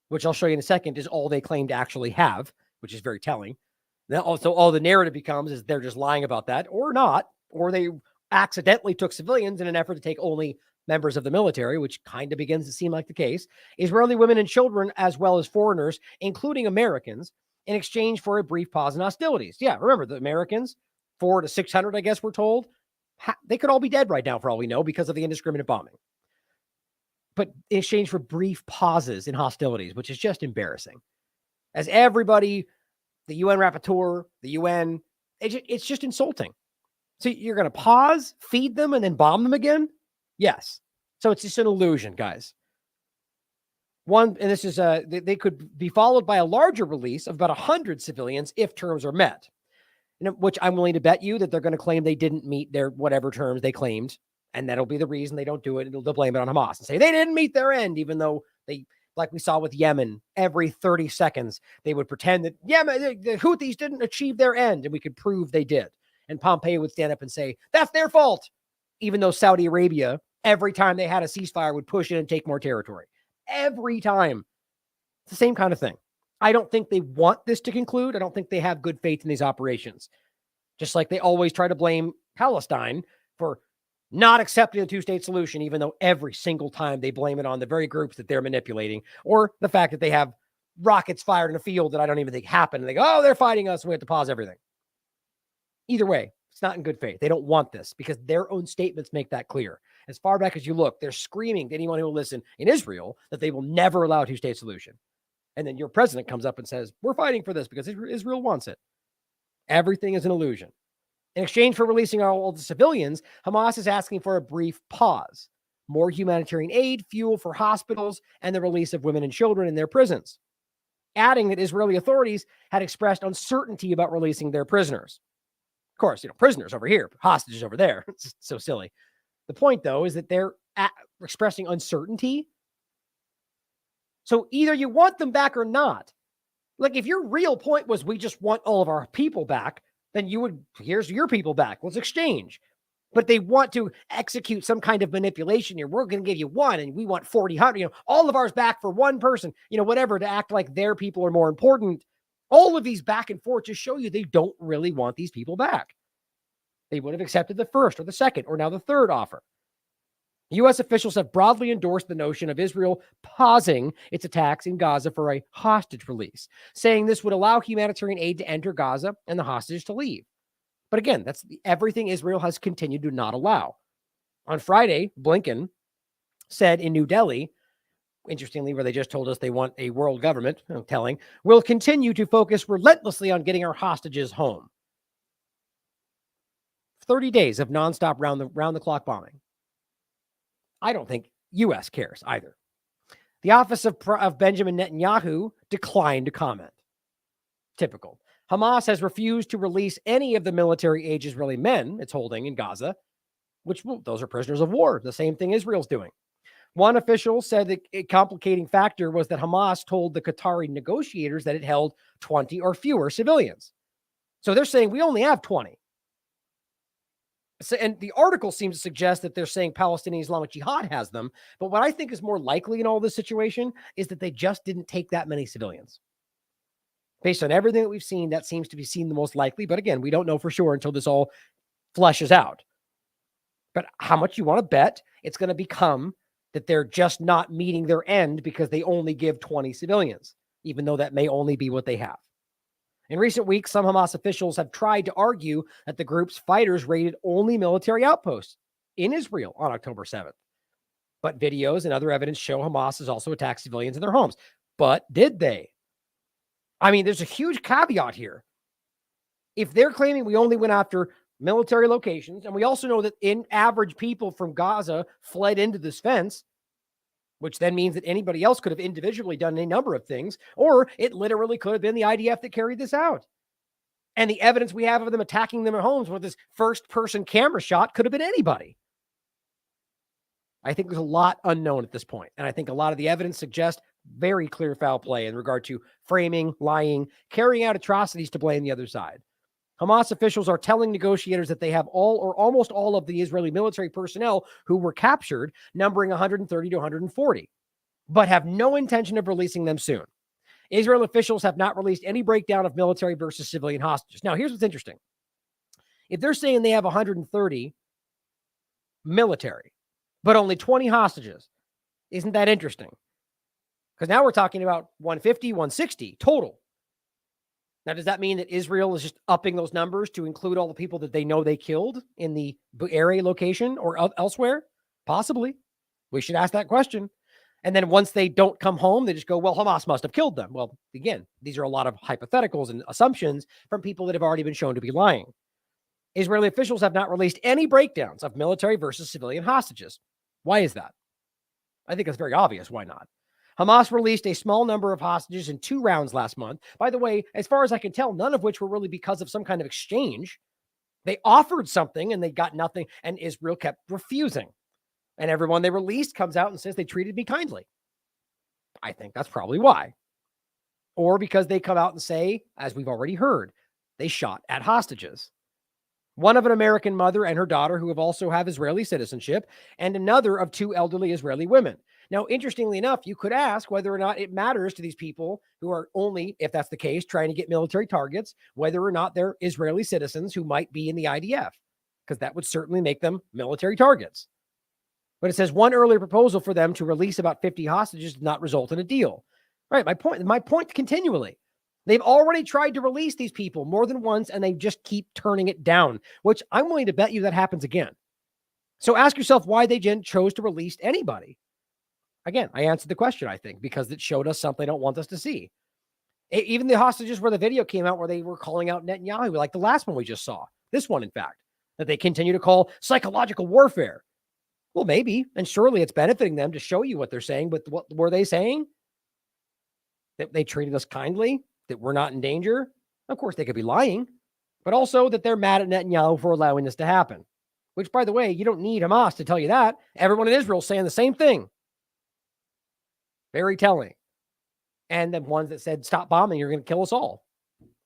which I'll show you in a second is all they claim to actually have, which is very telling. Now, also, all the narrative becomes is they're just lying about that or not, or they accidentally took civilians in an effort to take only members of the military, which kind of begins to seem like the case. Israeli women and children, as well as foreigners, including Americans, in exchange for a brief pause in hostilities. Yeah, remember the Americans, 400 to 600, I guess we're told. They could all be dead right now for all we know because of the indiscriminate bombing. But in exchange for brief pauses in hostilities, which is just embarrassing. As everybody, the UN rapporteur, the UN, it's just insulting. So you're going to pause, feed them, and then bomb them again? Yes. So it's just an illusion, guys. And this is they could be followed by a larger release of about 100 civilians if terms are met. Which I'm willing to bet you that they're going to claim they didn't meet their whatever terms they claimed, and that'll be the reason they don't do it. They'll blame it on Hamas and say they didn't meet their end, even though they, like we saw with Yemen, every 30 seconds they would pretend that Yemen, the Houthis didn't achieve their end, and we could prove they did. And Pompeo would stand up and say that's their fault, even though Saudi Arabia, every time they had a ceasefire, would push in and take more territory. Every time, it's the same kind of thing. I don't think they want this to conclude. I don't think they have good faith in these operations. Just like they always try to blame Palestine for not accepting the two-state solution, even though every single time they blame it on the very groups that they're manipulating, or the fact that they have rockets fired in a field that I don't even think happened. And they go, oh, they're fighting us. And we have to pause everything. Either way, it's not in good faith. They don't want this because their own statements make that clear. As far back as you look, they're screaming to anyone who will listen in Israel that they will never allow a two-state solution. And then your president comes up and says, we're fighting for this because Israel wants it. Everything is an illusion. In exchange for releasing all the civilians, Hamas is asking for a brief pause, more humanitarian aid, fuel for hospitals, and the release of women and children in their prisons, adding that Israeli authorities had expressed uncertainty about releasing their prisoners. Of course, prisoners over here, hostages over there. It's so silly. The point, though, is that they're expressing uncertainty. So either you want them back or not. Like, if your real point was we just want all of our people back, then you would, here's your people back. Let's exchange. But they want to execute some kind of manipulation here. We're going to give you one and we want 40, 100, all of ours back for one person, whatever, to act like their people are more important. All of these back and forth just show you they don't really want these people back. They would have accepted the first or the second or now the third offer. U.S. officials have broadly endorsed the notion of Israel pausing its attacks in Gaza for a hostage release, saying this would allow humanitarian aid to enter Gaza and the hostages to leave. But again, that's everything Israel has continued to not allow. On Friday, Blinken said in New Delhi, interestingly, where they just told us they want a world government, we'll continue to focus relentlessly on getting our hostages home. 30 days of nonstop round-the-clock bombing. I don't think U.S. cares either. The office of Benjamin Netanyahu declined to comment. Typical. Hamas has refused to release any of the military-age Israeli men it's holding in Gaza, which, those are prisoners of war, the same thing Israel's doing. One official said that a complicating factor was that Hamas told the Qatari negotiators that it held 20 or fewer civilians. So they're saying we only have 20. So, and the article seems to suggest that they're saying Palestinian Islamic Jihad has them. But what I think is more likely in all this situation is that they just didn't take that many civilians. Based on everything that we've seen, that seems to be seen the most likely. But again, we don't know for sure until this all fleshes out. But how much you want to bet it's going to become that they're just not meeting their end because they only give 20 civilians, even though that may only be what they have. In recent weeks, some Hamas officials have tried to argue that the group's fighters raided only military outposts in Israel on October 7th. But videos and other evidence show Hamas has also attacked civilians in their homes. But did they? I mean, there's a huge caveat here. If they're claiming we only went after military locations, and we also know that in average people from Gaza fled into this fence, which then means that anybody else could have individually done a number of things, or it literally could have been the IDF that carried this out. And the evidence we have of them attacking them at homes with this first-person camera shot could have been anybody. I think there's a lot unknown at this point, and I think a lot of the evidence suggests very clear foul play in regard to framing, lying, carrying out atrocities to blame the other side. Hamas officials are telling negotiators that they have all or almost all of the Israeli military personnel who were captured, numbering 130 to 140, but have no intention of releasing them soon. Israel officials have not released any breakdown of military versus civilian hostages. Now, here's what's interesting. If they're saying they have 130 military, but only 20 hostages, isn't that interesting? Because now we're talking about 150, 160 total. Now, does that mean that Israel is just upping those numbers to include all the people that they know they killed in the area location or elsewhere? Possibly. We should ask that question. And then once they don't come home, they just go, well, Hamas must have killed them. Well, again, these are a lot of hypotheticals and assumptions from people that have already been shown to be lying. Israeli officials have not released any breakdowns of military versus civilian hostages. Why is that? I think it's very obvious why not. Hamas released a small number of hostages in 2 rounds last month. By the way, as far as I can tell, none of which were really because of some kind of exchange. They offered something and they got nothing, and Israel kept refusing. And everyone they released comes out and says they treated me kindly. I think that's probably why. Or because they come out and say, as we've already heard, they shot at hostages. One of an American mother and her daughter who also have Israeli citizenship, and another of 2 elderly Israeli women. Now, interestingly enough, you could ask whether or not it matters to these people who are only, if that's the case, trying to get military targets, whether or not they're Israeli citizens who might be in the IDF, because that would certainly make them military targets. But it says one earlier proposal for them to release about 50 hostages did not result in a deal. Right, my point continually. They've already tried to release these people more than once, and they just keep turning it down, which I'm willing to bet you that happens again. So ask yourself why they chose to release anybody. Again, I answered the question, I think, because it showed us something they don't want us to see. Even the hostages where the video came out where they were calling out Netanyahu, like the last one we just saw. This one, in fact, that they continue to call psychological warfare. Well, maybe, and surely it's benefiting them to show you what they're saying, but what were they saying? That they treated us kindly? That we're not in danger? Of course, they could be lying, but also that they're mad at Netanyahu for allowing this to happen. Which, by the way, you don't need Hamas to tell you that. Everyone in Israel is saying the same thing. Very telling. and the ones that said, stop bombing, you're going to kill us all.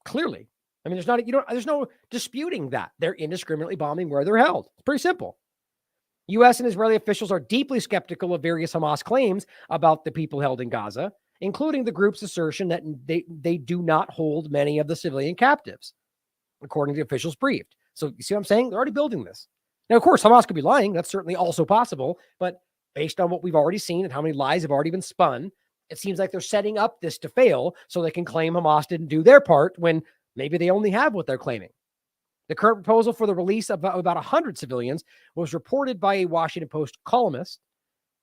Clearly. I mean, there's no disputing that. They're indiscriminately bombing where they're held. It's pretty simple. U.S. and Israeli officials are deeply skeptical of various Hamas claims about the people held in Gaza, including the group's assertion that they do not hold many of the civilian captives, according to the officials briefed. So you see what I'm saying? They're already building this. Now, of course, Hamas could be lying. That's certainly also possible. But based on what we've already seen and how many lies have already been spun, it seems like they're setting up this to fail so they can claim Hamas didn't do their part when maybe they only have what they're claiming. The current proposal for the release of about 100 civilians was reported by a Washington Post columnist.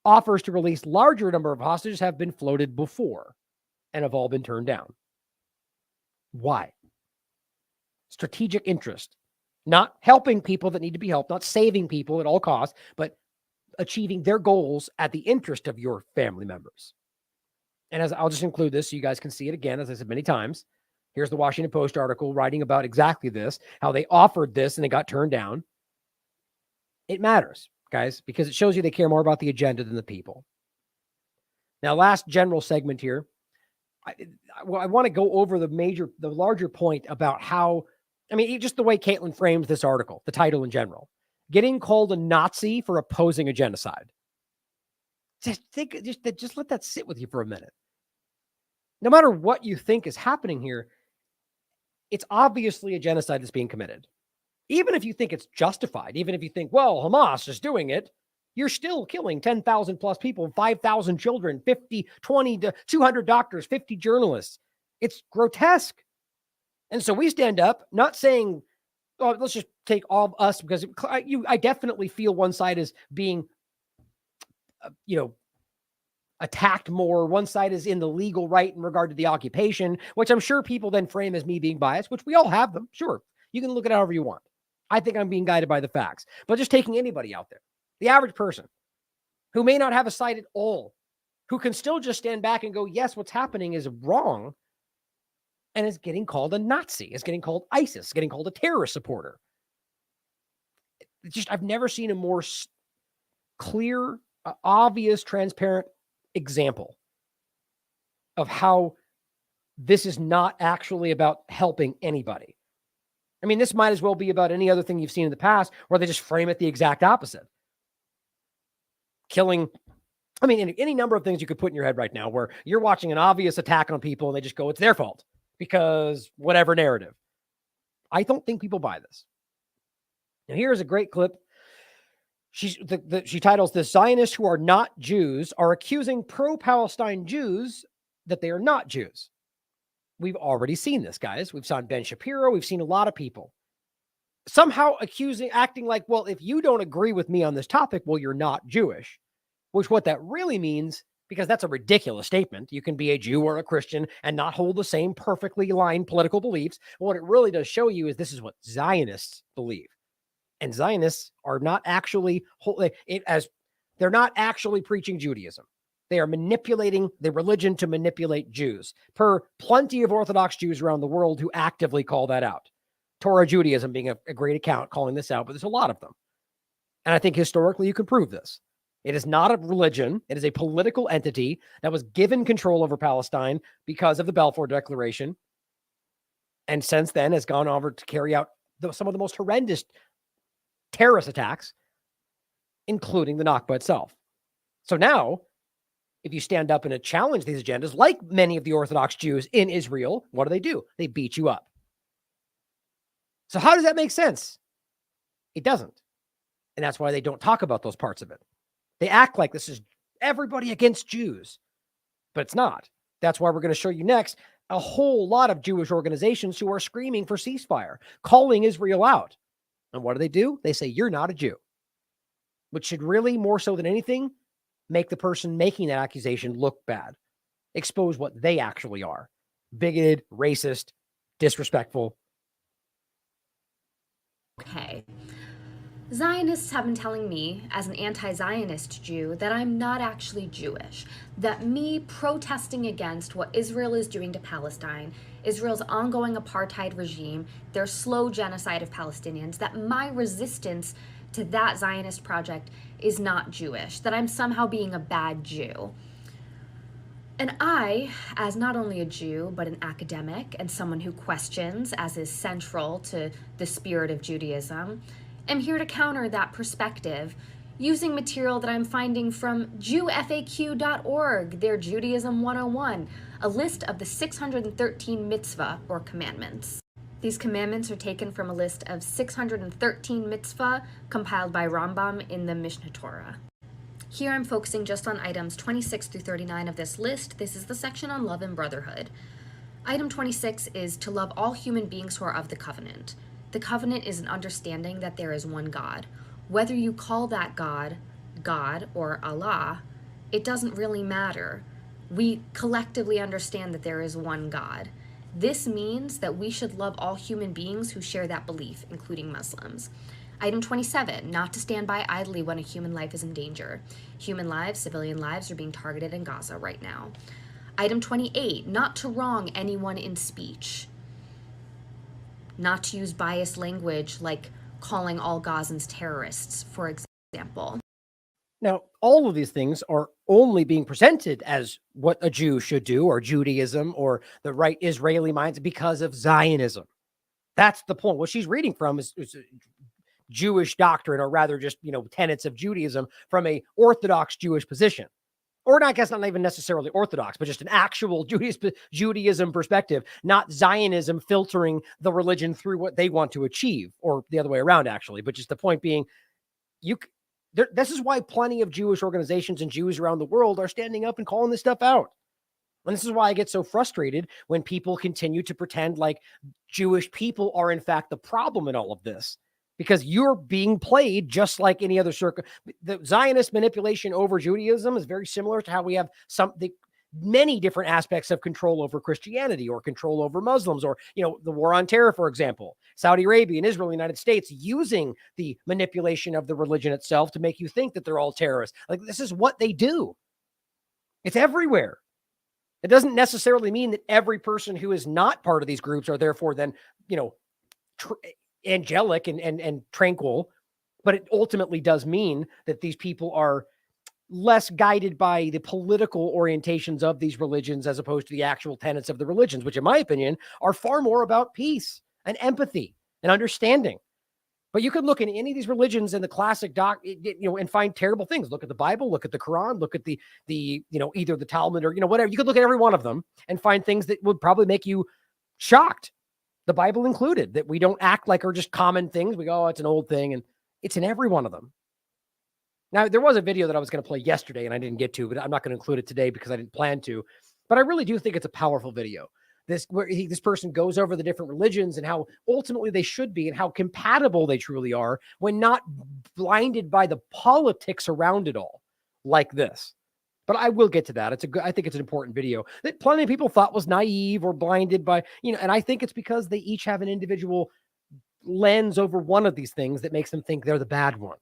Offers to release larger number of hostages have been floated before and have all been turned down. Why? Strategic interest. Not helping people that need to be helped, not saving people at all costs, but achieving their goals at the interest of your family members. And as I'll just include this so you guys can see it again, as I said many times. Here's the Washington Post article writing about exactly this, how they offered this and it got turned down. It matters, guys, because it shows you they care more about the agenda than the people. Now, last general segment here. I want to go over the larger point about how, I mean, just the way Caitlin frames this article, the title in general, getting called a Nazi for opposing a genocide. Just let that sit with you for a minute. No matter what you think is happening here, it's obviously a genocide that's being committed. Even if you think it's justified, even if you think, well, Hamas is doing it, you're still killing 10,000 plus people, 5,000 children, 20 to 200 doctors, 50 journalists. It's grotesque. And so we stand up, not saying, oh, let's just take all of us, because I definitely feel one side is being, attacked more. One side is in the legal right in regard to the occupation, which I'm sure people then frame as me being biased, which we all have them. Sure. You can look at it however you want. I think I'm being guided by the facts, but just taking anybody out there, the average person who may not have a side at all, who can still just stand back and go, yes, what's happening is wrong, and is getting called a Nazi, is getting called ISIS, getting called a terrorist supporter. I've never seen a more clear, obvious, transparent example of how this is not actually about helping anybody. I mean, this might as well be about any other thing you've seen in the past where they just frame it the exact opposite. Killing, I mean, any number of things you could put in your head right now where you're watching an obvious attack on people and they just go, it's their fault because whatever narrative. I don't think people buy this. Now, here's a great clip. She titles this, Zionists who are not Jews are accusing pro-Palestine Jews that they are not Jews. We've already seen this, guys. We've seen Ben Shapiro. We've seen a lot of people somehow acting like, well, if you don't agree with me on this topic, well, you're not Jewish, which what that really means, because that's a ridiculous statement. You can be a Jew or a Christian and not hold the same perfectly aligned political beliefs. What it really does show you is this is what Zionists believe. And Zionists are not actually, they're not actually preaching Judaism. They are manipulating the religion to manipulate Jews, per plenty of Orthodox Jews around the world who actively call that out. Torah Judaism being a great account calling this out, but there's a lot of them. And I think historically you can prove this. It is not a religion. It is a political entity that was given control over Palestine because of the Balfour Declaration. And since then has gone over to carry out some of the most horrendous terrorist attacks, including the Nakba itself. So now, if you stand up and challenge these agendas, like many of the Orthodox Jews in Israel, what do? They beat you up. So how does that make sense? It doesn't. And that's why they don't talk about those parts of it. They act like this is everybody against Jews, but it's not. That's why we're going to show you next a whole lot of Jewish organizations who are screaming for ceasefire, calling Israel out. And what do? They say, you're not a Jew, which should really, more so than anything, make the person making that accusation look bad, expose what they actually are: bigoted, racist, disrespectful. Okay. Zionists have been telling me, as an anti-Zionist Jew, that I'm not actually Jewish, that me protesting against what Israel is doing to Palestine, Israel's ongoing apartheid regime, their slow genocide of Palestinians, that my resistance to that Zionist project is not Jewish, that I'm somehow being a bad Jew. And I, as not only a Jew, but an academic and someone who questions, as is central to the spirit of Judaism, am here to counter that perspective using material that I'm finding from JewFAQ.org, their Judaism 101, a list of the 613 mitzvah, or commandments. These commandments are taken from a list of 613 mitzvah compiled by Rambam in the Mishnah Torah. Here I'm focusing just on items 26 through 39 of this list. This is the section on love and brotherhood. Item 26 is to love all human beings who are of the covenant. The covenant is an understanding that there is one God. Whether you call that God, God or Allah, it doesn't really matter. We collectively understand that there is one God. This means that we should love all human beings who share that belief, including Muslims. Item 27, not to stand by idly when a human life is in danger. Human lives, civilian lives, are being targeted in Gaza right now. Item 28, not to wrong anyone in speech. Not to use biased language like calling all Gazans terrorists, for example. Now, all of these things are only being presented as what a Jew should do, or Judaism, or the right Israeli minds, because of Zionism. That's the point. What she's reading from is Jewish doctrine, or rather just, tenets of Judaism from a Orthodox Jewish position. Or I guess not even necessarily Orthodox, but just an actual Judaism perspective, not Zionism filtering the religion through what they want to achieve, or the other way around, actually. But just the point being, this is why plenty of Jewish organizations and Jews around the world are standing up and calling this stuff out. And this is why I get so frustrated when people continue to pretend like Jewish people are in fact the problem in all of this, because you're being played just like any other circle. The Zionist manipulation over Judaism is very similar to how we have many different aspects of control over Christianity, or control over Muslims, or, the war on terror, for example, Saudi Arabia and Israel, the United States, using the manipulation of the religion itself to make you think that they're all terrorists. Like, this is what they do. It's everywhere. It doesn't necessarily mean that every person who is not part of these groups are therefore then, angelic and tranquil, but it ultimately does mean that these people are less guided by the political orientations of these religions as opposed to the actual tenets of the religions, which in my opinion are far more about peace and empathy and understanding. But you could look in any of these religions and the classic and find terrible things. Look at the Bible, look at the Quran, look at the either the Talmud or, whatever. You could look at every one of them and find things that would probably make you shocked, the Bible included, that we don't act like are just common things. We go, oh, it's an old thing, and it's in every one of them. Now, there was a video that I was going to play yesterday and I didn't get to, but I'm not going to include it today because I didn't plan to. But I really do think it's a powerful video. This person goes over the different religions and how ultimately they should be and how compatible they truly are when not blinded by the politics around it all like this. But I will get to that. I think it's an important video that plenty of people thought was naive or blinded by, and I think it's because they each have an individual lens over one of these things that makes them think they're the bad one.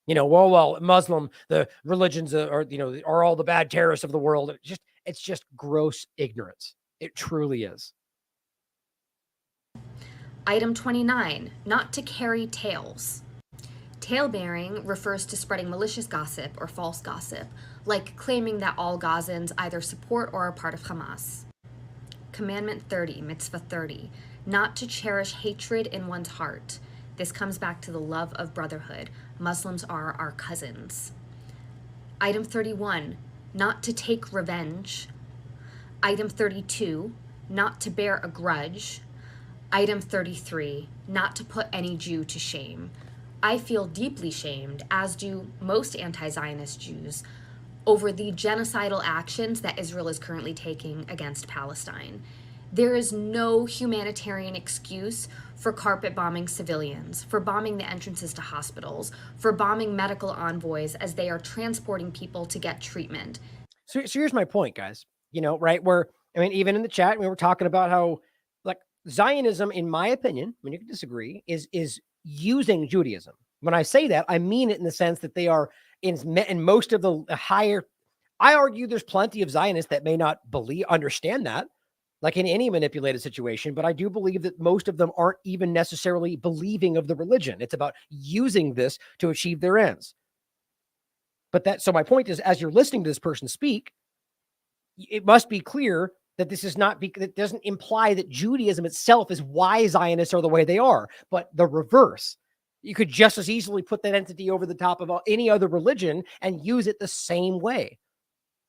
Well, Muslim, the religions are all the bad terrorists of the world. It's just gross ignorance. It truly is. Item 29, not to carry tales. Tale-bearing refers to spreading malicious gossip or false gossip, like claiming that all Gazans either support or are part of Hamas. Commandment 30, Mitzvah 30, not to cherish hatred in one's heart. This comes back to the love of brotherhood. Muslims are our cousins. Item 31, not to take revenge. Item 32, not to bear a grudge. Item 33, not to put any Jew to shame. I feel deeply shamed, as do most anti-Zionist Jews, over the genocidal actions that Israel is currently taking against Palestine. There is no humanitarian excuse for carpet bombing civilians, for bombing the entrances to hospitals, for bombing medical envoys as they are transporting people to get treatment. So here's my point, guys. Right? Even in the chat, we were talking about how, like, Zionism, in my opinion, when you can disagree, is using Judaism. When I say that, I mean it in the sense that they are in most of the higher. I argue there's plenty of Zionists that may not understand that, like in any manipulated situation, but I do believe that most of them aren't even necessarily believing of the religion. It's about using this to achieve their ends. So my point is, as you're listening to this person speak, it must be clear that this is not, it doesn't imply that Judaism itself is why Zionists are the way they are, but the reverse. You could just as easily put that entity over the top of any other religion and use it the same way.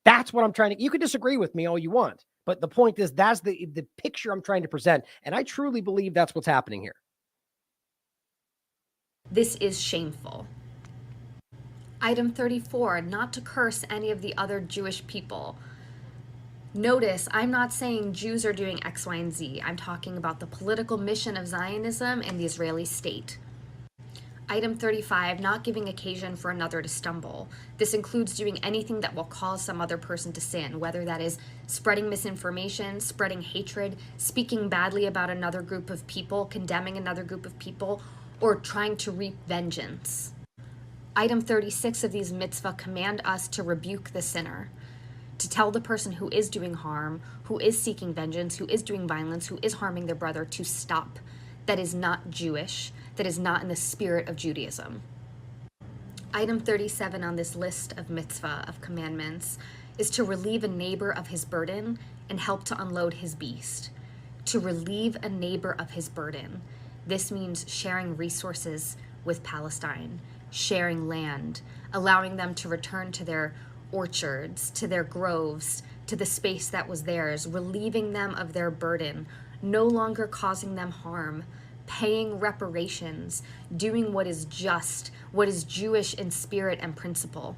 That's what I'm trying to, you can disagree with me all you want, but the point is that's the picture I'm trying to present. And I truly believe that's what's happening here. This is shameful. Item 34, not to curse any of the other Jewish people. Notice, I'm not saying Jews are doing X, Y, and Z. I'm talking about the political mission of Zionism and the Israeli state. Item 35, not giving occasion for another to stumble. This includes doing anything that will cause some other person to sin, whether that is spreading misinformation, spreading hatred, speaking badly about another group of people, condemning another group of people, or trying to reap vengeance. Item 36 of these mitzvah command us to rebuke the sinner, to tell the person who is doing harm, who is seeking vengeance, who is doing violence, who is harming their brother to stop. That is not Jewish. That is not in the spirit of Judaism. Item 37 on this list of mitzvah, of commandments, is to relieve a neighbor of his burden and help to unload his beast. To relieve a neighbor of his burden. This means sharing resources with Palestine, sharing land, allowing them to return to their orchards, to their groves, to the space that was theirs, relieving them of their burden, no longer causing them harm, paying reparations, doing what is just, what is Jewish in spirit and principle.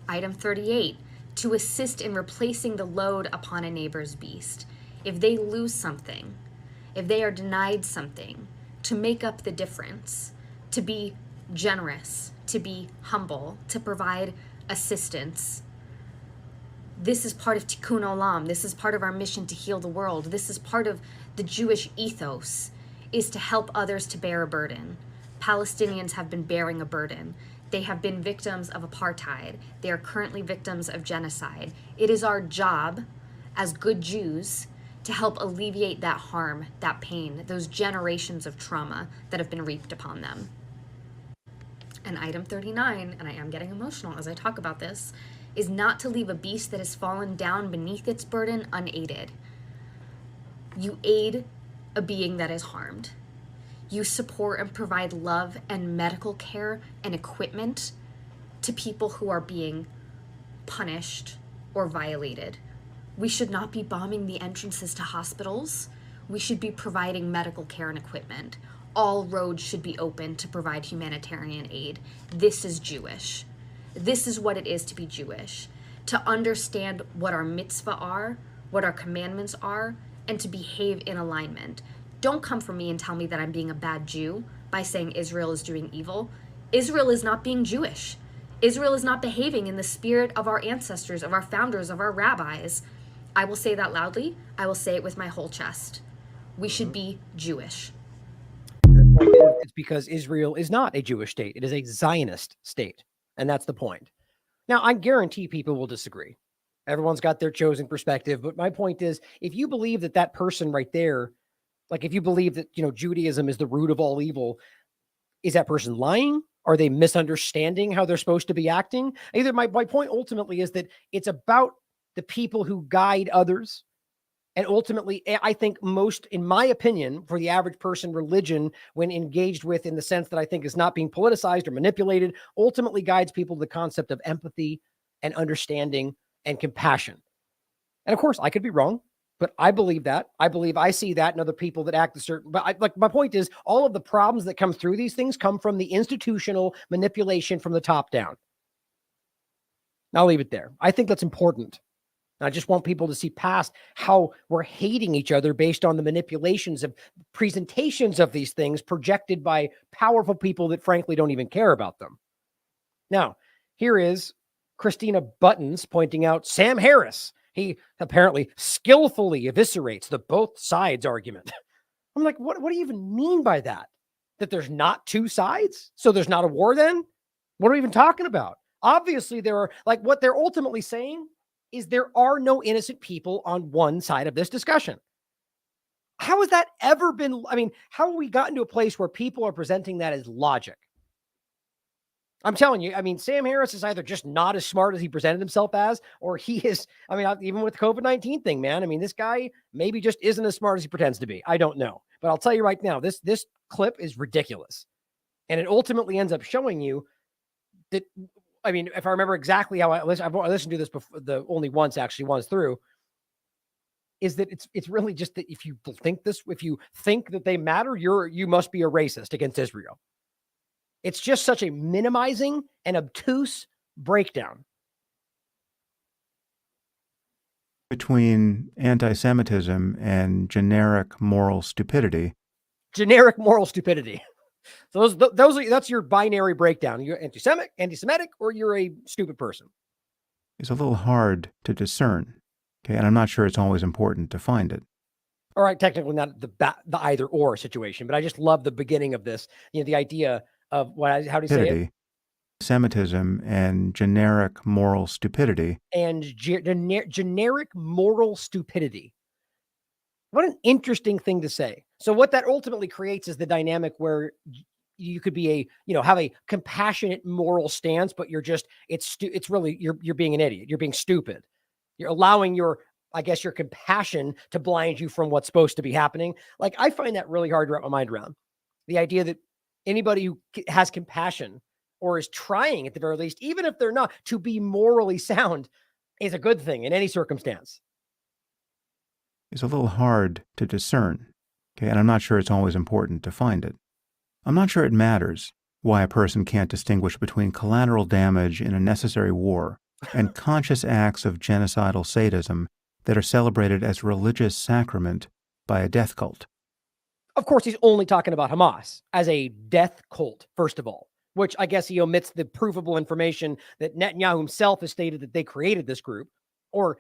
Item 38, to assist in replacing the load upon a neighbor's beast. If they lose something, if they are denied something, to make up the difference, to be generous, to be humble, to provide assistance. This is part of Tikkun Olam. This is part of our mission to heal the world. This is part of the Jewish ethos, is to help others to bear a burden. Palestinians have been bearing a burden. They have been victims of apartheid. They are currently victims of genocide. It is our job as good Jews to help alleviate that harm, that pain, those generations of trauma that have been reaped upon them. And item 39, and I am getting emotional as I talk about this, is not to leave a beast that has fallen down beneath its burden unaided. You aid a being that is harmed. You support and provide love and medical care and equipment to people who are being punished or violated. We should not be bombing the entrances to hospitals. We should be providing medical care and equipment. All roads should be open to provide humanitarian aid. This is Jewish. This is what it is to be Jewish. To understand what our mitzvah are, what our commandments are, and to behave in alignment. Don't come for me and tell me that I'm being a bad Jew by saying Israel is doing evil. Israel is not being Jewish. Israel is not behaving in the spirit of our ancestors, of our founders, of our rabbis. I will say that loudly. I will say it with my whole chest. We should be Jewish. It's because Israel is not a Jewish state. It is a Zionist state. And that's the point. Now, I guarantee people will disagree. Everyone's got their chosen perspective. But my point is, if you believe that that person right there, like if you believe that, Judaism is the root of all evil, is that person lying? Are they misunderstanding how they're supposed to be acting? Either my point ultimately is that it's about the people who guide others. And ultimately, I think most, in my opinion, for the average person, religion, when engaged with in the sense that I think is not being politicized or manipulated, ultimately guides people to the concept of empathy and understanding and compassion. And of course, I could be wrong, but I believe that. I believe I see that in other people that act a certain, but my point is all of the problems that come through these things come from the institutional manipulation from the top down. I'll leave it there. I think that's important. I just want people to see past how we're hating each other based on the manipulations of presentations of these things projected by powerful people that frankly don't even care about them. Now, here is Christina Buttons pointing out Sam Harris. He apparently skillfully eviscerates the both sides argument. I'm like, what do you even mean by that? That there's not two sides? So there's not a war then? What are we even talking about? Obviously, there are, like, what they're ultimately saying is there are no innocent people on one side of this discussion. How has that ever been? I mean, how have we gotten to a place where people are presenting that as logic? I'm telling you, I mean, Sam Harris is either just not as smart as he presented himself as, or he is, I mean, even with the COVID-19 thing, man, I mean, this guy maybe just isn't as smart as he pretends to be. I don't know. But I'll tell you right now, this clip is ridiculous. And it ultimately ends up showing you that, I mean, if I remember exactly how I've listened to this before, only once through, is that it's really just that if you think that they matter, you must be a racist against Israel. It's just such a minimizing and obtuse breakdown. Between anti-Semitism and generic moral stupidity. Generic moral stupidity. So that's your binary breakdown. You're anti-Semitic, or you're a stupid person. It's a little hard to discern. Okay, and I'm not sure it's always important to find it. All right, technically not the either or situation, but I just love the beginning of this. You know, the idea of how do you say it? Semitism and generic moral stupidity. And generic moral stupidity. What an interesting thing to say. So what that ultimately creates is the dynamic where you could be have a compassionate moral stance, but it's really, you're being an idiot. You're being stupid. You're allowing your compassion to blind you from what's supposed to be happening. Like, I find that really hard to wrap my mind around. The idea that anybody who has compassion, or is trying at the very least, even if they're not, to be morally sound, is a good thing in any circumstance. It's a little hard to discern. Okay, and I'm not sure it's always important to find it. I'm not sure it matters why a person can't distinguish between collateral damage in a necessary war and conscious acts of genocidal sadism that are celebrated as religious sacrament by a death cult. Of course, he's only talking about Hamas as a death cult, first of all, which I guess he omits the provable information that Netanyahu himself has stated that they created this group, or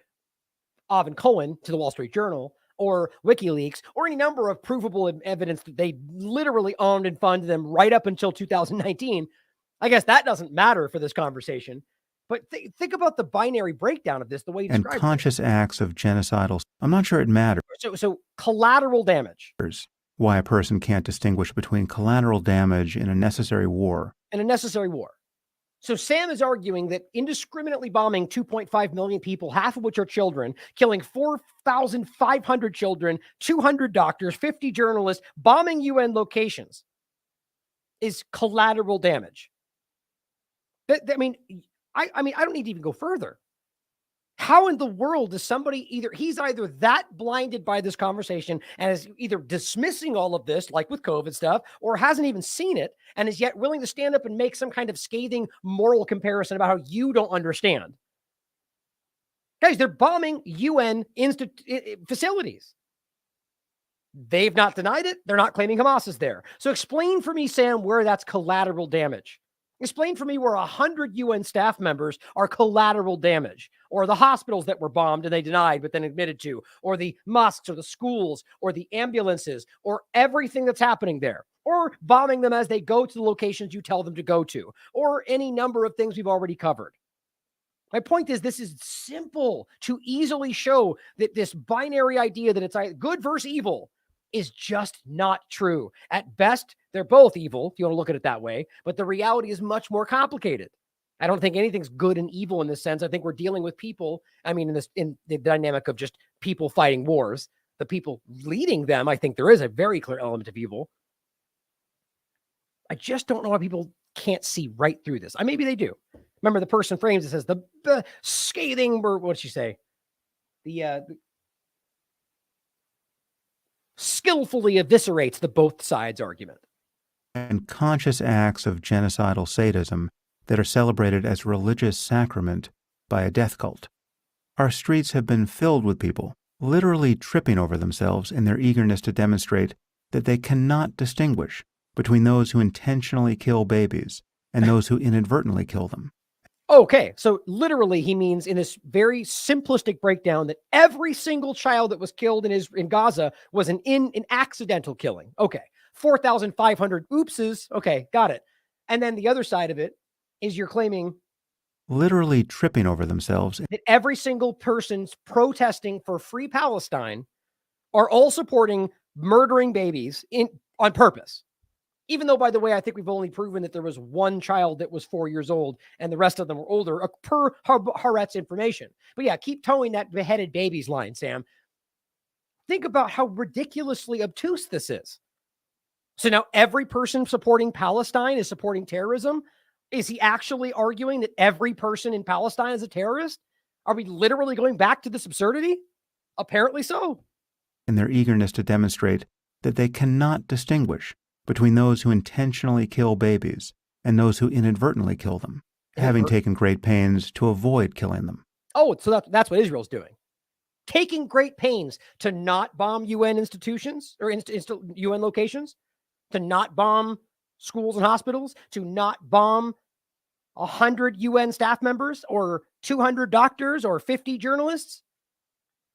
Avin Cohen to the Wall Street Journal, or WikiLeaks, or any number of provable evidence that they literally owned and funded them right up until 2019. I guess that doesn't matter for this conversation. But think about the binary breakdown of this, the way you described it. And conscious acts of genocidal. I'm not sure it matters. So collateral damage. Why a person can't distinguish between collateral damage in a necessary war. In a necessary war. So Sam is arguing that indiscriminately bombing 2.5 million people, half of which are children, killing 4,500 children, 200 doctors, 50 journalists, bombing UN locations, is collateral damage. I mean, I don't need to even go further. How in the world does somebody he's either that blinded by this conversation and is either dismissing all of this, like with COVID stuff, or hasn't even seen it and is yet willing to stand up and make some kind of scathing moral comparison about how you don't understand. Guys, they're bombing UN facilities. They've not denied it. They're not claiming Hamas is there. So explain for me, Sam, where that's collateral damage. Explain for me where 100 UN staff members are collateral damage, or the hospitals that were bombed and they denied but then admitted to, or the mosques or the schools or the ambulances or everything that's happening there, or bombing them as they go to the locations you tell them to go to, or any number of things we've already covered. My point is, this is simple to easily show that this binary idea that it's good versus evil is just not true. At best, they're both evil, if you want to look at it that way, but the reality is much more complicated. I don't think anything's good and evil in this sense. I think we're dealing with people. I mean, in the dynamic of just people fighting wars, the people leading them, I think there is a very clear element of evil. I just don't know why people can't see right through this. Maybe they do. Remember, the person frames it says the scathing, or what'd she say? The skillfully eviscerates the both sides argument. And conscious acts of genocidal sadism that are celebrated as religious sacrament by a death cult. Our streets have been filled with people literally tripping over themselves in their eagerness to demonstrate that they cannot distinguish between those who intentionally kill babies and those who inadvertently kill them. Okay, so literally he means in this very simplistic breakdown that every single child that was killed in Gaza was an accidental killing. Okay, 4,500 oopses. Okay, got it. And then the other side of it is you're claiming literally tripping over themselves that every single person's protesting for free Palestine are all supporting murdering babies on purpose. Even though, by the way, I think we've only proven that there was one child that was 4 years old and the rest of them were older, per Haaretz's information. But yeah, keep towing that beheaded babies line, Sam. Think about how ridiculously obtuse this is. So now every person supporting Palestine is supporting terrorism. Is he actually arguing that every person in Palestine is a terrorist? Are we literally going back to this absurdity? Apparently so. In their eagerness to demonstrate that they cannot distinguish between those who intentionally kill babies and those who inadvertently kill them, having taken great pains to avoid killing them. Oh, so that's what Israel's doing. Taking great pains to not bomb UN institutions or UN locations, to not bomb schools and hospitals, to not bomb 100 UN staff members or 200 doctors or 50 journalists.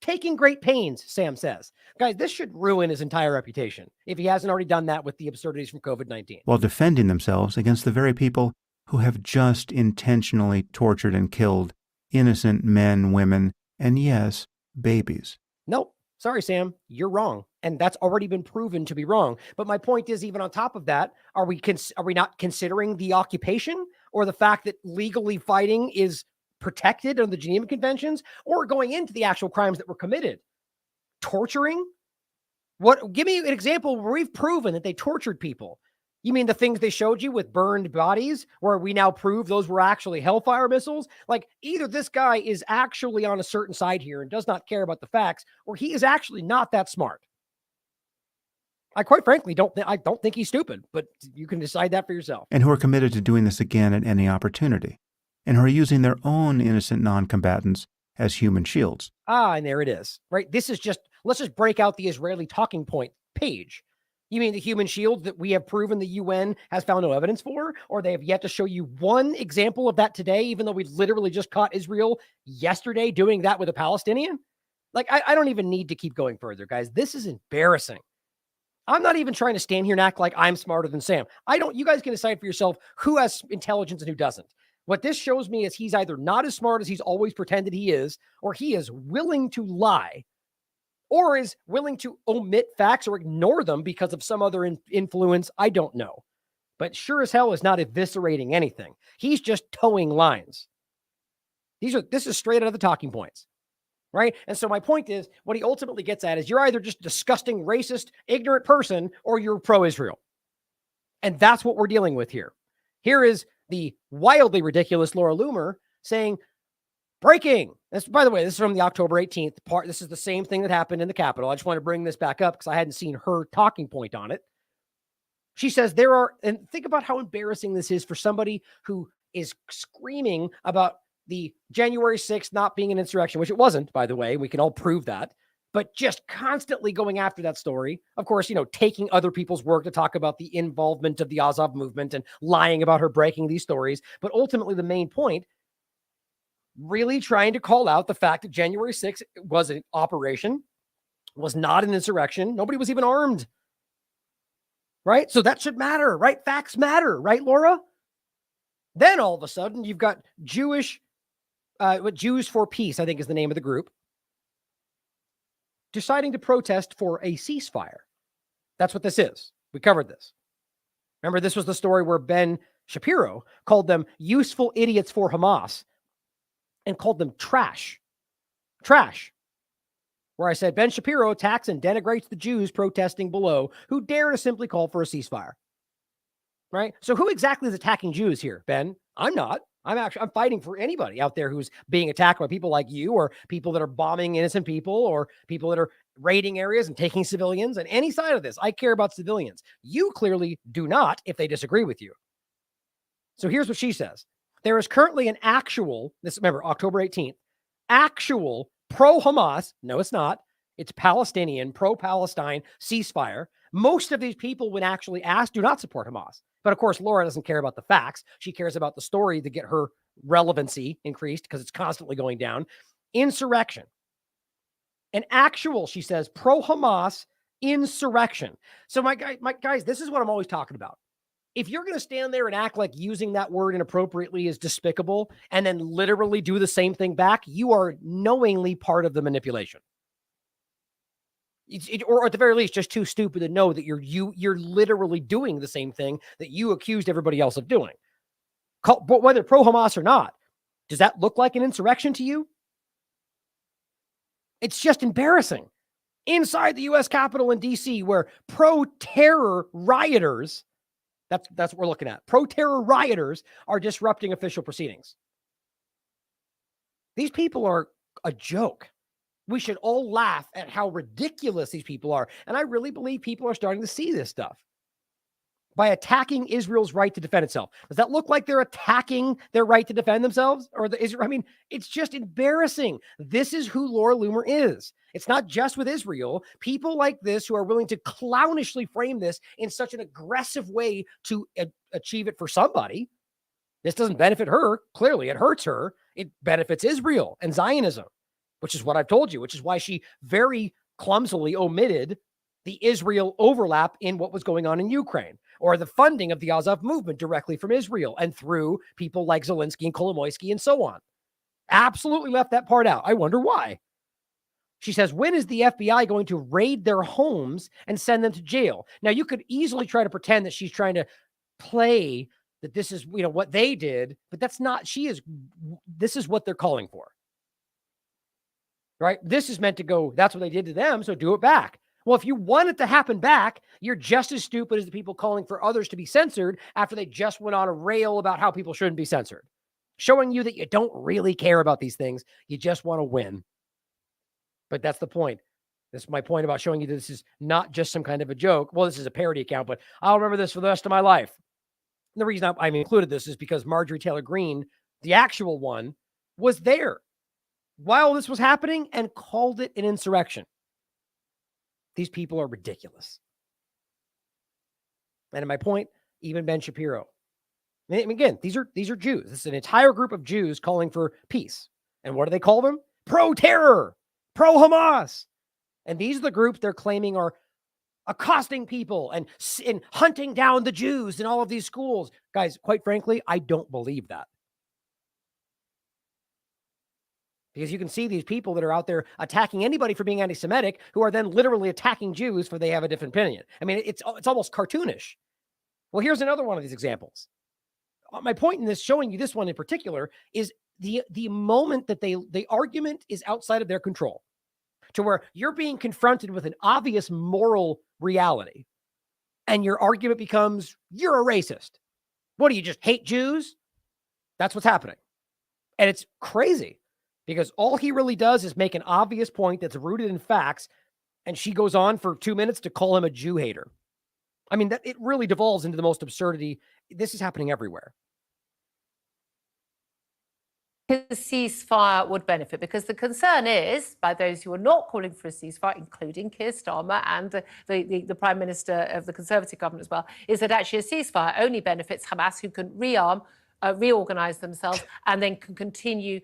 Taking great pains, Sam says. Guys, this should ruin his entire reputation if he hasn't already done that with the absurdities from COVID-19. While defending themselves against the very people who have just intentionally tortured and killed innocent men, women, and yes, babies. Nope. Sorry, Sam, you're wrong. And that's already been proven to be wrong. But my point is, even on top of that, are we not considering the occupation or the fact that legally fighting is protected under the Geneva Conventions, or going into the actual crimes that were committed? Torturing? What? Give me an example where we've proven that they tortured people. You mean the things they showed you with burned bodies, where we now prove those were actually Hellfire missiles? Like, either this guy is actually on a certain side here and does not care about the facts, or he is actually not that smart. I quite frankly don't think he's stupid, but you can decide that for yourself. And who are committed to doing this again at any opportunity, and who are using their own innocent non-combatants as human shields. And there it is, right? This is just, let's just break out the Israeli talking point page. You mean the human shield that we have proven the UN has found no evidence for, or they have yet to show you one example of that today, even though we literally just caught Israel yesterday doing that with a Palestinian? Like, I don't even need to keep going further, guys. This is embarrassing. I'm not even trying to stand here and act like I'm smarter than Sam. You guys can decide for yourself who has intelligence and who doesn't. What this shows me is he's either not as smart as he's always pretended he is, or he is willing to lie, or is willing to omit facts or ignore them because of some other influence. I don't know. But sure as hell is not eviscerating anything. He's just towing lines. This is straight out of the talking points. Right? And so my point is, what he ultimately gets at is you're either just a disgusting, racist, ignorant person, or you're pro-Israel. And that's what we're dealing with here. Here is the wildly ridiculous Laura Loomer saying, breaking. By the way, this is from the October 18th part. This is the same thing that happened in the Capitol. I just want to bring this back up because I hadn't seen her talking point on it. She says and think about how embarrassing this is for somebody who is screaming about the January 6th not being an insurrection, which it wasn't, by the way. We can all prove that. But just constantly going after that story. Of course, taking other people's work to talk about the involvement of the Azov movement and lying about her breaking these stories. But ultimately, the main point, really trying to call out the fact that January 6th was an operation, was not an insurrection. Nobody was even armed. Right? So that should matter, right? Facts matter, right, Laura? Then all of a sudden, you've got Jews for Peace, I think is the name of the group, deciding to protest for a ceasefire. That's what this is. We covered this. Remember, this was the story where Ben Shapiro called them useful idiots for Hamas and called them trash. Trash. Where I said Ben Shapiro attacks and denigrates the Jews protesting below who dare to simply call for a ceasefire. Right? So who exactly is attacking Jews here, Ben? I'm not. I'm fighting for anybody out there who's being attacked by people like you, or people that are bombing innocent people, or people that are raiding areas and taking civilians, and any side of this. I care about civilians. You clearly do not if they disagree with you. So here's what she says. There is currently an remember, October 18th, actual pro-Hamas, no, it's not. It's Palestinian, pro-Palestine ceasefire. Most of these people, when actually asked, do not support Hamas. But of course, Laura doesn't care about the facts. She cares about the story to get her relevancy increased because it's constantly going down. Insurrection. An actual, she says, pro-Hamas insurrection. So my guys, this is what I'm always talking about. If you're going to stand there and act like using that word inappropriately is despicable and then literally do the same thing back, you are knowingly part of the manipulation. Or at the very least, just too stupid to know that you're literally doing the same thing that you accused everybody else of doing. But whether pro-Hamas or not, does that look like an insurrection to you? It's just embarrassing. Inside the U.S. Capitol in D.C., where pro-terror rioters, that's what we're looking at, pro-terror rioters are disrupting official proceedings. These people are a joke. We should all laugh at how ridiculous these people are. And I really believe people are starting to see this stuff. By attacking Israel's right to defend itself. Does that look like they're attacking their right to defend themselves? It's just embarrassing. This is who Laura Loomer is. It's not just with Israel. People like this who are willing to clownishly frame this in such an aggressive way to achieve it for somebody. This doesn't benefit her. Clearly, it hurts her. It benefits Israel and Zionism, which is what I've told you, which is why she very clumsily omitted the Israel overlap in what was going on in Ukraine, or the funding of the Azov movement directly from Israel and through people like Zelensky and Kolomoisky and so on. Absolutely left that part out. I wonder why. She says, when is the FBI going to raid their homes and send them to jail? Now, you could easily try to pretend that she's trying to play that this is, what they did, but that's not, this is what they're calling for. Right? This is meant to go, that's what they did to them, so do it back. Well, if you want it to happen back, you're just as stupid as the people calling for others to be censored after they just went on a rail about how people shouldn't be censored. Showing you that you don't really care about these things. You just want to win. But that's the point. This is my point about showing you that this is not just some kind of a joke. Well, this is a parody account, but I'll remember this for the rest of my life. And the reason I've included this is because Marjorie Taylor Greene, the actual one, was there while this was happening and called it an insurrection. These people are ridiculous. And in my point, even Ben Shapiro. And again, these are Jews. This is an entire group of Jews calling for peace. And what do they call them? Pro-terror, pro-Hamas. And these are the groups they're claiming are accosting people and hunting down the Jews in all of these schools. Guys, quite frankly, I don't believe that. Because you can see these people that are out there attacking anybody for being anti-Semitic who are then literally attacking Jews for they have a different opinion. I mean, it's almost cartoonish. Well, here's another one of these examples. My point in this, showing you this one in particular, is the moment that the argument is outside of their control, to where you're being confronted with an obvious moral reality, and your argument becomes, you're a racist. What do you just hate Jews? That's what's happening. And it's crazy. Because all he really does is make an obvious point that's rooted in facts, and she goes on for 2 minutes to call him a Jew hater. I mean, that it really devolves into the most absurdity. This is happening everywhere. The ceasefire would benefit, because the concern is, by those who are not calling for a ceasefire, including Keir Starmer and the Prime Minister of the Conservative government as well, is that actually a ceasefire only benefits Hamas, who can reorganize themselves, and then can continue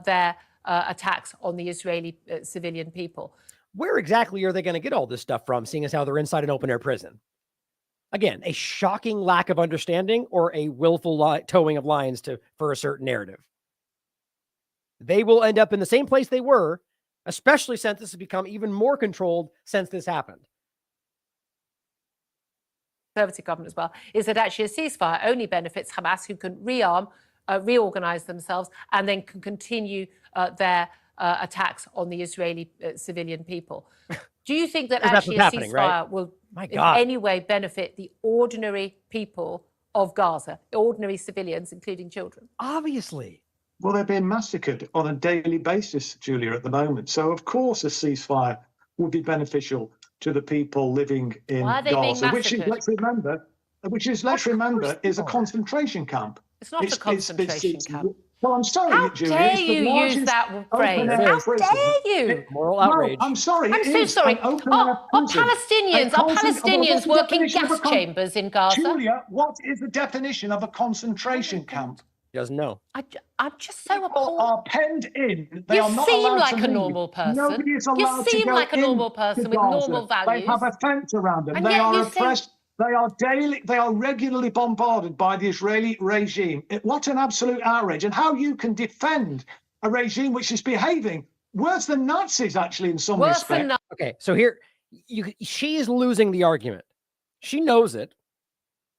their attacks on the Israeli civilian people. Where exactly are they going to get all this stuff from, seeing as how they're inside an open-air prison? Again, a shocking lack of understanding or a willful towing of lines for a certain narrative. They will end up in the same place they were, especially since this has become even more controlled since this happened. Conservative government as well, is that actually a ceasefire only benefits Hamas, who can reorganize themselves, and then can continue their attacks on the Israeli civilian people. Do you think that actually a ceasefire will in any way benefit the ordinary people of Gaza, ordinary civilians, including children? Obviously. Well, they're being massacred on a daily basis, Julia, at the moment. So, of course, a ceasefire would be beneficial to the people living in Gaza, which is, let's remember, is a concentration camp. It's not a concentration camp. Well, I'm sorry, How Julia. dare you use that phrase? How dare you? Moral outrage. No, I'm sorry. I'm so sorry. Are Palestinians working gas chambers in Gaza? Julia, what is the definition of a concentration camp? He doesn't know. I'm just so appalled. Are penned in. They you are not seem allowed like to a leave. normal person. Nobody is allowed you seem to go like a normal person with normal values. They have a fence around them. And they yet are you oppressed. They are regularly bombarded by the Israeli regime. What an absolute outrage. And how you can defend a regime which is behaving worse than Nazis, actually, in some respects. Okay, so she is losing the argument. She knows it.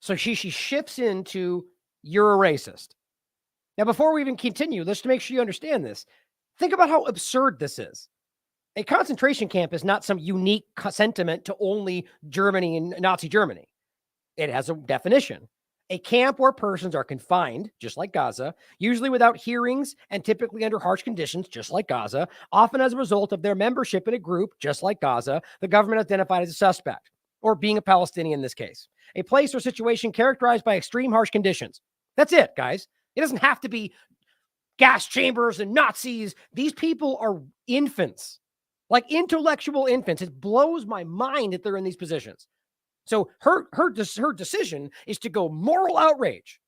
So she shifts into, you're a racist. Now, before we even continue, let's make sure you understand this. Think about how absurd this is. A concentration camp is not some unique sentiment to only Germany and Nazi Germany. It has a definition. A camp where persons are confined, just like Gaza, usually without hearings and typically under harsh conditions, just like Gaza, often as a result of their membership in a group, just like Gaza, the government identified as a suspect, or being a Palestinian in this case. A place or situation characterized by extreme harsh conditions. That's it, guys. It doesn't have to be gas chambers and Nazis. These people are infants, like intellectual infants. It blows my mind that they're in these positions. So her decision is to go moral outrage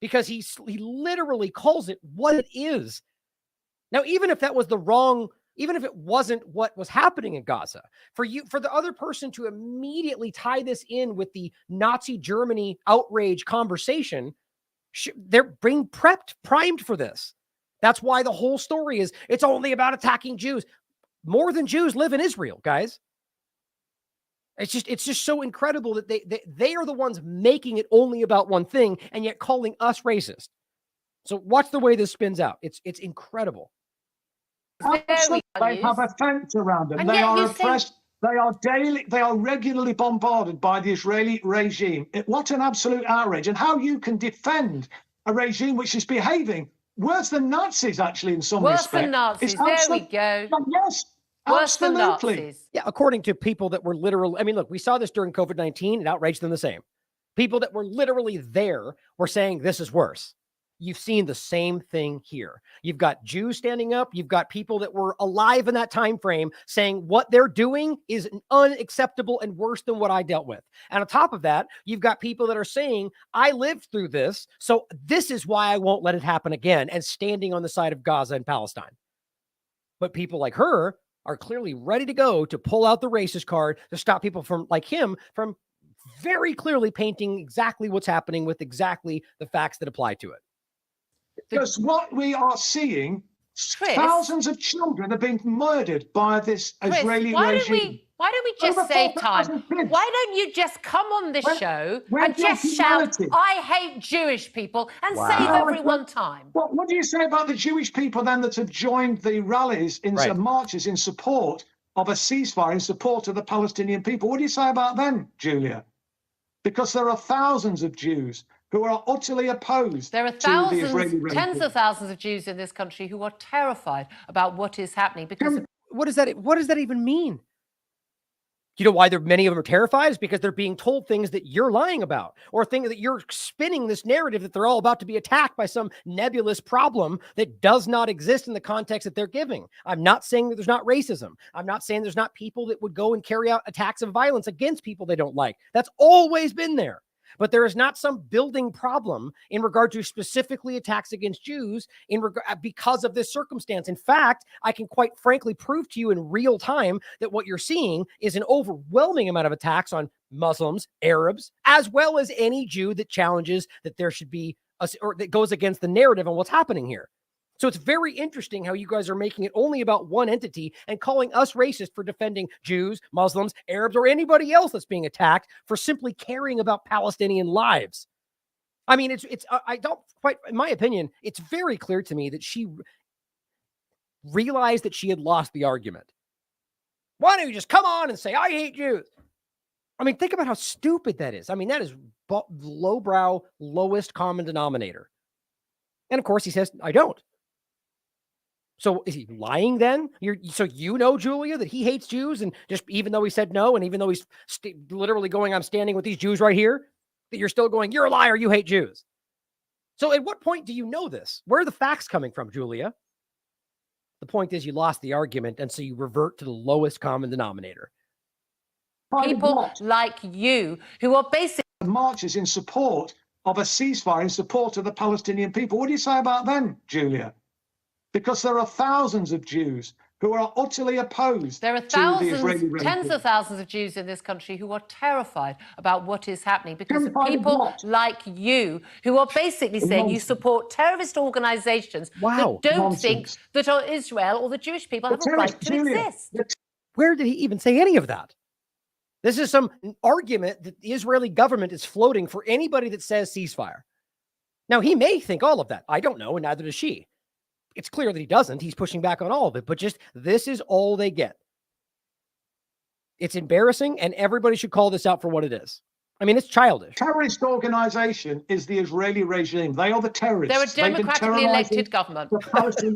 because he literally calls it what it is. Now, even if that was the wrong, even if it wasn't what was happening in Gaza, for the other person to immediately tie this in with the Nazi Germany outrage conversation, they're being primed for this. That's why the whole story is it's only about attacking Jews. More than Jews live in Israel, guys. It's just so incredible that they are the ones making it only about one thing and yet calling us racist. So watch the way this spins out. It's incredible. Absolutely. They have a fence around them. They are oppressed. They are regularly bombarded by the Israeli regime. What an absolute outrage. And how you can defend a regime which is behaving worse than Nazis, actually, in some respects. Worse than Nazis. There we go. Yes. Worse than Absolutely. Nazis. Yeah, according to people that were literally, I mean, look, we saw this during COVID-19. It outraged them the same. People that were literally there were saying this is worse. You've seen the same thing here. You've got Jews standing up. You've got people that were alive in that time frame saying what they're doing is unacceptable and worse than what I dealt with. And on top of that, you've got people that are saying, I lived through this, so this is why I won't let it happen again, and standing on the side of Gaza and Palestine. But people like her are clearly ready to go to pull out the racist card to stop people from, like him, from very clearly painting exactly what's happening with exactly the facts that apply to it. Because what we are seeing, thousands of children are being murdered by this Israeli regime. Why don't we just save time? Why don't you just come on this show and just shout, I hate Jewish people, and save everyone time? What do you say about the Jewish people then that have joined the rallies in marches in support of a ceasefire, in support of the Palestinian people? What do you say about them, Julia? Because there are thousands of Jews who are utterly opposed. There are thousands, tens of thousands of Jews in this country who are terrified about what is happening. Because what does that even mean? You know why many of them are terrified? Is because they're being told things that you're lying about, or things that you're spinning this narrative that they're all about to be attacked by some nebulous problem that does not exist in the context that they're giving. I'm not saying that there's not racism. I'm not saying there's not people that would go and carry out attacks of violence against people they don't like. That's always been there. But there is not some building problem in regard to specifically attacks against Jews because of this circumstance. In fact, I can quite frankly prove to you in real time that what you're seeing is an overwhelming amount of attacks on Muslims, Arabs, as well as any Jew that challenges that there should be or that goes against the narrative on what's happening here. So it's very interesting how you guys are making it only about one entity and calling us racist for defending Jews, Muslims, Arabs, or anybody else that's being attacked for simply caring about Palestinian lives. I mean, I don't quite, in my opinion, it's very clear to me that she realized that she had lost the argument. Why don't you just come on and say, I hate Jews? I mean, think about how stupid that is. I mean, that is lowbrow, lowest common denominator. And of course he says, I don't. So is he lying then? So you know, Julia, that he hates Jews, and just even though he said no, and even though he's literally going, I'm standing with these Jews right here, that you're still going, you're a liar, you hate Jews. So at what point do you know this? Where are the facts coming from, Julia? The point is you lost the argument, and so you revert to the lowest common denominator. People like you who are basically marches in support of a ceasefire, in support of the Palestinian people. What do you say about them, Julia? Because there are thousands of Jews who are utterly opposed. There are thousands, tens of thousands of Jews in this country who are terrified about what is happening because of people like you who are basically saying you support terrorist organizations that don't think that Israel or the Jewish people have a right to exist. Where did he even say any of that? This is some argument that the Israeli government is floating for anybody that says ceasefire. Now, he may think all of that. I don't know, and neither does she. It's clear that he doesn't. He's pushing back on all of it, but just this is all they get. It's embarrassing, and everybody should call this out for what it is. I mean, it's childish. Terrorist organization is the Israeli regime. They are the terrorists. They're a democratically elected government.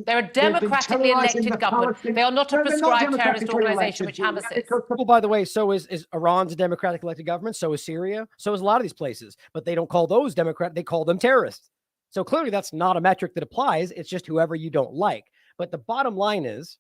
They're a democratically elected government. They are not a prescribed terrorist organization, which Hamas is. Well, by the way, so is Iran's a democratic elected government. So is Syria. So is a lot of these places. But they don't call those Democrat. They call them terrorists. So clearly that's not a metric that applies. It's just whoever you don't like. But the bottom line is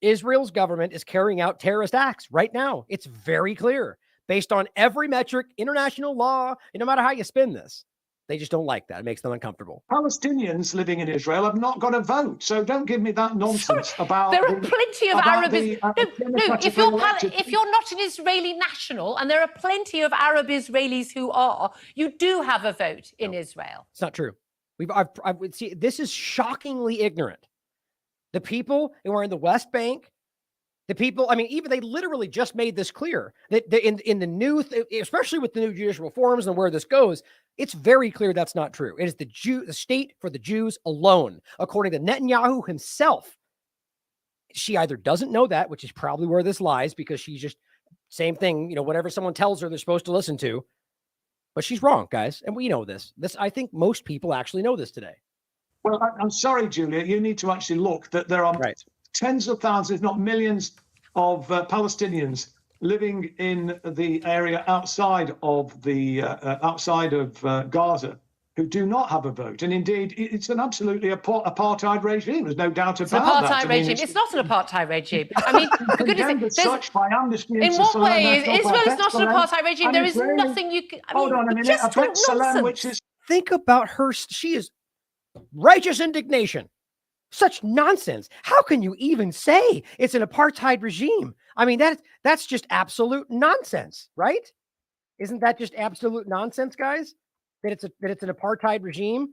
Israel's government is carrying out terrorist acts right now. It's very clear. Based on every metric, international law, no matter how you spin this, they just don't like that. It makes them uncomfortable. Palestinians living in Israel have not got a vote, so don't give me that nonsense about. There are plenty of Arabs. If you're not an Israeli national, and there are plenty of Arab Israelis who are, you do have a vote in Israel. It's not true. See, this is shockingly ignorant. The people who are in the West Bank. The people, I mean, even they literally just made this clear that in the new, especially with the new judicial reforms and where this goes, it's very clear that's not true. It is the state for the Jews alone, according to Netanyahu himself. She either doesn't know that, which is probably where this lies, because she's just same thing, whatever someone tells her they're supposed to listen to. But she's wrong, guys, and we know this. I think most people actually know this today. Well, I'm sorry, Julia, you need to actually look that there are tens of thousands, if not millions, of Palestinians living in the area outside of Gaza who do not have a vote. And indeed, it's an absolutely apartheid regime. There's no doubt about that. It's an apartheid regime. It's not an apartheid regime. I mean, for goodness sake, in what way is Israel is not an apartheid regime? There is nothing you can. Hold on a minute. Just talk nonsense. Think about her. She is righteous indignation. Such nonsense. How can you even say it's an apartheid regime? I mean, that's just absolute nonsense, right? Isn't that just absolute nonsense, guys? That it's an apartheid regime?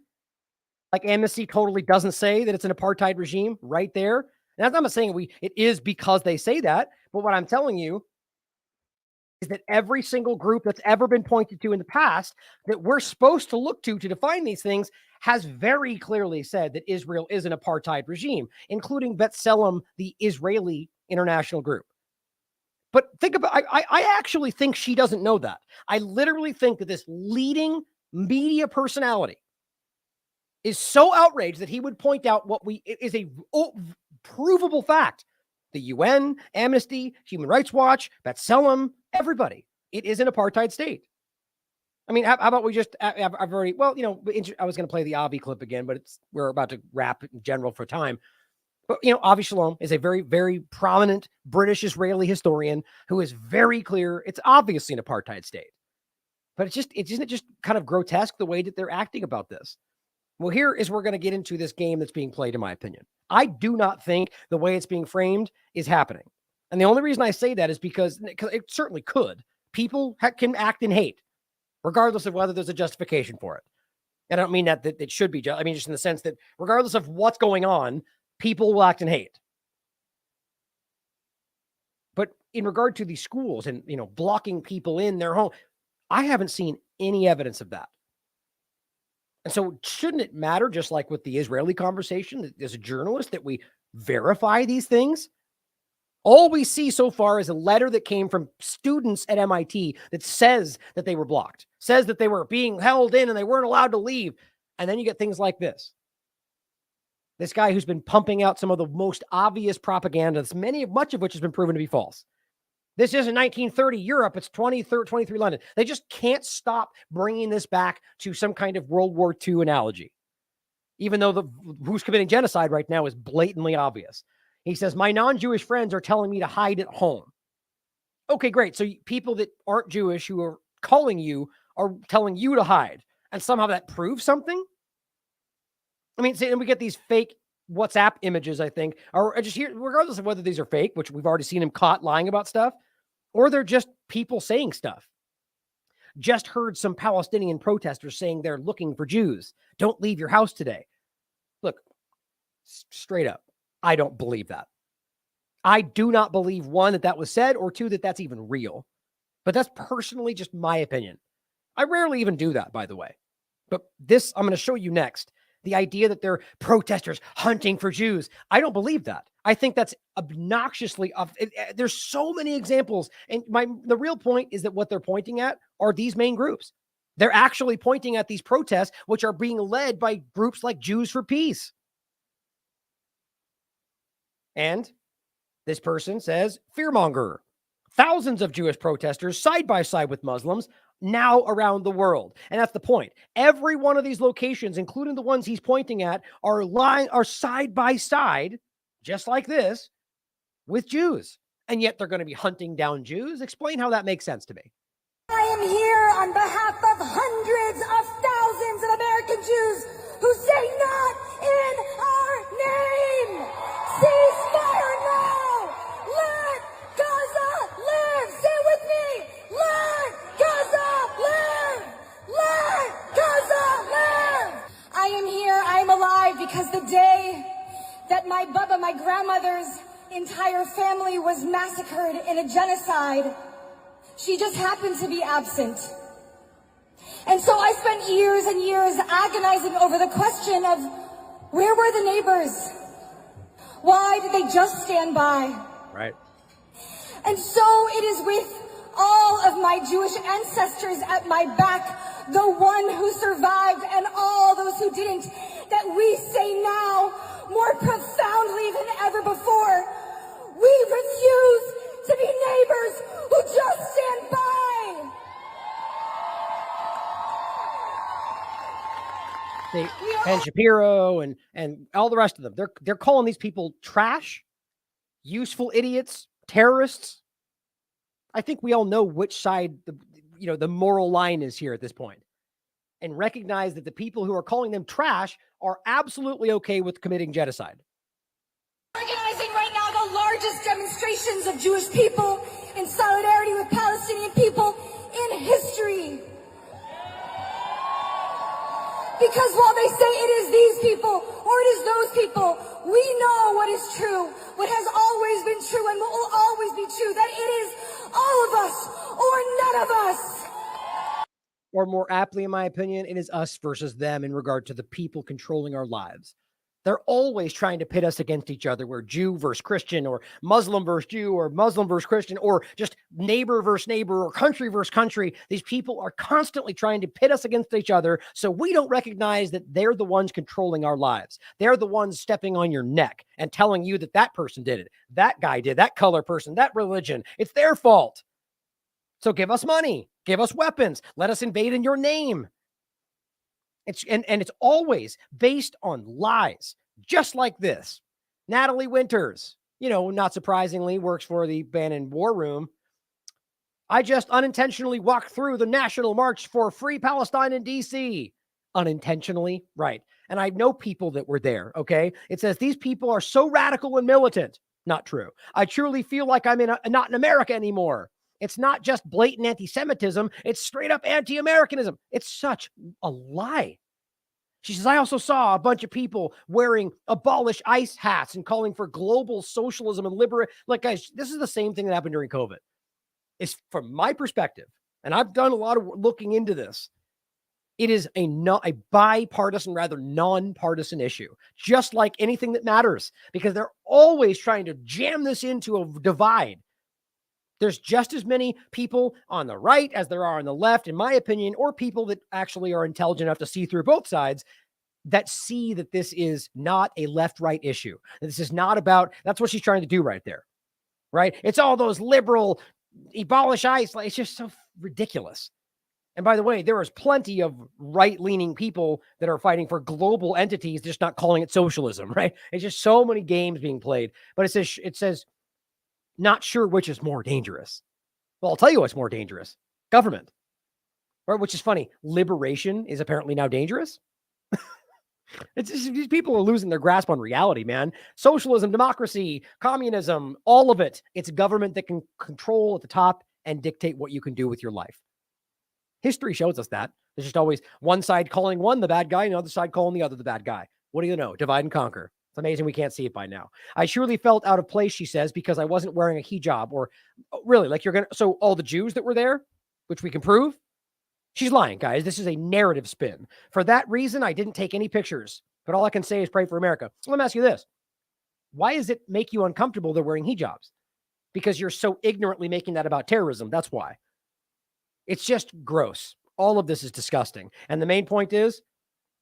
Like Amnesty totally doesn't say that it's an apartheid regime right there. And I'm not saying it is because they say that, but what I'm telling you is that every single group that's ever been pointed to in the past that we're supposed to look to define these things has very clearly said that Israel is an apartheid regime, including B'Tselem, the Israeli international group. But think about, I actually think she doesn't know that. I literally think that this leading media personality is so outraged that he would point out it is a provable fact. The UN, Amnesty, Human Rights Watch, B'Tselem, everybody. It is an apartheid state. I mean, how about we just, I've already, I was going to play the Avi clip again, but we're about to wrap in general for time. But, Avi Shalom is a very, very prominent British Israeli historian who is very clear. It's obviously an apartheid state, but isn't it just kind of grotesque the way that they're acting about this? Well, here is we're going to get into this game that's being played, in my opinion. I do not think the way it's being framed is happening. And the only reason I say that is because it certainly could. People can act in hate, regardless of whether there's a justification for it. And I don't mean that it should be. I mean, just in the sense that regardless of what's going on, people will act in hate. But in regard to these schools and, blocking people in their home, I haven't seen any evidence of that. And so shouldn't it matter, just like with the Israeli conversation, that as a journalist, that we verify these things? All we see so far is a letter that came from students at MIT that says that they were blocked, says that they were being held in and they weren't allowed to leave. And then you get things like this. This guy who's been pumping out some of the most obvious propaganda, much of which has been proven to be false. This isn't 1930 Europe. It's 23 London. They just can't stop bringing this back to some kind of World War II analogy, even though who's committing genocide right now is blatantly obvious. He says, my non-Jewish friends are telling me to hide at home. Okay, great. So people that aren't Jewish who are calling you are telling you to hide. And somehow that proves something? I mean, and we get these fake WhatsApp images, I think, or just here, regardless of whether these are fake, which we've already seen him caught lying about stuff, or they're just people saying stuff. Just heard some Palestinian protesters saying they're looking for Jews. Don't leave your house today. Look, straight up, I don't believe that. I do not believe, one, that was said, or two, that that's even real. But that's personally just my opinion. I rarely even do that, by the way. But this, I'm going to show you next. The idea that they're protesters hunting for Jews. I don't believe that. I think that's obnoxiously there's so many examples. And the real point is that what they're pointing at are these main groups. They're actually pointing at these protests, which are being led by groups like Jews for Peace. And this person says, fearmonger. Thousands of Jewish protesters side by side with Muslims now around the world. And that's the point. Every one of these locations, including the ones he's pointing at, are side by side, just like this, with Jews. And yet they're going to be hunting down Jews. Explain how that makes sense to me. I am here on behalf of hundreds of thousands of American Jews who say not in our name. Ceasefire now. Let Gaza live. Say it with me. Let Gaza live. Let Gaza live. I am here. I am alive because the day that my grandmother's entire family was massacred in a genocide, she just happened to be absent. And so I spent years and years agonizing over the question of where were the neighbors? Why did they just stand by? Right. And so it is with all of my Jewish ancestors at my back, the one who survived and all those who didn't, that we say now, more profoundly than ever before, we refuse to be neighbors who just stand by. Ben Shapiro and all the rest of them, they're calling these people trash, useful idiots, terrorists. I think we all know which side the moral line is here at this point, and recognize that the people who are calling them trash are absolutely okay with committing genocide. Organizing right now the largest demonstrations of Jewish people in solidarity with Palestinian people in history. Because while they say it is these people or it is those people, we know what is true, what has always been true and what will always be true, that it is all of us or none of us. Or more aptly, in my opinion, it is us versus them in regard to the people controlling our lives. They're always trying to pit us against each other. We're Jew versus Christian, or Muslim versus Jew, or Muslim versus Christian, or just neighbor versus neighbor, or country versus country. These people are constantly trying to pit us against each other, so we don't recognize that they're the ones controlling our lives. They're the ones stepping on your neck and telling you that that person did it, that guy did, that color person, that religion. It's their fault. So give us money, give us weapons, let us invade in your name. It's always based on lies, just like this. Natalie Winters, not surprisingly, works for the Bannon War Room. I just unintentionally walked through the National March for Free Palestine in D.C. Unintentionally, right. And I know people that were there, okay? It says these people are so radical and militant. Not true. I truly feel like I'm not in America anymore. It's not just blatant anti-Semitism. It's straight up anti-Americanism. It's such a lie. She says, I also saw a bunch of people wearing abolish ICE hats and calling for global socialism and liberation. Like, guys, this is the same thing that happened during COVID. It's from my perspective, and I've done a lot of looking into this. It is a bipartisan, rather nonpartisan issue, just like anything that matters, because they're always trying to jam this into a divide. There's just as many people on the right as there are on the left, in my opinion, or people that actually are intelligent enough to see through both sides, that see that this is not a left-right issue. This is not about, that's what she's trying to do right there, right? It's all those liberal, abolish ICE. It's just so ridiculous. And by the way, there is plenty of right-leaning people that are fighting for global entities, just not calling it socialism, right? It's just so many games being played. But it says, not sure which is more dangerous. Well, I'll tell you what's more dangerous. Government. Right? Which is funny. Liberation is apparently now dangerous. It's just, these people are losing their grasp on reality, man. Socialism, democracy, communism, all of it. It's government that can control at the top and dictate what you can do with your life. History shows us that. There's just always one side calling one the bad guy and the other side calling the other the bad guy. What do you know? Divide and conquer. It's amazing we can't see it by now. I surely felt out of place, she says, because I wasn't wearing a hijab. Or really, like so all the Jews that were there, which we can prove, she's lying, guys. This is a narrative spin. For that reason, I didn't take any pictures. But all I can say is pray for America. So let me ask you this. Why does it make you uncomfortable they're wearing hijabs? Because you're so ignorantly making that about terrorism. That's why. It's just gross. All of this is disgusting. And the main point is,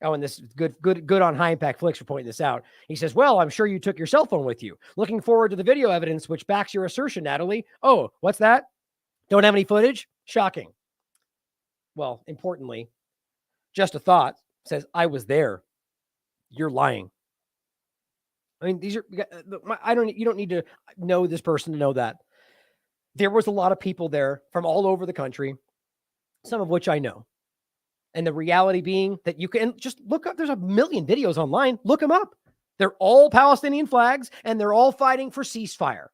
and this is good on High Impact Flicks for pointing this out. He says, well, I'm sure you took your cell phone with you. Looking forward to the video evidence, which backs your assertion, Natalie. Oh, what's that? Don't have any footage? Shocking. Well, importantly, just a thought says, I was there. You're lying. I mean, you don't need to know this person to know that. There was a lot of people there from all over the country, some of which I know. And the reality being that you can just look up, there's a million videos online, look them up. They're all Palestinian flags and they're all fighting for ceasefire.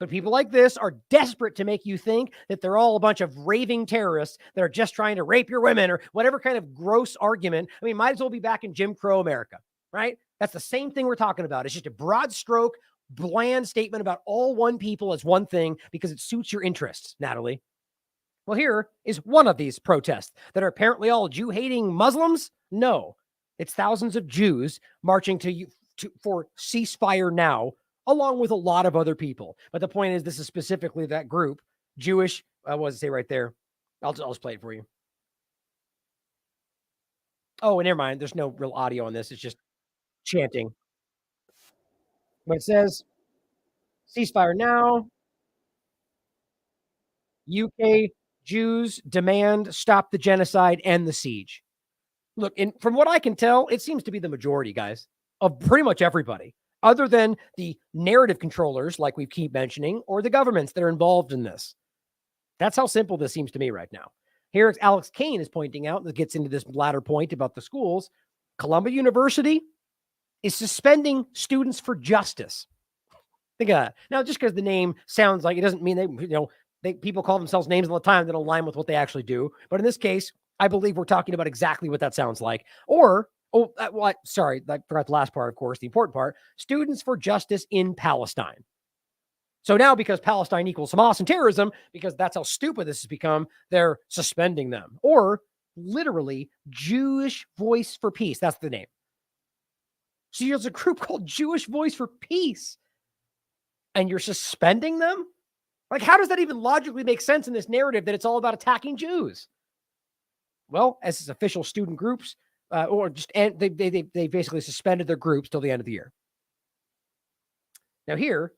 But people like this are desperate to make you think that they're all a bunch of raving terrorists that are just trying to rape your women or whatever kind of gross argument. I mean, might as well be back in Jim Crow America, right? That's the same thing we're talking about. It's just a broad stroke, bland statement about all one people as one thing because it suits your interests, Natalie. Well, here is one of these protests that are apparently all Jew-hating Muslims. No, it's thousands of Jews marching for ceasefire now, along with a lot of other people. But the point is, this is specifically that group, Jewish. What does it say right there? I'll just play it for you. Oh, and never mind. There's no real audio on this. It's just chanting. But it says, ceasefire now. UK Jews demand stop the genocide and the siege. Look, from what I can tell, it seems to be the majority, guys, of pretty much everybody, other than the narrative controllers, like we keep mentioning, or the governments that are involved in this. That's how simple this seems to me right now. Here, Alex Kane is pointing out, that gets into this latter point about the schools. Columbia University is suspending students for justice. Think of that. Now, just because the name sounds like it doesn't mean people call themselves names all the time that don't align with what they actually do. But in this case, I believe we're talking about exactly what that sounds like. Or, sorry, I forgot the last part, of course, the important part, students for justice in Palestine. So now, because Palestine equals Hamas and terrorism, because that's how stupid this has become, they're suspending them. Or literally, Jewish Voice for Peace. That's the name. So there's a group called Jewish Voice for Peace. And you're suspending them? Like, how does that even logically make sense in this narrative that it's all about attacking Jews? Well, as its official student groups, they basically suspended their groups till the end of the year. Now, here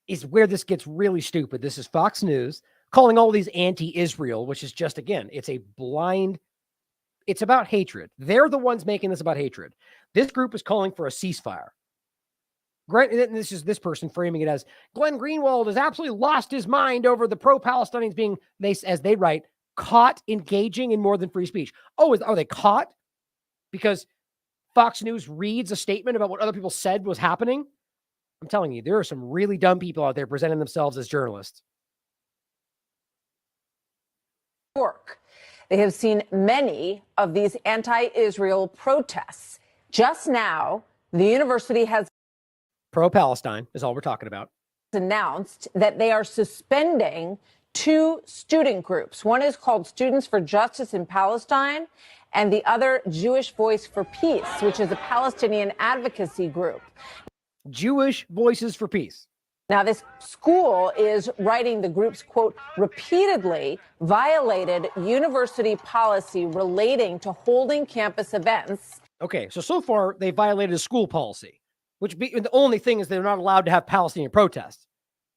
is where this gets really stupid. This is Fox News calling all these anti-Israel, which is just, again, it's about hatred. They're the ones making this about hatred. This group is calling for a ceasefire. This is this person framing it as Glenn Greenwald has absolutely lost his mind over the pro-Palestinians being, as they write, caught engaging in more than free speech. Oh, are they caught? Because Fox News reads a statement about what other people said was happening? I'm telling you, there are some really dumb people out there presenting themselves as journalists. They have seen many of these anti-Israel protests. Just now, the university has pro-Palestine is all we're talking about. Announced that they are suspending 2 student groups. One is called Students for Justice in Palestine, and the other Jewish Voice for Peace, which is a Palestinian advocacy group. Jewish Voices for Peace. Now, this school is writing the group's, quote, repeatedly violated university policy relating to holding campus events. Okay, so far they violated a school policy. The only thing is they're not allowed to have Palestinian protests.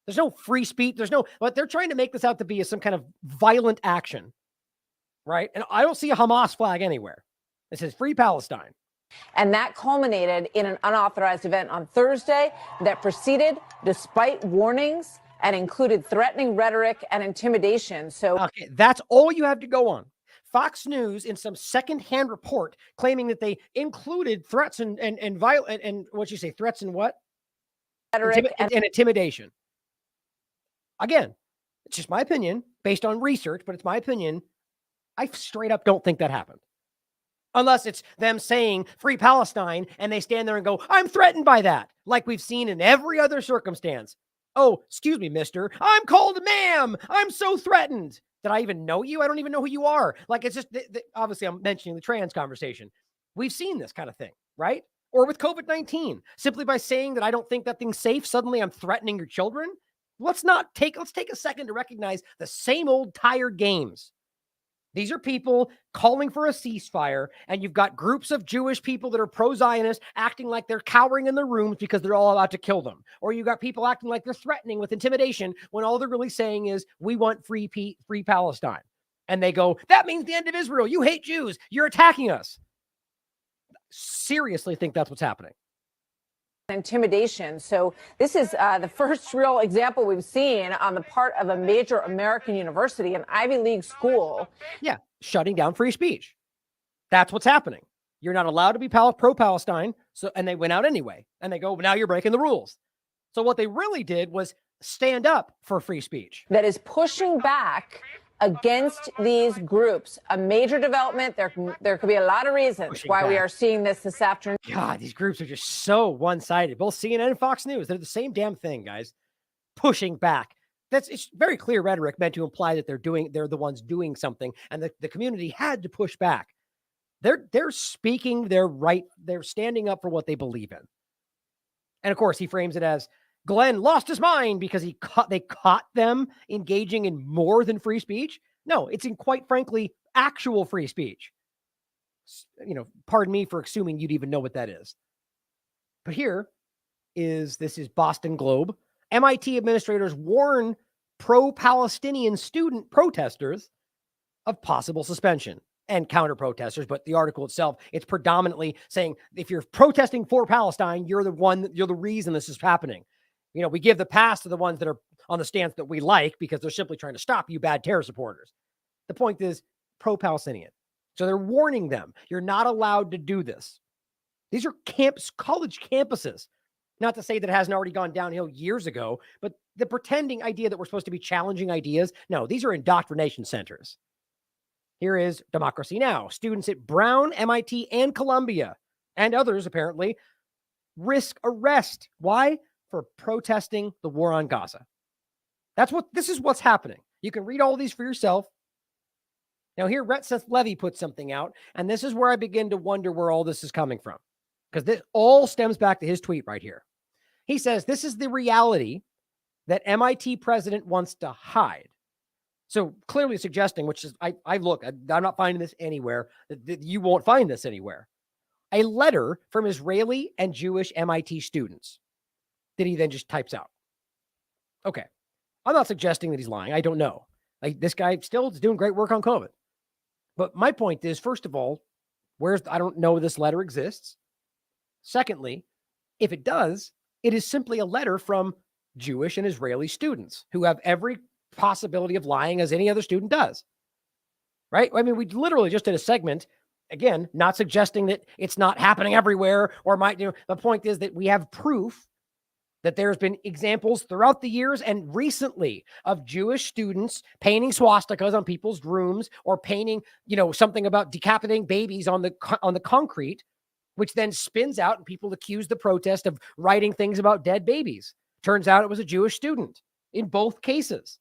There's no free speech. But they're trying to make this out to be some kind of violent action, right? And I don't see a Hamas flag anywhere. It says Free Palestine. And that culminated in an unauthorized event on Thursday that proceeded despite warnings and included threatening rhetoric and intimidation. Okay, that's all you have to go on. Fox News, in some secondhand report, claiming that they included threats and what you say, threats and what? Rhetoric and intimidation. Again, it's just my opinion based on research, but it's my opinion. I straight up don't think that happened. Unless it's them saying free Palestine and they stand there and go, I'm threatened by that, like we've seen in every other circumstance. Oh, excuse me, mister. I'm called ma'am. I'm so threatened. Did I even know you? I don't even know who you are. Like, it's just, obviously, I'm mentioning the trans conversation. We've seen this kind of thing, right? Or with COVID-19, simply by saying that I don't think that thing's safe, suddenly I'm threatening your children. Let's take a second to recognize the same old tired games. These are people calling for a ceasefire, and you've got groups of Jewish people that are pro-Zionist acting like they're cowering in their rooms because they're all about to kill them. Or you got people acting like they're threatening with intimidation when all they're really saying is, we want free Palestine. And they go, that means the end of Israel. You hate Jews. You're attacking us. Seriously think that's what's happening. Intimidation. So this is the first real example we've seen on the part of a major American university, an Ivy League school. Yeah, shutting down free speech. That's what's happening. You're not allowed to be pro-Palestine, and they went out anyway. And they go, now you're breaking the rules. So what they really did was stand up for free speech. That is pushing back against these groups. A major development. There could be a lot of reasons why we are seeing this afternoon. God, these groups are just so one-sided. Both CNN and Fox News, they're the same damn thing, guys. Pushing back. It's very clear rhetoric meant to imply that they're the ones doing something, and the community had to push back. They're speaking their right. They're standing up for what they believe in. And of course, he frames it as Glenn lost his mind because they caught them engaging in more than free speech. No, it's in, quite frankly, actual free speech. Pardon me for assuming you'd even know what that is. But this is Boston Globe. MIT administrators warn pro-Palestinian student protesters of possible suspension and counter protesters. But the article itself, it's predominantly saying if you're protesting for Palestine, you're the reason this is happening. We give the pass to the ones that are on the stance that we like because they're simply trying to stop you bad terror supporters. The point is pro-Palestinian. So they're warning them, you're not allowed to do this. These are college campuses. Not to say that it hasn't already gone downhill years ago, but the pretending idea that we're supposed to be challenging ideas. No, these are indoctrination centers. Here is Democracy Now! Students at Brown, MIT, and Columbia, and others apparently, risk arrest. Why? For protesting the war on Gaza. This is what's happening. You can read all these for yourself. Now here, Rhett Seth Levy put something out, and this is where I begin to wonder where all this is coming from, because this all stems back to his tweet right here. He says, this is the reality that MIT president wants to hide. So clearly suggesting, which is, I'm not finding this anywhere. You won't find this anywhere. A letter from Israeli and Jewish MIT students that he then just types out. Okay. I'm not suggesting that he's lying. I don't know. Like, this guy still is doing great work on COVID. But my point is, first of all, I don't know this letter exists. Secondly, if it does, it is simply a letter from Jewish and Israeli students who have every possibility of lying as any other student does. Right? I mean, we literally just did a segment, again, not suggesting that it's not happening everywhere or might. The point is that we have proof that there's been examples throughout the years and recently of Jewish students painting swastikas on people's rooms or painting, something about decapitating babies on the concrete, which then spins out and people accuse the protest of writing things about dead babies. Turns out it was a Jewish student in both cases.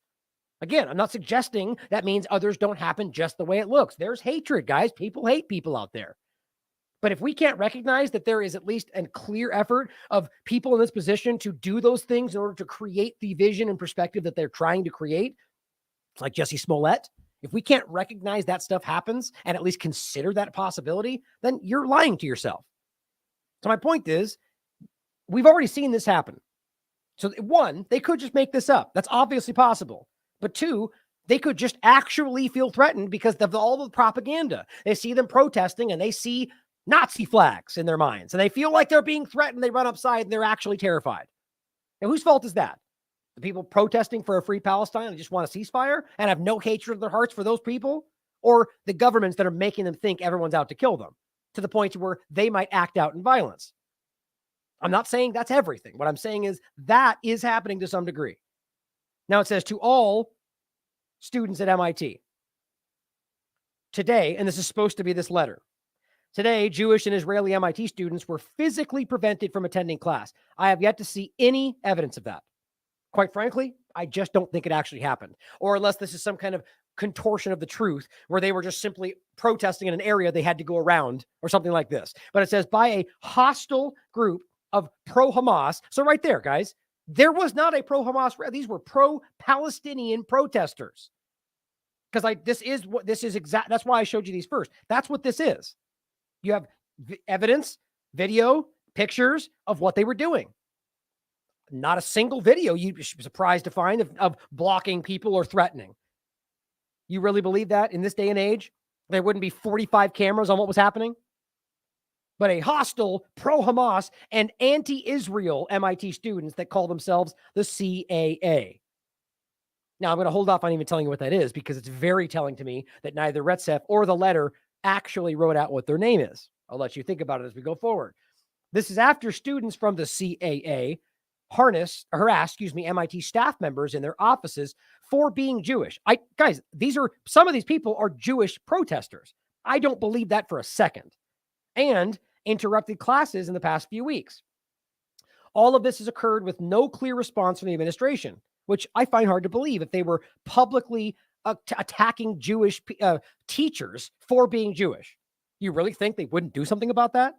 Again, I'm not suggesting that means others don't happen just the way it looks. There's hatred, guys. People hate people out there. But if we can't recognize that there is at least a clear effort of people in this position to do those things in order to create the vision and perspective that they're trying to create, it's like Jesse Smollett. If we can't recognize that stuff happens and at least consider that possibility, then you're lying to yourself. So my point is, we've already seen this happen. So one, they could just make this up. That's obviously possible. But two, they could just actually feel threatened because of all the propaganda. They see them protesting and they see Nazi flags in their minds and they feel like they're being threatened. They run upside and they're actually terrified. And whose fault is that? The people protesting for a free Palestine and just want a ceasefire and have no hatred in their hearts for those people? Or the governments that are making them think everyone's out to kill them to the point where they might act out in violence? I'm not saying that's everything. What I'm saying is that is happening to some degree. Now it says to all students at MIT today, and this is supposed to be this letter, Today, Jewish and Israeli MIT students were physically prevented from attending class. I have yet to see any evidence of that. Quite frankly, I just don't think it actually happened. Or unless this is some kind of contortion of the truth where they were just simply protesting in an area they had to go around or something like this. But it says by a hostile group of pro-Hamas. So right there, guys, there was not a pro-Hamas. These were pro-Palestinian protesters. Because that's why I showed you these first. That's what this is. You have evidence, video, pictures of what they were doing. Not a single video you'd be surprised to find of blocking people or threatening. You really believe that in this day and age, there wouldn't be 45 cameras on what was happening? But a hostile, pro-Hamas, and anti-Israel MIT students that call themselves the CAA. Now, I'm going to hold off on even telling you what that is because it's very telling to me that neither Retsef or the letter actually wrote out what their name is. I'll let you think about it as we go forward. This is after students from the CAA harassed MIT staff members in their offices for being Jewish. Guys, some of these people are Jewish protesters. I don't believe that for a second. And interrupted classes in the past few weeks. All of this has occurred with no clear response from the administration, which I find hard to believe if they were publicly attacking Jewish teachers for being Jewish. You really think they wouldn't do something about that?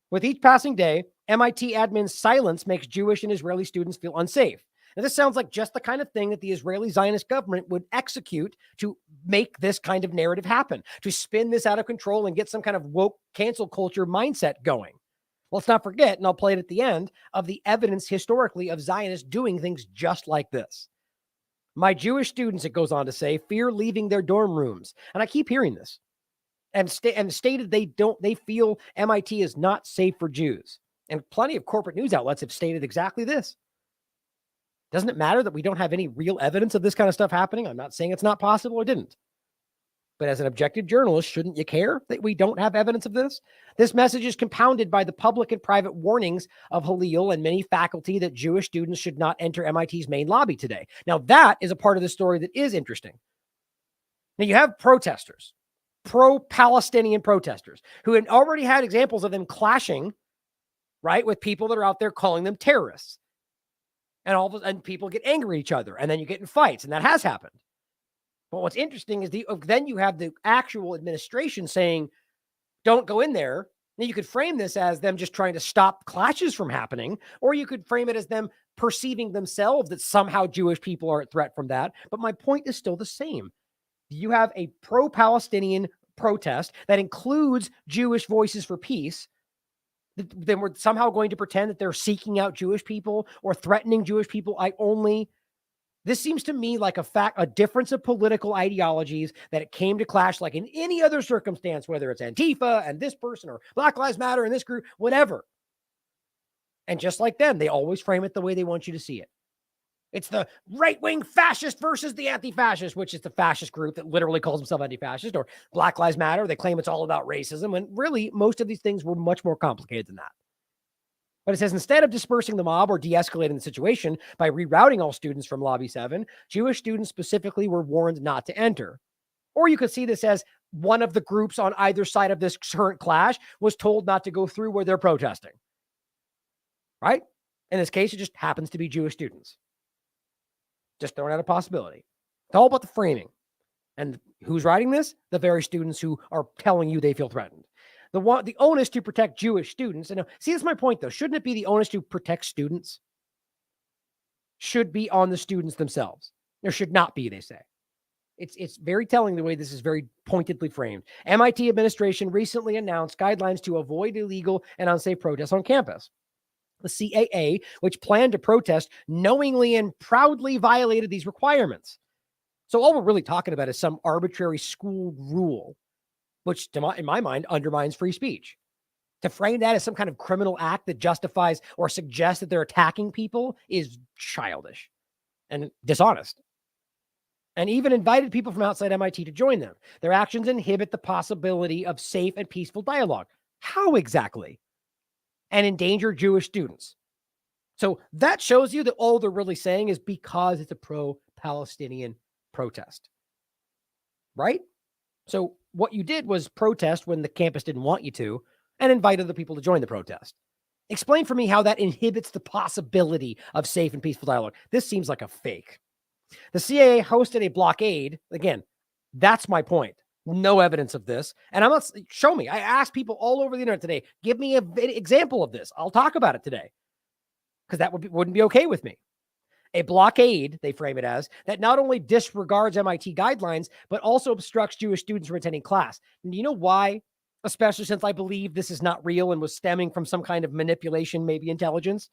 With each passing day, MIT admin's silence makes Jewish and Israeli students feel unsafe. Now, this sounds like just the kind of thing that the Israeli Zionist government would execute to make this kind of narrative happen, to spin this out of control and get some kind of woke cancel culture mindset going. Let's not forget, and I'll play it at the end, of the evidence historically of Zionists doing things just like this. My Jewish students, it goes on to say, fear leaving their dorm rooms. And I keep hearing this. And stated they feel MIT is not safe for Jews. And plenty of corporate news outlets have stated exactly this. Doesn't it matter that we don't have any real evidence of this kind of stuff happening? I'm not saying it's not possible or didn't. But as an objective journalist, shouldn't you care that we don't have evidence of this? This message is compounded by the public and private warnings of Halil and many faculty that Jewish students should not enter MIT's main lobby today. Now, that is a part of the story that is interesting. Now, you have protesters, pro-Palestinian protesters, who had already had examples of them clashing, right, with people that are out there calling them terrorists. And people get angry at each other, and then you get in fights, and that has happened. But what's interesting is then you have the actual administration saying, don't go in there. Now, you could frame this as them just trying to stop clashes from happening, or you could frame it as them perceiving themselves that somehow Jewish people are a threat from that. But my point is still the same. You have a pro-Palestinian protest that includes Jewish voices for peace. Then we're somehow going to pretend that they're seeking out Jewish people or threatening Jewish people. This seems to me like a difference of political ideologies that it came to clash like in any other circumstance, whether it's Antifa and this person or Black Lives Matter and this group, whatever. And just like them, they always frame it the way they want you to see it. It's the right-wing fascist versus the anti-fascist, which is the fascist group that literally calls themselves anti-fascist, or Black Lives Matter. They claim it's all about racism. And really, most of these things were much more complicated than that. But it says, instead of dispersing the mob or de-escalating the situation by rerouting all students from Lobby 7, Jewish students specifically were warned not to enter. Or you could see this as one of the groups on either side of this current clash was told not to go through where they're protesting. Right? In this case, it just happens to be Jewish students. Just throwing out a possibility. It's all about the framing. And who's writing this? The very students who are telling you they feel threatened. The onus to protect Jewish students. And see, that's my point, though. Shouldn't it be the onus to protect students? Should be on the students themselves. There should not be, they say. It's very telling the way this is very pointedly framed. MIT administration recently announced guidelines to avoid illegal and unsafe protests on campus. The CAA, which planned to protest, knowingly and proudly violated these requirements. So all we're really talking about is some arbitrary school rule, which in my mind undermines free speech. To frame that as some kind of criminal act that justifies or suggests that they're attacking people is childish and dishonest. And even invited people from outside MIT to join them. Their actions inhibit the possibility of safe and peaceful dialogue. How exactly? And endanger Jewish students. So that shows you that all they're really saying is because it's a pro-Palestinian protest. Right? So what you did was protest when the campus didn't want you to and invite other people to join the protest. Explain for me how that inhibits the possibility of safe and peaceful dialogue. This seems like a fake. The CIA hosted a blockade. Again, that's my point. No evidence of this. And I'm not, show me. I asked people all over the internet today, give me an example of this. I'll talk about it today because that wouldn't be okay with me. A blockade, they frame it as, that not only disregards MIT guidelines, but also obstructs Jewish students from attending class. And do you know why? Especially since I believe this is not real and was stemming from some kind of manipulation, maybe intelligence.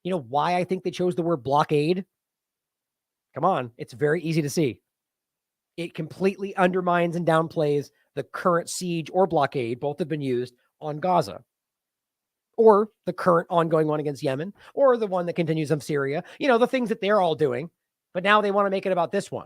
You know why I think they chose the word blockade? Come on, it's very easy to see. It completely undermines and downplays the current siege or blockade, both have been used, on Gaza. Or the current ongoing one against Yemen, or the one that continues in Syria. You know, the things that they're all doing, but now they want to make it about this one.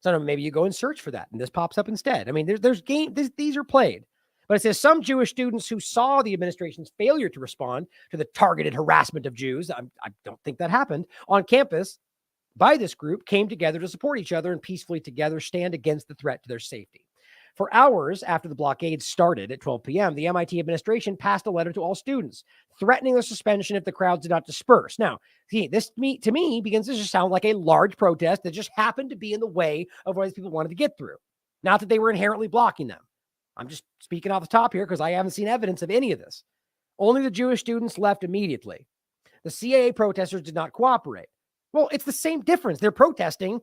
So maybe you go and search for that, and this pops up instead. I mean, these are played. But it says some Jewish students who saw the administration's failure to respond to the targeted harassment of Jews, I don't think that happened, on campus by this group came together to support each other and peacefully together stand against the threat to their safety. For hours after the blockade started at 12 p.m., the MIT administration passed a letter to all students, threatening the suspension if the crowds did not disperse. Now, see, this to me begins to just sound like a large protest that just happened to be in the way of what these people wanted to get through. Not that they were inherently blocking them. I'm just speaking off the top here because I haven't seen evidence of any of this. Only the Jewish students left immediately. The CIA protesters did not cooperate. Well, it's the same difference. They're protesting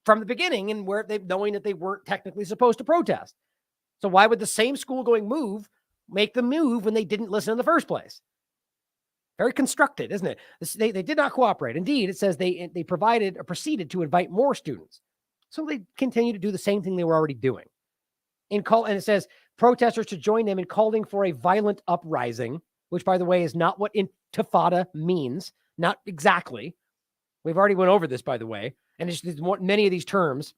from the beginning and where they knowing that they weren't technically supposed to protest. So why would the same school going move make them move when they didn't listen in the first place? Very constructed, isn't it? They did not cooperate. Indeed, it says they provided or proceeded to invite more students. So they continue to do the same thing they were already doing. And it says protesters to join them in calling for a violent uprising, which, by the way, is not what intifada means. Not exactly. We've already went over this, by the way. And it's many of these terms,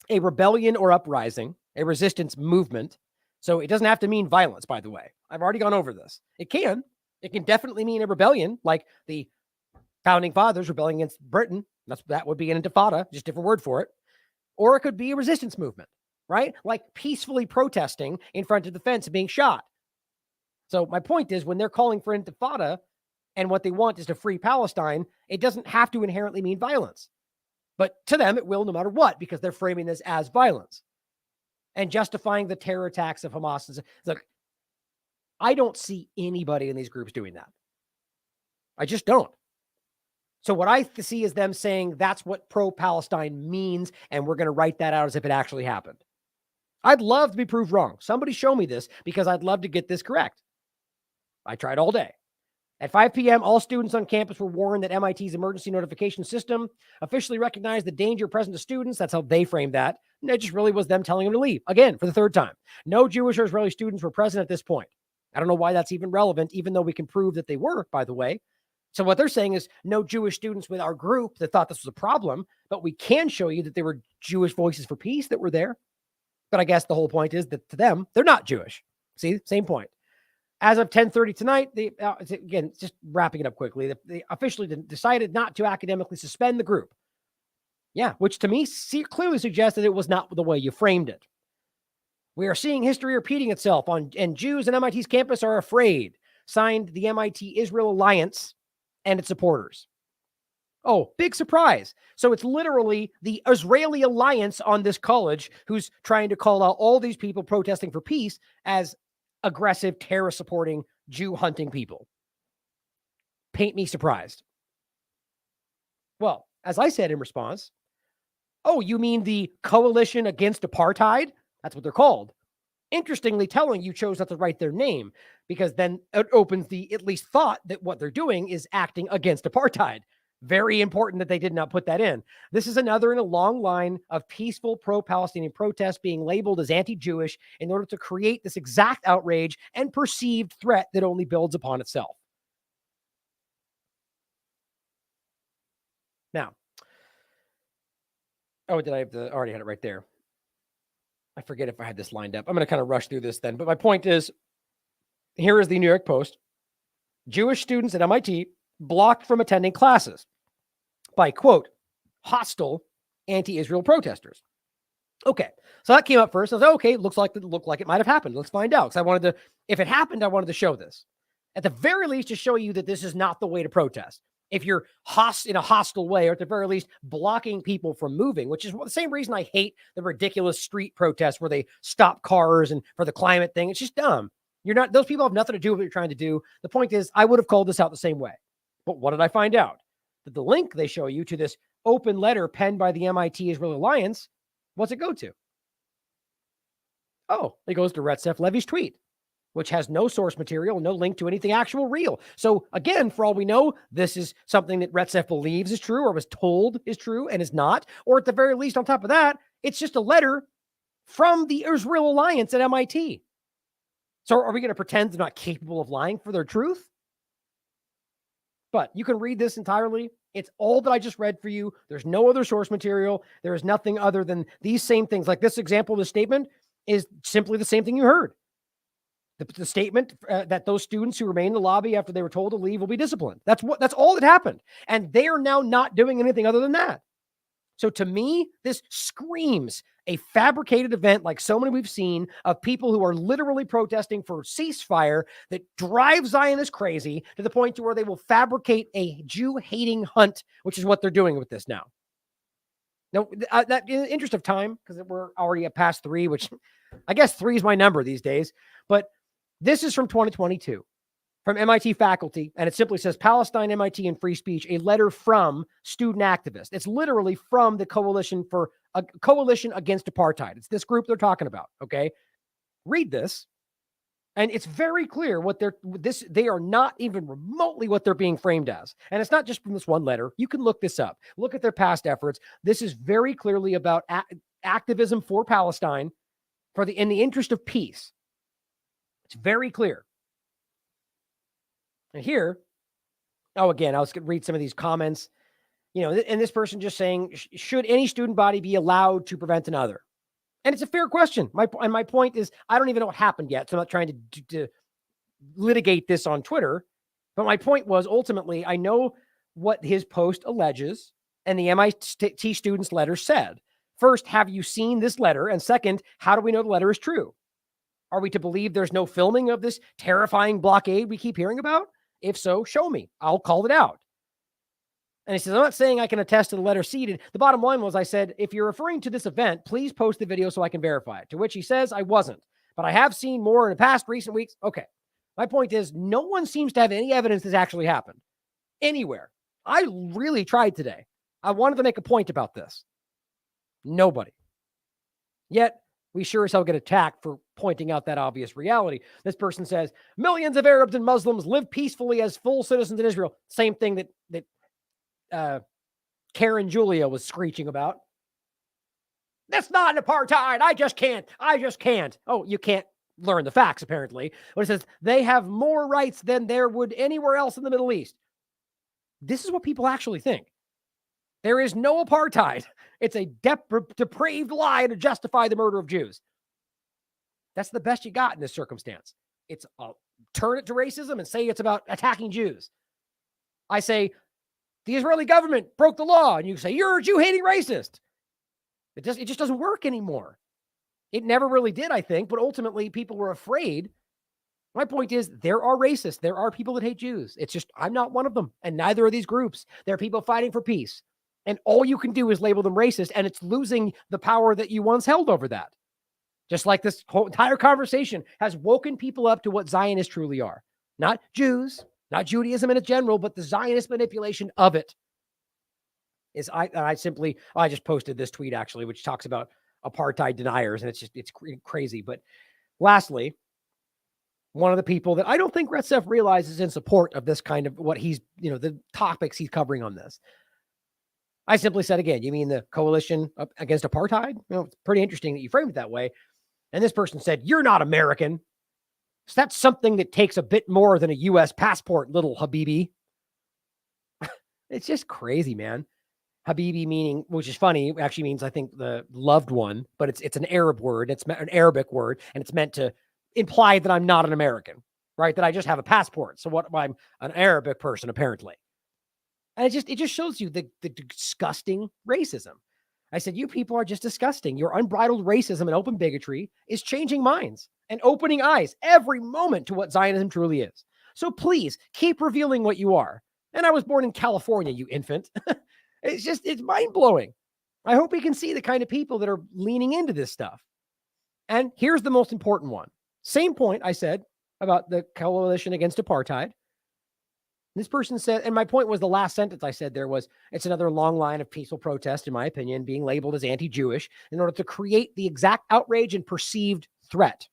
a rebellion or uprising, a resistance movement. So it doesn't have to mean violence, by the way. I've already gone over this. It can definitely mean a rebellion, like the founding fathers rebelling against Britain. That would be an intifada, just different word for it. Or it could be a resistance movement, right? Like peacefully protesting in front of the fence and being shot. So my point is, when they're calling for intifada and what they want is to free Palestine, it doesn't have to inherently mean violence. But to them, it will no matter what, because they're framing this as violence and justifying the terror attacks of Hamas. Look, I don't see anybody in these groups doing that. I just don't. So what I see is them saying that's what pro-Palestine means, and we're going to write that out as if it actually happened. I'd love to be proved wrong. Somebody show me this, because I'd love to get this correct. I tried all day. At 5 p.m., all students on campus were warned that MIT's emergency notification system officially recognized the danger present to students. That's how they framed that. And it just really was them telling them to leave. Again, for the third time. No Jewish or Israeli students were present at this point. I don't know why that's even relevant, even though we can prove that they were, by the way. So what they're saying is no Jewish students with our group that thought this was a problem, but we can show you that there were Jewish voices for peace that were there. But I guess the whole point is that to them, they're not Jewish. See, same point. As of 10:30 tonight, again, just wrapping it up quickly, they officially decided not to academically suspend the group. Yeah, which to me clearly suggests that it was not the way you framed it. We are seeing history repeating itself, and Jews on MIT's campus are afraid. Signed, the MIT-Israel Alliance and its supporters. Oh, big surprise. So it's literally the Israeli Alliance on this college who's trying to call out all these people protesting for peace as aggressive, terror-supporting, Jew-hunting people. Paint me surprised. Well, as I said in response, oh, you mean the Coalition Against Apartheid? That's what they're called. Interestingly, telling you chose not to write their name, because then it opens the at least thought that what they're doing is acting against apartheid. Very important that they did not put that in. This is another in a long line of peaceful pro-Palestinian protests being labeled as anti-Jewish in order to create this exact outrage and perceived threat that only builds upon itself. Now, oh, did I have the, already had it right there. I forget if I had this lined up. I'm going to kind of rush through this then. But my point is, here is the New York Post. Jewish students at MIT blocked from attending classes by, quote, hostile anti-Israel protesters. Okay, so that came up first. I was like, okay, looked like it might have happened. Let's find out. Because I wanted to, if it happened, I wanted to show this. At the very least, to show you that this is not the way to protest. If you're in a hostile way, or at the very least, blocking people from moving, which is the same reason I hate the ridiculous street protests where they stop cars and for the climate thing. It's just dumb. Those people have nothing to do with what you're trying to do. The point is, I would have called this out the same way. But what did I find out? That the link they show you to this open letter penned by the MIT-Israel Alliance, what's it go to? Oh, it goes to Retzef Levy's tweet, which has no source material, no link to anything actual real. So again, for all we know, this is something that Retzef believes is true or was told is true and is not. Or at the very least, on top of that, it's just a letter from the Israel Alliance at MIT. So are we going to pretend they're not capable of lying for their truth? But you can read this entirely. It's all that I just read for you. There's no other source material. There is nothing other than these same things. Like this example of the statement is simply the same thing you heard. The statement that those students who remain in the lobby after they were told to leave will be disciplined. That's all that happened. And they are now not doing anything other than that. So to me, this screams a fabricated event like so many we've seen of people who are literally protesting for ceasefire that drives Zionists crazy to the point to where they will fabricate a Jew-hating hunt, which is what they're doing with this now. Now, that in the interest of time, because we're already at past 3, which I guess 3 is my number these days, but this is from 2022 from MIT faculty, and it simply says Palestine, MIT, and free speech, a letter from student activists. It's literally from the Coalition Against Apartheid. It's this group they're talking about, okay? Read this, and it's very clear what they are not even remotely what they're being framed as. And it's not just from this one letter. You can look this up. Look at their past efforts. This is very clearly about activism for Palestine in the interest of peace. It's very clear. And here, again, I was going to read some of these comments, and this person just saying, should any student body be allowed to prevent another? And it's a fair question. My point is, I don't even know what happened yet, so I'm not trying to litigate this on Twitter. But my point was, ultimately, I know what his post alleges, and the MIT student's letter said. First, have you seen this letter? And second, how do we know the letter is true? Are we to believe there's no filming of this terrifying blockade we keep hearing about? If so, show me. I'll call it out. And he says, I'm not saying I can attest to the letter seeded. The bottom line was, I said, if you're referring to this event, please post the video so I can verify it. To which he says, I wasn't. But I have seen more in the past recent weeks. Okay. My point is, no one seems to have any evidence this actually happened. Anywhere. I really tried today. I wanted to make a point about this. Nobody. Yet, we sure as hell get attacked for pointing out that obvious reality. This person says, millions of Arabs and Muslims live peacefully as full citizens in Israel. Same thing that Karen Julia was screeching about. That's not an apartheid. I just can't. Oh, you can't learn the facts, apparently. But it says, they have more rights than there would anywhere else in the Middle East. This is what people actually think. There is no apartheid. It's a depraved lie to justify the murder of Jews. That's the best you got in this circumstance. It's turn it to racism and say it's about attacking Jews. I say, the Israeli government broke the law, and you say, you're a Jew-hating racist. It just doesn't work anymore. It never really did, I think, but ultimately people were afraid. My point is, there are racists. There are people that hate Jews. It's just, I'm not one of them, and neither are these groups. There are people fighting for peace. And all you can do is label them racist, and it's losing the power that you once held over that. Just like this whole entire conversation has woken people up to what Zionists truly are. Not Jews, not Judaism in general, but the Zionist manipulation of it. I just posted this tweet, actually, which talks about apartheid deniers, and it's crazy. But lastly, one of the people that I don't think Retzef realizes in support of this kind of what he's, the topics he's covering on this. I simply said, again, you mean the Coalition Against Apartheid? It's pretty interesting that you framed it that way. And this person said, you're not American. So that's something that takes a bit more than a U.S. passport, little Habibi. It's just crazy, man. Habibi meaning, which is funny, actually means, I think, the loved one, but it's an Arab word. It's an Arabic word, and it's meant to imply that I'm not an American, right? That I just have a passport. So I'm an Arabic person, apparently. And it just shows you the disgusting racism. I said, you people are just disgusting. Your unbridled racism and open bigotry is changing minds and opening eyes every moment to what Zionism truly is. So please keep revealing what you are. And I was born in California, you infant. It's mind-blowing. I hope we can see the kind of people that are leaning into this stuff. And here's the most important one. Same point I said about the coalition against apartheid. This person said, and my point was the last sentence I said there was, it's another long line of peaceful protest, in my opinion, being labeled as anti-Jewish in order to create the exact outrage and perceived threat.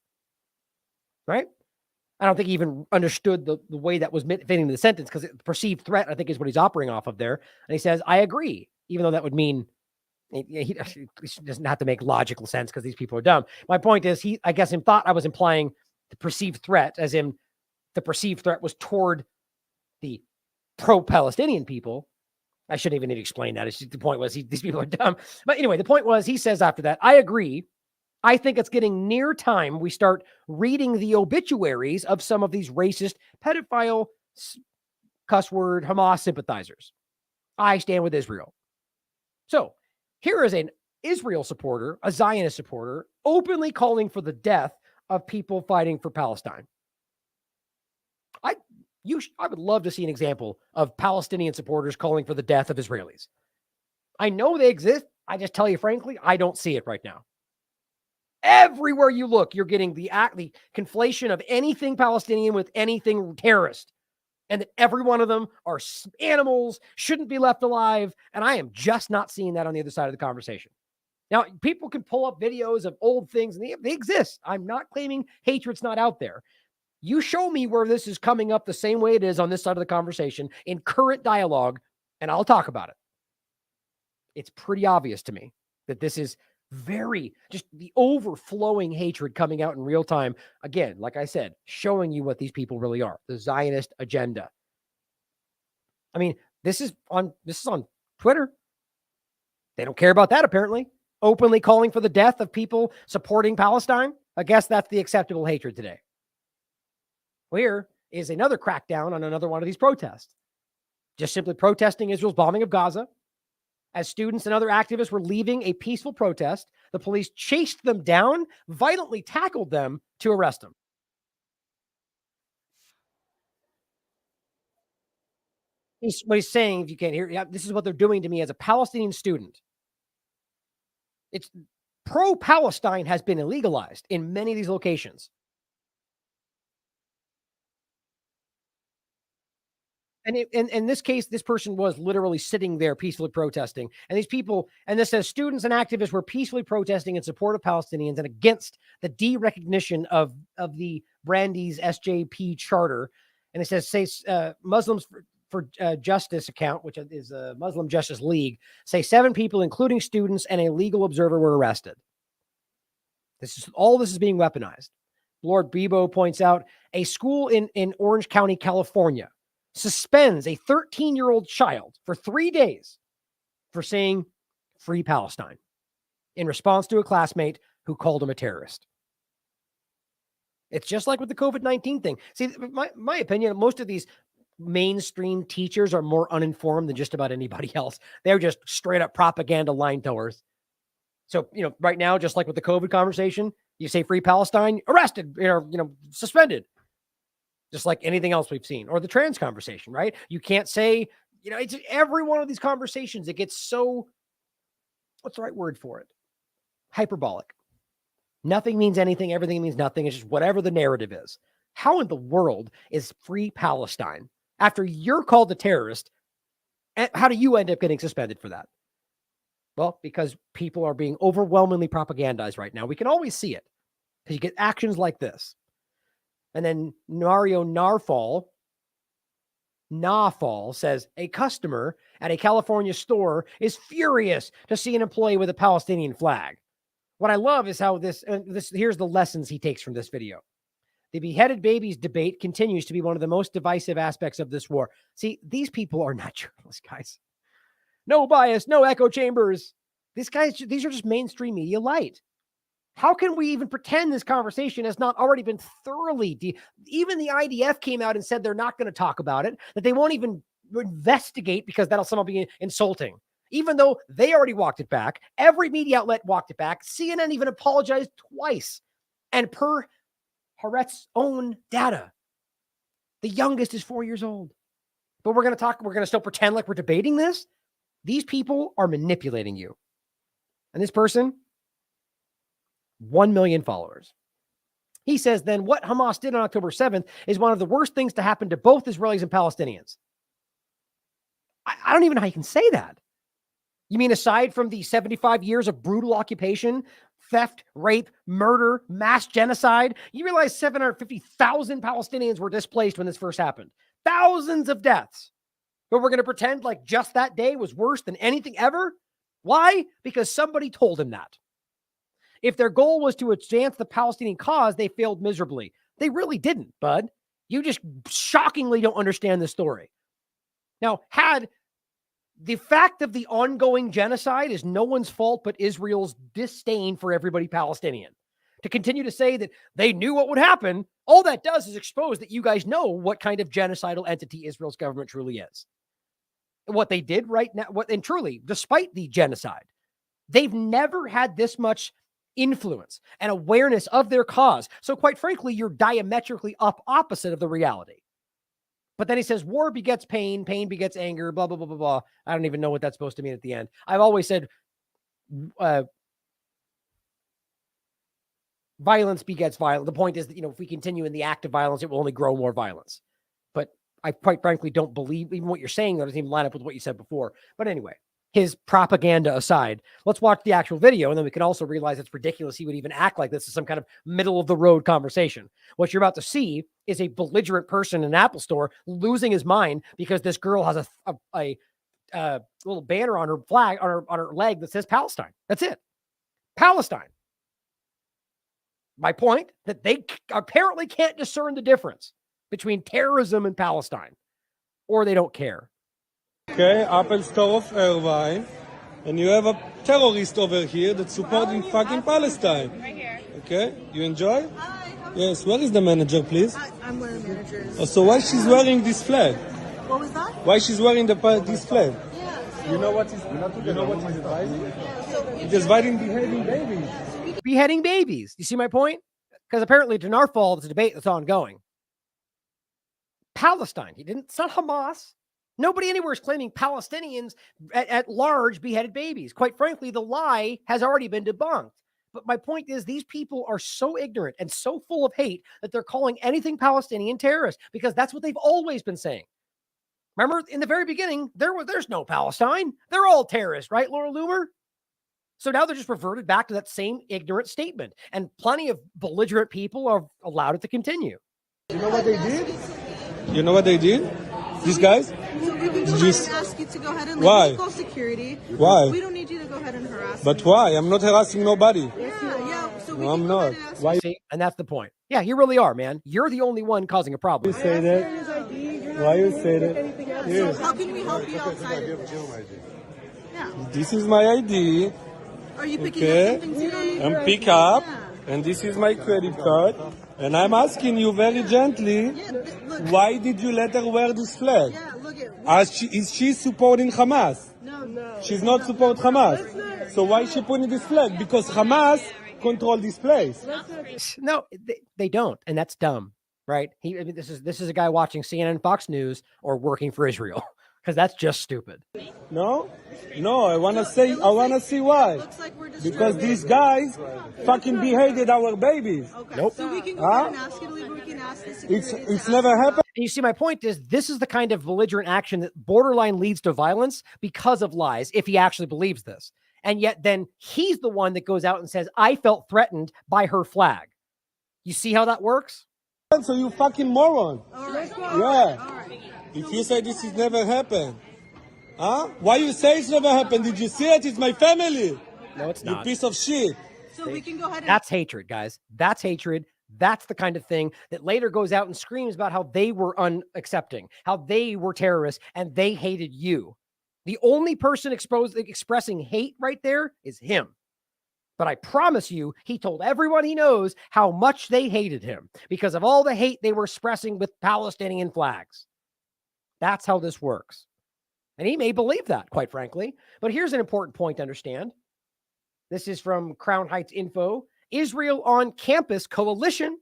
Right? I don't think he even understood the way that was fitting the sentence, because perceived threat, I think, is what he's operating off of there. And he says, I agree, even though that would mean he doesn't have to make logical sense because these people are dumb. My point is, I guess thought I was implying the perceived threat, as in the perceived threat was toward the pro-Palestinian people. I shouldn't even need to explain that. The point was these people are dumb. But anyway, the point was, he says after that, I agree. I think it's getting near time we start reading the obituaries of some of these racist, pedophile, cuss word, Hamas sympathizers. I stand with Israel. So here is an Israel supporter, a Zionist supporter, openly calling for the death of people fighting for Palestine. I would love to see an example of Palestinian supporters calling for the death of Israelis. I know they exist. I just tell you frankly, I don't see it right now. Everywhere you look, you're getting the conflation of anything Palestinian with anything terrorist. And that every one of them are animals, shouldn't be left alive. And I am just not seeing that on the other side of the conversation. Now, people can pull up videos of old things, and they exist. I'm not claiming hatred's not out there. You show me where this is coming up the same way it is on this side of the conversation in current dialogue, and I'll talk about it. It's pretty obvious to me that this is just the overflowing hatred coming out in real time. Again, like I said, showing you what these people really are, the Zionist agenda. I mean, this is on Twitter. They don't care about that, apparently. Openly calling for the death of people supporting Palestine. I guess that's the acceptable hatred today. Well, here is another crackdown on another one of these protests. Just simply protesting Israel's bombing of Gaza. As students and other activists were leaving a peaceful protest, the police chased them down, violently tackled them to arrest them. What he's saying, if you can't hear, this is what they're doing to me as a Palestinian student. It's pro-Palestine has been illegalized in many of these locations. And in this case, this person was literally sitting there peacefully protesting. And these people, and this says students and activists were peacefully protesting in support of Palestinians and against the de-recognition of the Brandeis SJP charter. And it says Muslims for Justice account, which is a Muslim Justice League, say 7 people, including students and a legal observer, were arrested. All this is being weaponized. Lord Bebo points out a school in Orange County, California, suspends a 13-year-old child for 3 days for saying free Palestine in response to a classmate who called him a terrorist. It's just like with the COVID-19 thing. See, my opinion, most of these mainstream teachers are more uninformed than just about anybody else. They're just straight up propaganda line towers. So, right now, just like with the COVID conversation, you say free Palestine, arrested, suspended. Just like anything else we've seen, or the trans conversation, right? You can't say, it's every one of these conversations. It gets so, what's the right word for it? Hyperbolic. Nothing means anything. Everything means nothing. It's just whatever the narrative is. How in the world is free Palestine after you're called a terrorist? And how do you end up getting suspended for that? Well, because people are being overwhelmingly propagandized right now. We can always see it because you get actions like this. And then Nario Nafal says a customer at a California store is furious to see an employee with a Palestinian flag. What I love is how here's the lessons he takes from this video. The beheaded babies debate continues to be one of the most divisive aspects of this war. See, these people are not journalists, guys. No bias, no echo chambers. These are just mainstream media light. How can we even pretend this conversation has not already been thoroughly even the IDF came out and said they're not going to talk about it, that they won't even investigate because that'll somehow be insulting. even though they already walked it back. Every media outlet walked it back. CNN even apologized twice. And per Haaretz's own data, the youngest is 4 years old. But we're going to still pretend like we're debating this. These people are manipulating you. And this person, 1 million followers. He says then what Hamas did on October 7th is one of the worst things to happen to both Israelis and Palestinians. I don't even know how you can say that. You mean aside from the 75 years of brutal occupation, theft, rape, murder, mass genocide, you realize 750,000 Palestinians were displaced when this first happened. Thousands of deaths. But we're going to pretend like just that day was worse than anything ever? Why? Because somebody told him that. If their goal was to advance the Palestinian cause, they failed miserably. They really didn't, bud. You just shockingly don't understand the story. Now, had the fact of the ongoing genocide is no one's fault but Israel's disdain for everybody Palestinian. To continue to say that they knew what would happen, all that does is expose that you guys know what kind of genocidal entity Israel's government truly is. What they did right now, and truly, despite the genocide, they've never had this much influence and awareness of their cause. So quite frankly, you're diametrically opposite of the reality. But then he says, war begets pain, pain begets anger, blah, blah, blah, blah, blah. I don't even know what that's supposed to mean at the end. I've always said violence begets violence. The point is that, if we continue in the act of violence, it will only grow more violence. But I quite frankly don't believe even what you're saying that doesn't even line up with what you said before. But anyway, his propaganda aside, let's watch the actual video, and then we can also realize it's ridiculous he would even act like this is some kind of middle-of-the-road conversation. What you're about to see is a belligerent person in an Apple store losing his mind because this girl has a little banner on her flag, on her leg that says Palestine. That's it. Palestine. My point, that they apparently can't discern the difference between terrorism and Palestine, or they don't care. Okay, Apple Store of Irvine, and you have a terrorist over here that's supporting fucking Palestine. Right here. Okay, you enjoy? Hi. Yes, where is the manager, please? I'm one of the managers. Oh, so why she's wearing this flag? What was that? Why she's wearing this flag? Yeah. You know what he's advising? He's advising beheading babies. Beheading babies. You see my point? Because apparently it's our fault. It's a debate that's ongoing. Palestine. It's not Hamas. Nobody anywhere is claiming Palestinians at large beheaded babies. Quite frankly, the lie has already been debunked. But my point is these people are so ignorant and so full of hate that they're calling anything Palestinian terrorist because that's what they've always been saying. Remember, in the very beginning, there's no Palestine. They're all terrorists, right, Laura Loomer? So now they're just reverted back to that same ignorant statement. And plenty of belligerent people are allowed it to continue. You know what they did? You know what they did? These guys? So we can just ask you to go ahead and why? Call security. Why? We don't need you to go ahead and harass. But why? I'm not harassing nobody. Yeah. So no, I'm not. Why? See, and that's the point. Yeah, you really are, man. You're the only one causing a problem. You say that? Why you say that? Yes. So how can we help you outside of this? Yeah. This is my ID. Are you picking up something today? I'm pick up, and this is my credit card. And I'm asking you very gently, why did you let her wear this flag? Is she supporting Hamas? No. She's not supporting Hamas. So why is she putting this flag? Because Hamas control this place. No, they don't, and that's dumb, right? This is a guy watching CNN, Fox News, or working for Israel, because that's just stupid. No, I wanna see why. Because these guys fucking beheaded our babies. Okay. Nope. So we can go ahead and ask you to leave. We can ask the security. It's never happened. And you see, my point is, this is the kind of belligerent action that borderline leads to violence because of lies, if he actually believes this. And yet then he's the one that goes out and says, I felt threatened by her flag. You see how that works? So you fucking moron. All right. Yeah. All right. If you say this has never happened, huh? Why you say it's never happened? Did you see it? It's my family. No, it's not. You piece of shit. So we can go ahead and... That's hatred, guys. That's hatred. That's the kind of thing that later goes out and screams about how they were unaccepting, how they were terrorists, and they hated you. The only person expressing hate right there is him. But I promise you, he told everyone he knows how much they hated him because of all the hate they were expressing with Palestinian flags. That's how this works. And he may believe that, quite frankly. But here's an important point to understand. This is from Crown Heights Info. Israel on Campus Coalition.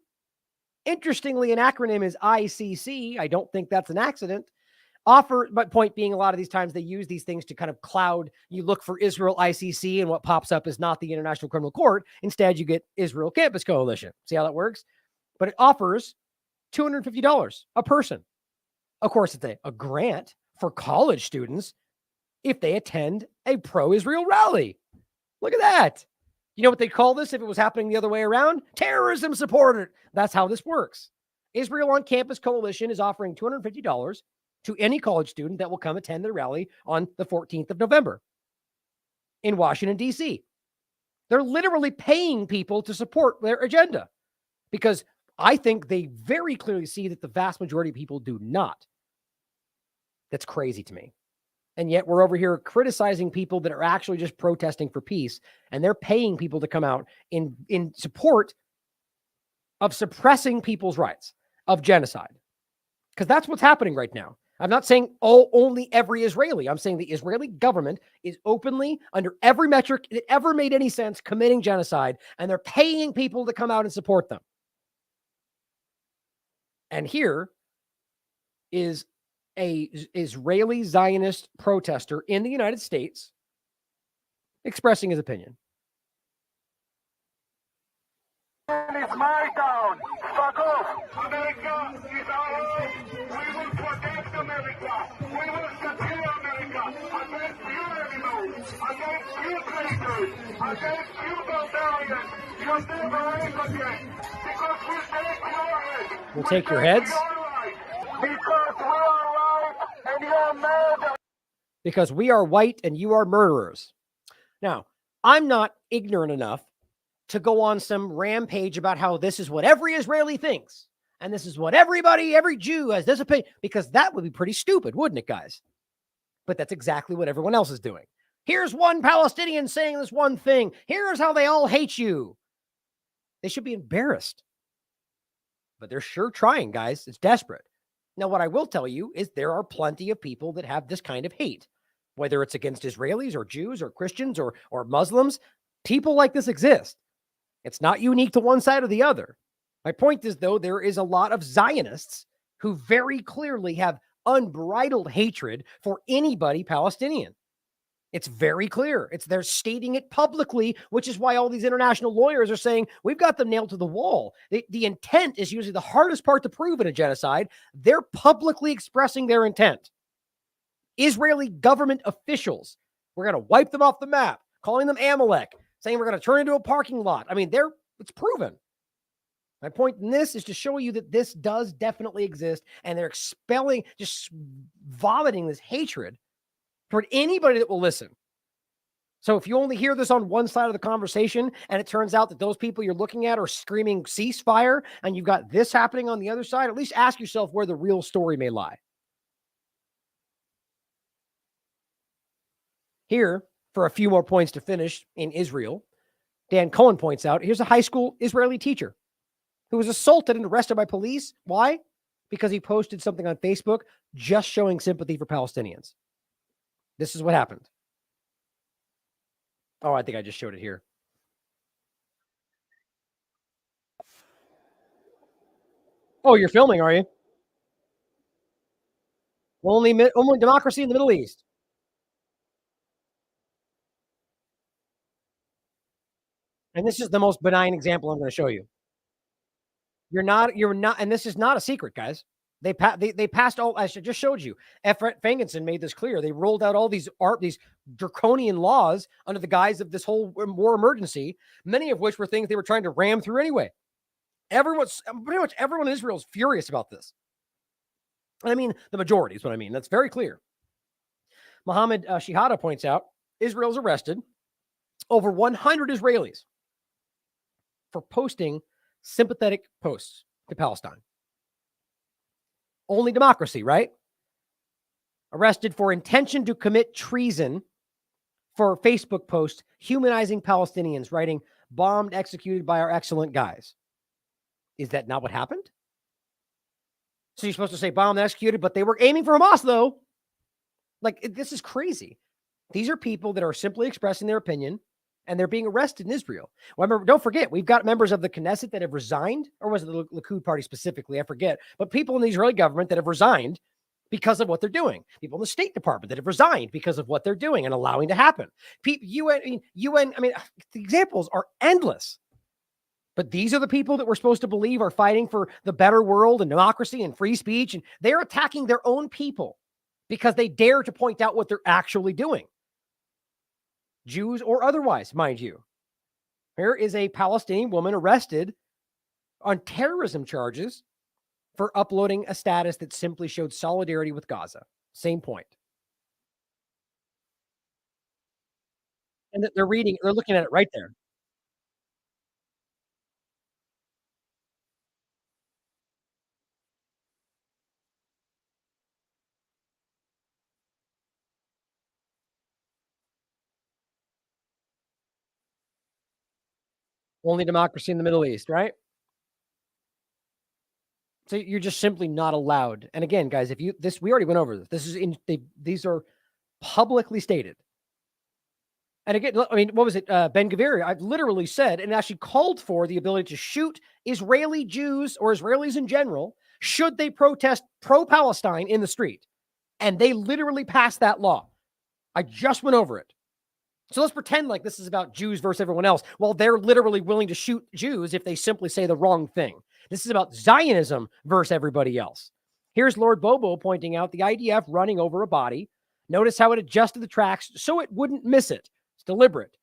Interestingly, an acronym is ICC. I don't think that's an accident. But point being, a lot of these times they use these things to kind of cloud. You look for Israel ICC, and what pops up is not the International Criminal Court. Instead, you get Israel Campus Coalition. See how that works? But it offers $250 a person. Of course, it's a grant for college students if they attend a pro-Israel rally. Look at that. You know what they'd call this if it was happening the other way around? Terrorism supporter. That's how this works. Israel on Campus Coalition is offering $250 to any college student that will come attend their rally on the 14th of November in Washington, D.C. They're literally paying people to support their agenda because I think they very clearly see that the vast majority of people do not. That's crazy to me. And yet we're over here criticizing people that are actually just protesting for peace, and they're paying people to come out in support of suppressing people's rights, of genocide. Because that's what's happening right now. I'm not saying only every Israeli. I'm saying the Israeli government is openly, under every metric that ever made any sense, committing genocide, and they're paying people to come out and support them. And here is a Israeli Zionist protester in the United States expressing his opinion. It's my town. Fuck off. America is our home. We will protect America. We will secure America against you animals, against you traitors, against you barbarians. You'll never rise again because we'll take your head. We'll take your heads? Because we are right and you're murderers. Because we are white and you are murderers. Now, I'm not ignorant enough to go on some rampage about how this is what every Israeli thinks. And this is what every Jew has this opinion, because that would be pretty stupid, wouldn't it, guys? But that's exactly what everyone else is doing. Here's one Palestinian saying this one thing. Here's how they all hate you. They should be embarrassed. But they're sure trying, guys. It's desperate. Now, what I will tell you is there are plenty of people that have this kind of hate, whether it's against Israelis or Jews or Christians or Muslims. People like this exist. It's not unique to one side or the other. My point is, though, there is a lot of Zionists who very clearly have unbridled hatred for anybody Palestinian. It's very clear. They're stating it publicly, which is why all these international lawyers are saying we've got them nailed to the wall. The intent is usually the hardest part to prove in a genocide. They're publicly expressing their intent. Israeli government officials, we're going to wipe them off the map, calling them Amalek, saying we're going to turn into a parking lot. I mean, it's proven. My point in this is to show you that this does definitely exist, and they're expelling, just vomiting this hatred toward anybody that will listen. So if you only hear this on one side of the conversation, and it turns out that those people you're looking at are screaming ceasefire, and you've got this happening on the other side, at least ask yourself where the real story may lie. Here, for a few more points to finish in Israel, Dan Cohen points out, here's a high school Israeli teacher who was assaulted and arrested by police. Why? Because he posted something on Facebook just showing sympathy for Palestinians. This is what happened. Oh, I think I just showed it here. Oh, you're filming, are you? Only democracy in the Middle East. And this is the most benign example I'm going to show you. You're not, and this is not a secret, guys. They passed all, I just showed you. Efrat Fangenson made this clear. They rolled out all these draconian laws under the guise of this whole war emergency, many of which were things they were trying to ram through anyway. Pretty much everyone in Israel is furious about this. I mean, the majority is what I mean. That's very clear. Mohammed Shihada points out, Israel's arrested over 100 Israelis for posting sympathetic posts to Palestine. Only democracy, right? Arrested for intention to commit treason for Facebook post humanizing Palestinians, writing, bombed, executed by our excellent guys. Is that not what happened? So you're supposed to say bombed and executed, but they were aiming for Hamas, though. Like, this is crazy. These are people that are simply expressing their opinion, and they're being arrested in Israel. Well, remember, don't forget, we've got members of the Knesset that have resigned, or was it the Likud party specifically? I forget. But people in the Israeli government that have resigned because of what they're doing. People in the State Department that have resigned because of what they're doing and allowing to happen. UN, the examples are endless. But these are the people that we're supposed to believe are fighting for the better world and democracy and free speech, and they're attacking their own people because they dare to point out what they're actually doing. Jews or otherwise, mind you. Here is a Palestinian woman arrested on terrorism charges for uploading a status that simply showed solidarity with Gaza. Same point. And they're looking at it right there. Only democracy in the Middle East, right? So you're just simply not allowed. And again, guys, we already went over this. These are publicly stated. And again, I mean, what was it? Ben Gvir, I've literally said and actually called for the ability to shoot Israeli Jews or Israelis in general, should they protest pro-Palestine in the street. And they literally passed that law. I just went over it. So let's pretend like this is about Jews versus everyone else. Well, they're literally willing to shoot Jews if they simply say the wrong thing. This is about Zionism versus everybody else. Here's Lord Bobo pointing out the IDF running over a body. Notice how it adjusted the tracks so it wouldn't miss it. It's deliberate.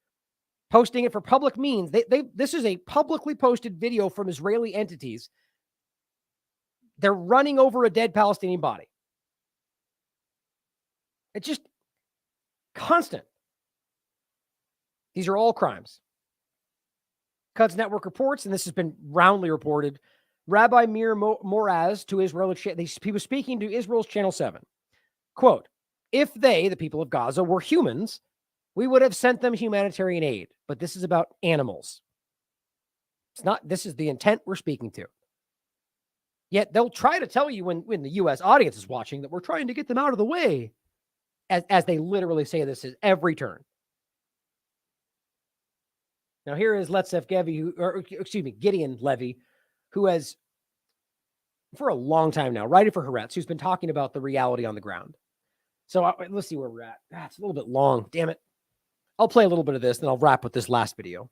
Posting it for public means. This is a publicly posted video from Israeli entities. They're running over a dead Palestinian body. It's just constant. These are all crimes. Quds Network reports, and this has been roundly reported, Rabbi Mir Moraz to Israel, he was speaking to Israel's Channel 7. Quote, if they, the people of Gaza, were humans, we would have sent them humanitarian aid. But this is about animals. This is the intent we're speaking to. Yet they'll try to tell you when the U.S. audience is watching that we're trying to get them out of the way, as they literally say this at every turn. Now, here is Gideon Levy, who has, for a long time now, writing for Haaretz, who's been talking about the reality on the ground. So let's see where we're at. It's a little bit long. Damn it. I'll play a little bit of this, then I'll wrap with this last video.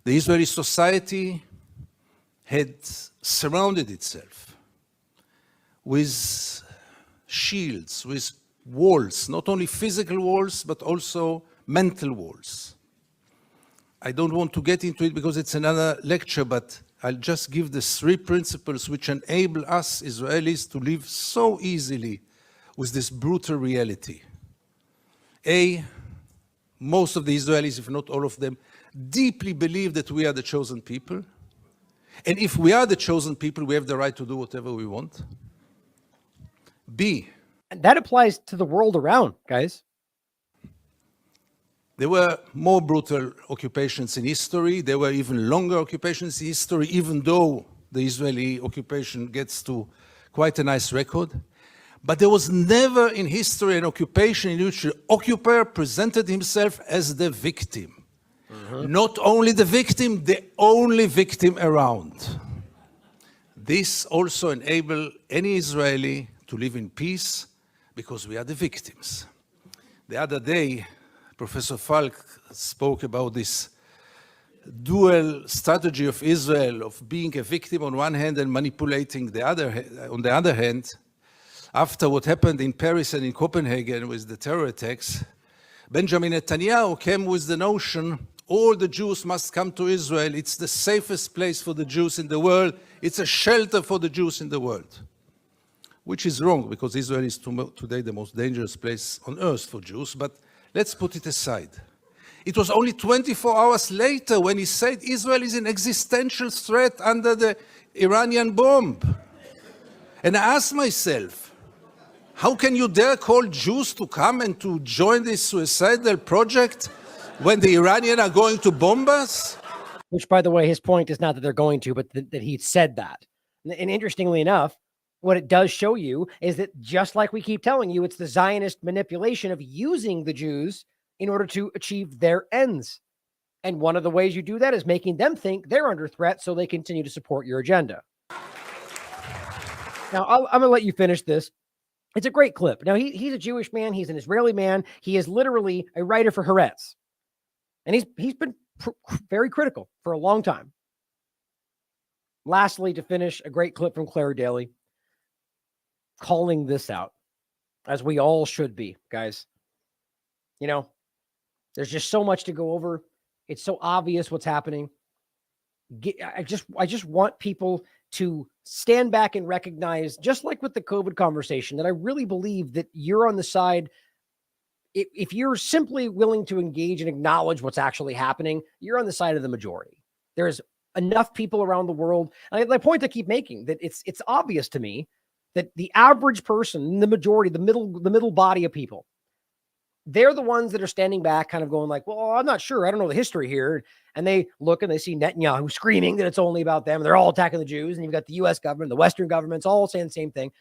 The Israeli society had surrounded itself with shields, with walls, not only physical walls, but also mental walls. I don't want to get into it because it's another lecture, but I'll just give the 3 principles which enable us Israelis to live so easily with this brutal reality. A, most of the Israelis, if not all of them, deeply believe that we are the chosen people. And if we are the chosen people, we have the right to do whatever we want. B. And that applies to the world around, guys. There were more brutal occupations in history. There were even longer occupations in history, even though the Israeli occupation gets to quite a nice record. But there was never in history an occupation in which the occupier presented himself as the victim. Not only the victim, the only victim around. This also enables any Israeli to live in peace because we are the victims. The other day, Professor Falk spoke about this dual strategy of Israel of being a victim on one hand and manipulating on the other hand. After what happened in Paris and in Copenhagen with the terror attacks, Benjamin Netanyahu came with the notion all the Jews must come to Israel. It's the safest place for the Jews in the world. It's a shelter for the Jews in the world. Which is wrong, because Israel is today the most dangerous place on earth for Jews, but let's put it aside. It was only 24 hours later when he said Israel is an existential threat under the Iranian bomb. And I asked myself, how can you dare call Jews to come and to join this suicidal project when the Iranians are going to bomb us? Which, by the way, his point is not that they're going to, but that he said that. And interestingly enough, What it does show you is that, just like we keep telling you, it's the Zionist manipulation of using the Jews in order to achieve their ends. And one of the ways you do that is making them think they're under threat so they continue to support your agenda. Now, I'm going to let you finish this. It's a great clip. Now, he's a Jewish man. He's an Israeli man. He is literally a writer for Haaretz. And he's been very critical for a long time. Lastly, to finish, a great clip from Claire Daly calling this out, as we all should be, guys. You know, there's just so much to go over. It's so obvious what's happening. I just want people to stand back and recognize, just like with the COVID conversation, that I really believe that you're on the side. If you're simply willing to engage and acknowledge what's actually happening, you're on the side of the majority. There's enough people around the world. And the point I keep making, that it's obvious to me that the average person, the majority, the middle body of people, they're the ones that are standing back kind of going like, well, I'm not sure. I don't know the history here. And they look and they see Netanyahu screaming that it's only about them. They're all attacking the Jews. And you've got the U.S. government, the Western governments, all saying the same thing.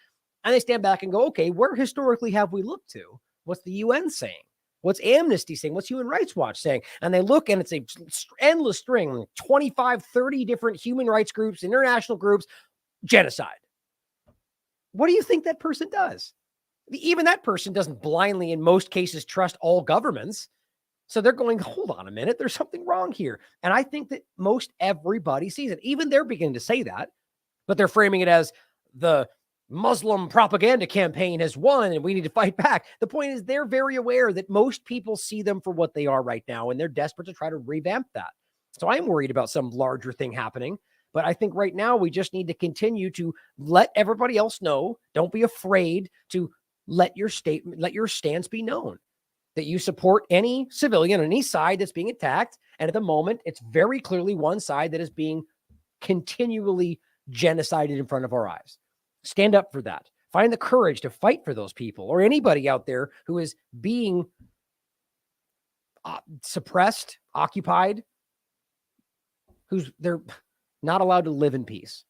And they stand back and go, okay, where historically have we looked to? What's the UN saying? What's Amnesty saying? What's Human Rights Watch saying? And they look, and it's a endless string, 25, 30 different human rights groups, international groups, genocide. What do you think that person does? Even that person doesn't blindly, in most cases, trust all governments. So they're going, hold on a minute, there's something wrong here. And I think that most everybody sees it. Even they're beginning to say that, but they're framing it as the Muslim propaganda campaign has won and we need to fight back. The point is, they're very aware that most people see them for what they are right now, and they're desperate to try to revamp that. So I'm worried about some larger thing happening. But I think right now we just need to continue to let everybody else know. Don't be afraid to let your stance be known, that you support any civilian on any side that's being attacked. And at the moment, it's very clearly one side that is being continually genocided in front of our eyes. Stand up for that. Find the courage to fight for those people, or anybody out there who is being suppressed, occupied, they're not allowed to live in peace.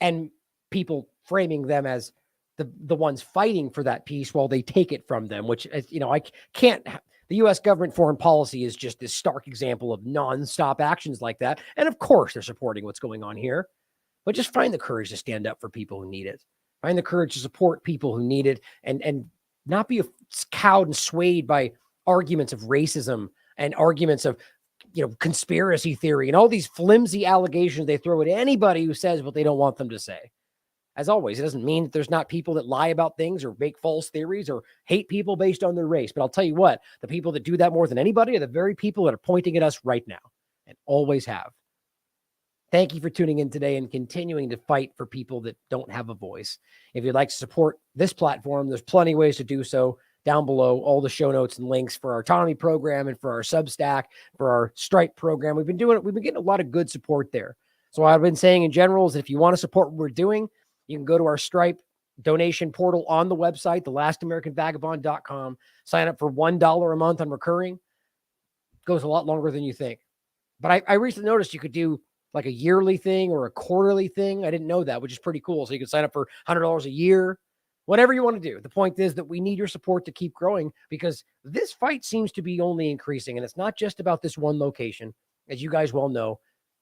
And people framing them as the ones fighting for that peace while they take it from them, which, you know, I can't. The U.S. government foreign policy is just this stark example of nonstop actions like that. And of course, they're supporting what's going on here. But just find the courage to stand up for people who need it. Find the courage to support people who need it, and not be cowed and swayed by arguments of racism and arguments of, you know, conspiracy theory and all these flimsy allegations they throw at anybody who says what they don't want them to say. As always, it doesn't mean that there's not people that lie about things or make false theories or hate people based on their race. But I'll tell you what, the people that do that more than anybody are the very people that are pointing at us right now, and always have. Thank you for tuning in today and continuing to fight for people that don't have a voice. If you'd like to support this platform, there's plenty of ways to do so. Down below, all the show notes and links for our Autonomy program and for our Substack, for our Stripe program. We've been getting a lot of good support there. So what I've been saying in general is, if you want to support what we're doing, you can go to our Stripe donation portal on the website, thelastamericanvagabond.com. Sign up for $1 a month on recurring. It goes a lot longer than you think. But I recently noticed you could do like a yearly thing or a quarterly thing. I didn't know that, which is pretty cool. So you can sign up for $100 a year, whatever you want to do. The point is that we need your support to keep growing, because this fight seems to be only increasing. And it's not just about this one location. As you guys well know,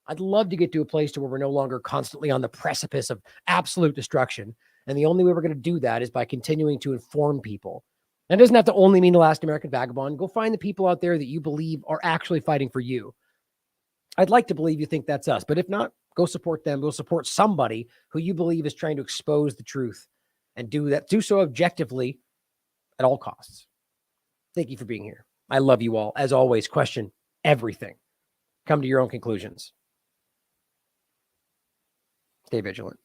I'd love to get to a place to where we're no longer constantly on the precipice of absolute destruction. And the only way we're going to do that is by continuing to inform people. And it doesn't have to only mean the Last American Vagabond. Go find the people out there that you believe are actually fighting for you. I'd like to believe you think that's us, but if not, go support them. Go support somebody who you believe is trying to expose the truth, and do so objectively at all costs. Thank you for being here. I love you all. As always, question everything. Come to your own conclusions. Stay vigilant.